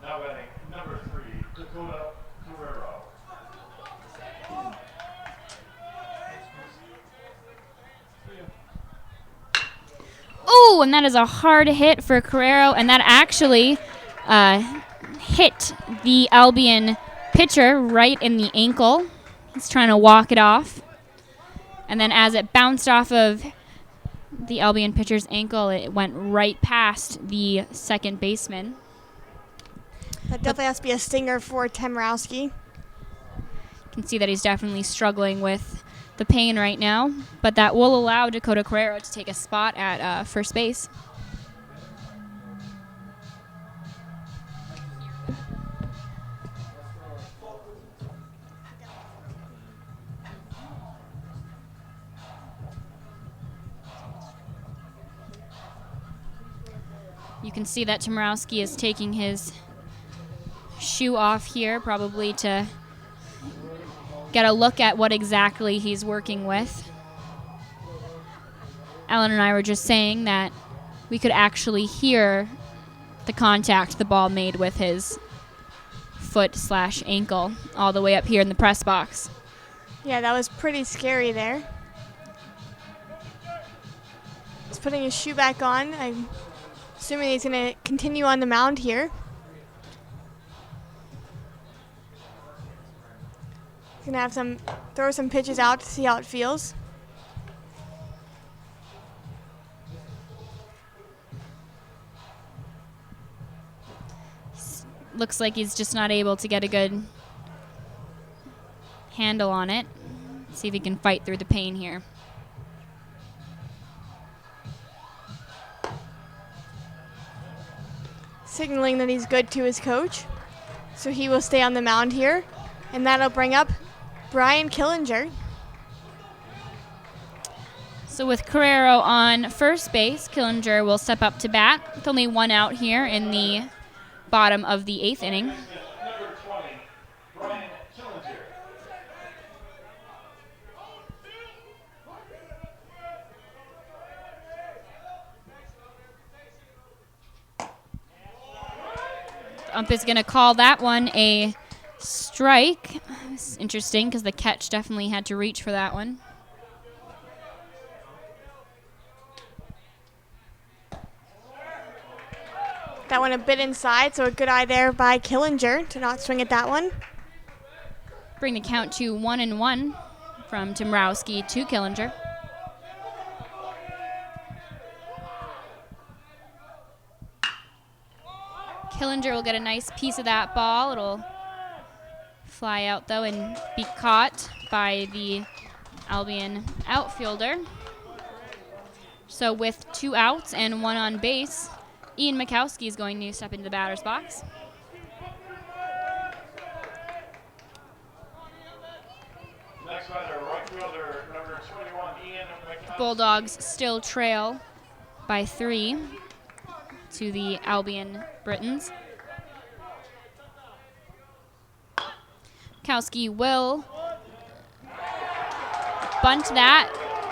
Now batting number 3, Dakota Carrero. Ooh, and that is a hard hit for Carrero, and that actually hit the Albion pitcher right in the ankle. He's trying to walk it off. And then as it bounced off of the Albion pitcher's ankle, it went right past the second baseman. That definitely has to be a stinger for Tomorowski. You can see that he's definitely struggling with the pain right now, but that will allow Dakota Carrero to take a spot at first base. You can see that Tomorowski is taking his shoe off here, probably to get a look at what exactly he's working with. Alan and I were just saying that we could actually hear the contact the ball made with his foot/ankle all the way up here in the press box. Yeah, that was pretty scary there. He's putting his shoe back on. I'm assuming he's going to continue on the mound here. He's going to have throw some pitches out to see how it feels. Looks like he's just not able to get a good handle on it. See if he can fight through the pain here. Signaling that he's good to his coach. So he will stay on the mound here. And that'll bring up Brian Killinger. So with Carrero on first base, Killinger will step up to bat with only one out here in the bottom of the 8th inning. Number 20, Brian Killinger. Ump is going to call that one a strike. It's interesting because the catch definitely had to reach for that one. That one a bit inside, so a good eye there by Killinger to not swing at that one. Bring the count to 1-1 from Tomorowski to Killinger. Killinger will get a nice piece of that ball. It'll fly out, though, and be caught by the Albion outfielder. So with 2 outs and 1 on base, Ian Mikowski is going to step into the batter's box. Next batter, right fielder, number 21, Ian McCown. Bulldogs still trail by 3 to the Albion Britons. Kowski will bunt that,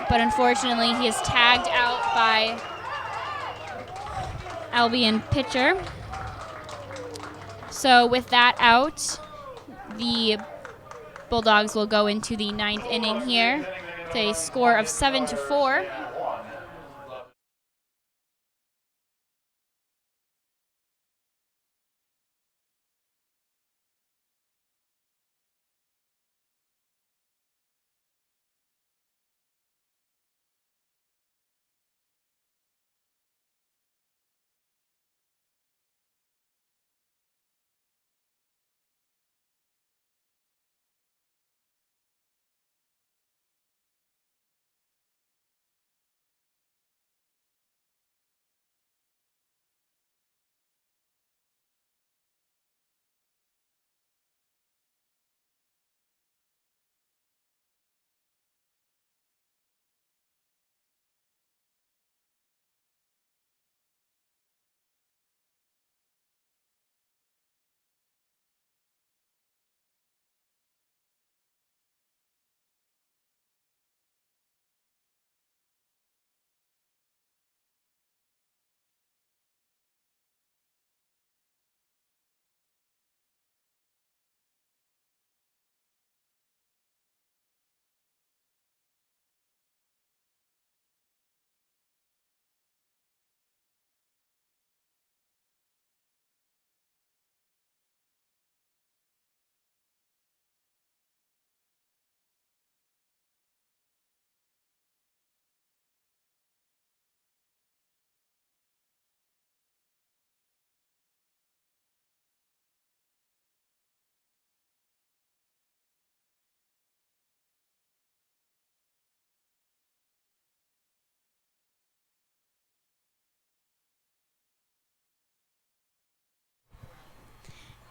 but unfortunately he is tagged out by Albion pitcher. So with that out, the Bulldogs will go into the 9th inning here with a score of 7-4.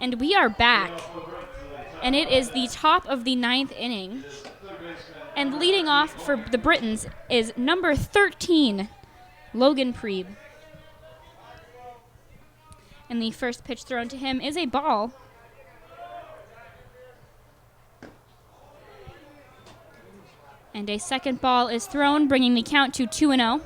And we are back. And it is the top of the 9th inning. And leading off for the Britons is number 13, Logan Preeb. And the first pitch thrown to him is a ball. And a second ball is thrown, bringing the count to 2-0.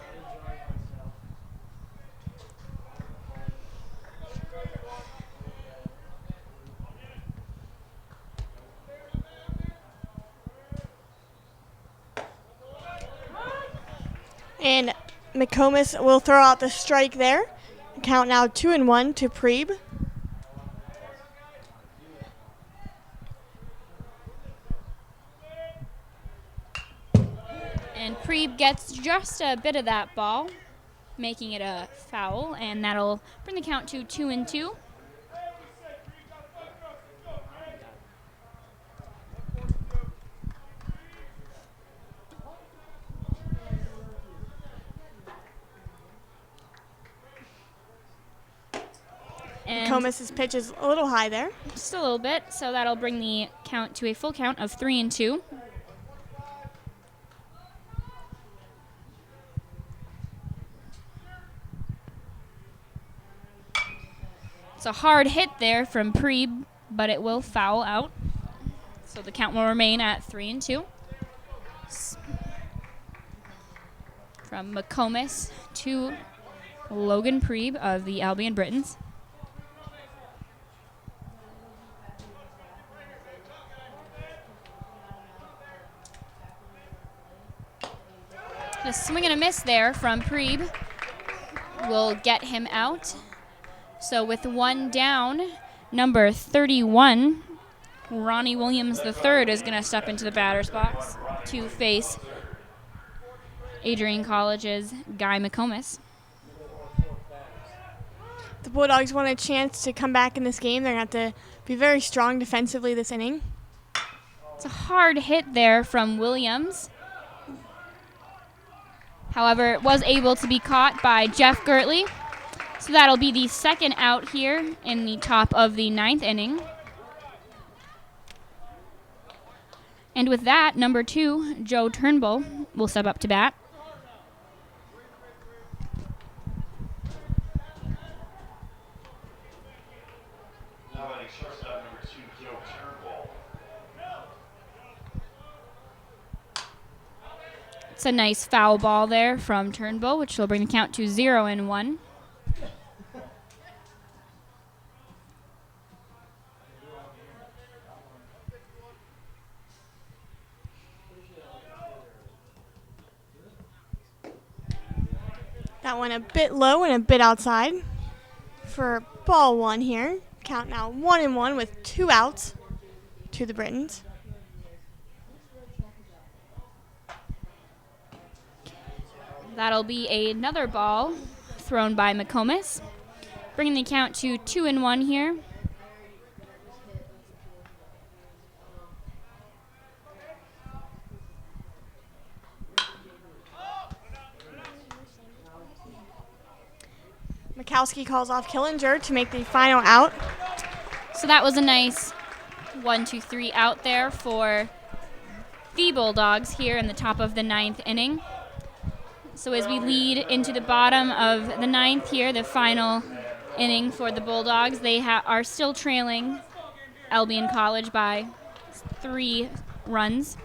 And McComas will throw out the strike there. Count now 2-1 to Preeb. And Preeb gets just a bit of that ball, making it a foul, and that'll bring the count to 2-2. And McComas' pitch is a little high there. just a little bit, so that'll bring the count to a full count of 3-2. It's a hard hit there from Preeb, but it will foul out. So the count will remain at 3-2. From McComas to Logan Preeb of the Albion Britons. The swing and a miss there from Preeb will get him out. So with one down, number 31, Ronnie Williams III is going to step into the batter's box to face Adrian College's Guy McComas. The Bulldogs want a chance to come back in this game. They're going to have to be very strong defensively this inning. It's a hard hit there from Williams. However, it was able to be caught by Jeff Gertley. So that'll be the second out here in the top of the 9th inning. And with that, number 2, Joe Turnbull, will step up to bat. Now batting shortstop number 2, Joe Turnbull. It's a nice foul ball there from Turnbull, which will bring the count to 0-1. That one a bit low and a bit outside for ball one here. Count now 1-1 with 2 outs to the Britons. That'll be another ball thrown by McComas, bringing the count to 2-1 here. Mikowski calls off Killinger to make the final out. So that was a nice 1-2-3 out there for the Bulldogs here in the top of the 9th inning. So as we lead into the bottom of the 9th here, the final inning for the Bulldogs, they are still trailing Albion College by 3 runs.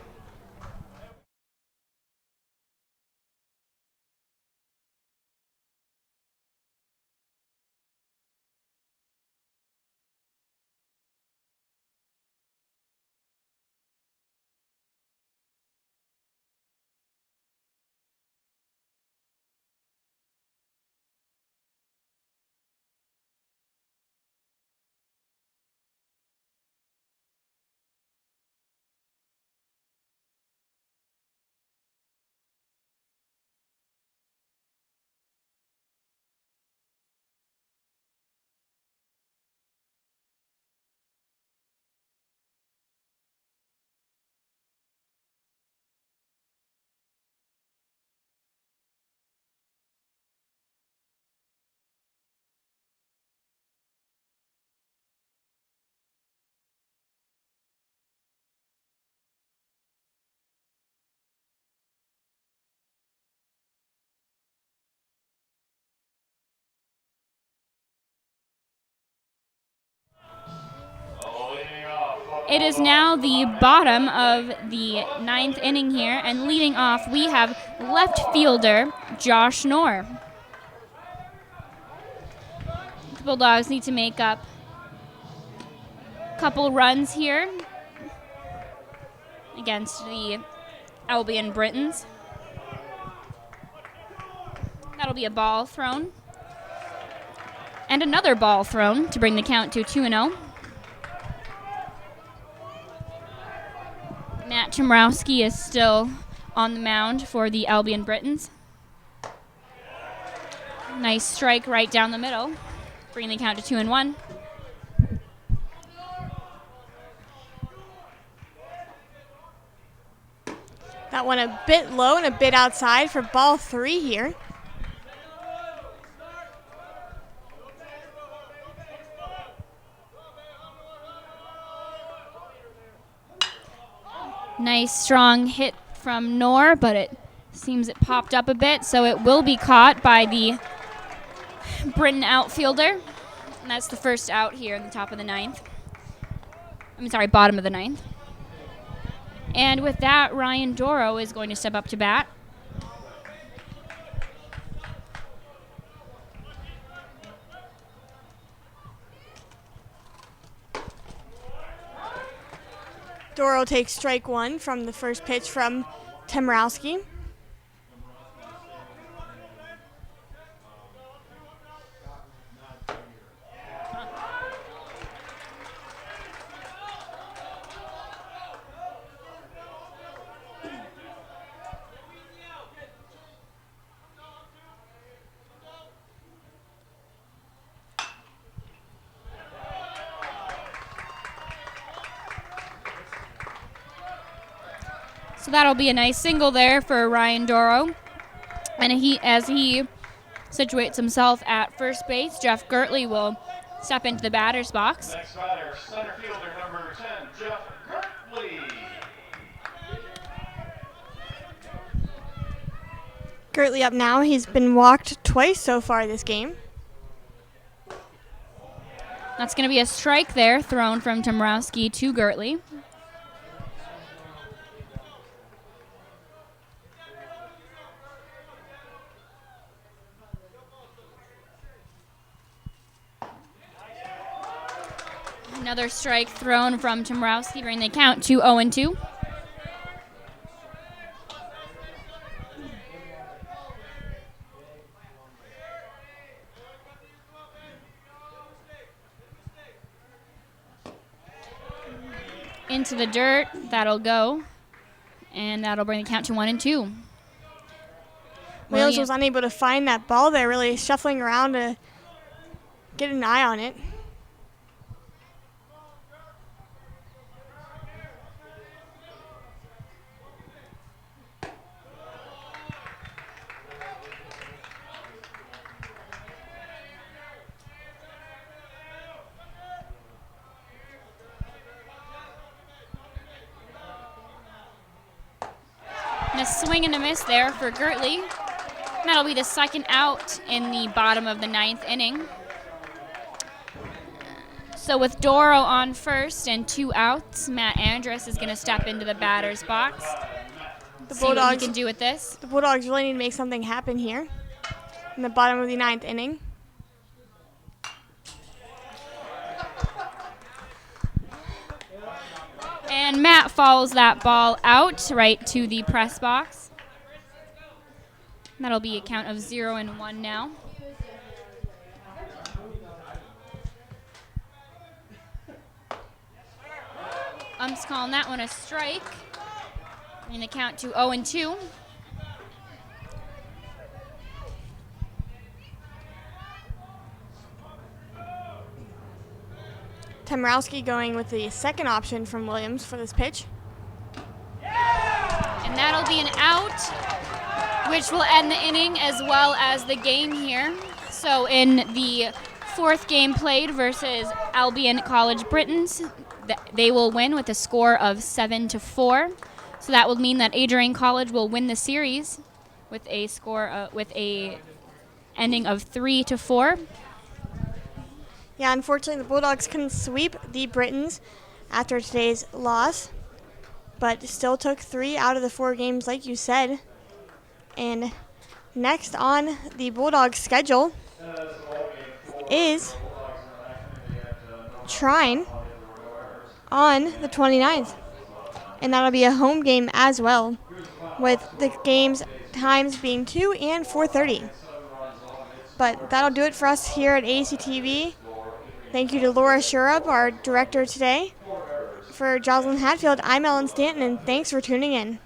It is now the bottom of the 9th inning here, and leading off we have left fielder Josh Knorr. The Bulldogs need to make up a couple runs here against the Albion Britons. That'll be a ball thrown. And another ball thrown to bring the count to 2-0. Matt Chemrowski is still on the mound for the Albion Britons. Nice strike right down the middle, bringing the count to 2-1. That one a bit low and a bit outside for ball 3 here. Nice strong hit from Knorr, but it seems it popped up a bit, so it will be caught by the Britain outfielder. And that's the first out here in the top of the 9th. Bottom of the 9th. And with that, Ryan Doro is going to step up to bat. Doro takes strike 1 from the first pitch from Chemrowski. So that'll be a nice single there for Ryan Doro. And as he situates himself at first base, Jeff Gertley will step into the batter's box. Next batter, center fielder number 10, Jeff Gertley. Gertley up now. He's been walked twice so far this game. That's going to be a strike there thrown from Chemrowski to Gertley. Another strike thrown from Tomrowski, bringing the count to 0-2. Into the dirt, that'll go, and that'll bring the count to 1-2. Williams was unable to find that ball there, really shuffling around to get an eye on it. And a swing and a miss there for Gertley. That'll be the second out in the bottom of the 9th inning. So with Doro on first and 2 outs, Matt Andrus is going to step into the batter's box. See what he can do with this. The Bulldogs really need to make something happen here in the bottom of the 9th inning. And Matt fouls that ball out right to the press box. That'll be a count of 0-1 now. Ump's calling that one a strike. And the count to 0-2. Tomrowski going with the second option from Williams for this pitch. And that'll be an out, which will end the inning as well as the game here. So in the 4th game played versus Albion College Britons, they will win with a score of 7-4. So that will mean that Adrian College will win the series with a score with a ending of 3-4. Yeah, unfortunately, the Bulldogs couldn't sweep the Britons after today's loss, but still took 3 out of the 4 games, like you said. And next on the Bulldogs schedule is Trine on the 29th. And that'll be a home game as well, with the game's times being 2 and 4:30. But that'll do it for us here at ACTV. Thank you to Laura Shurup, our director today. For Jocelyn Hatfield, I'm Ellen Stanton, and thanks for tuning in.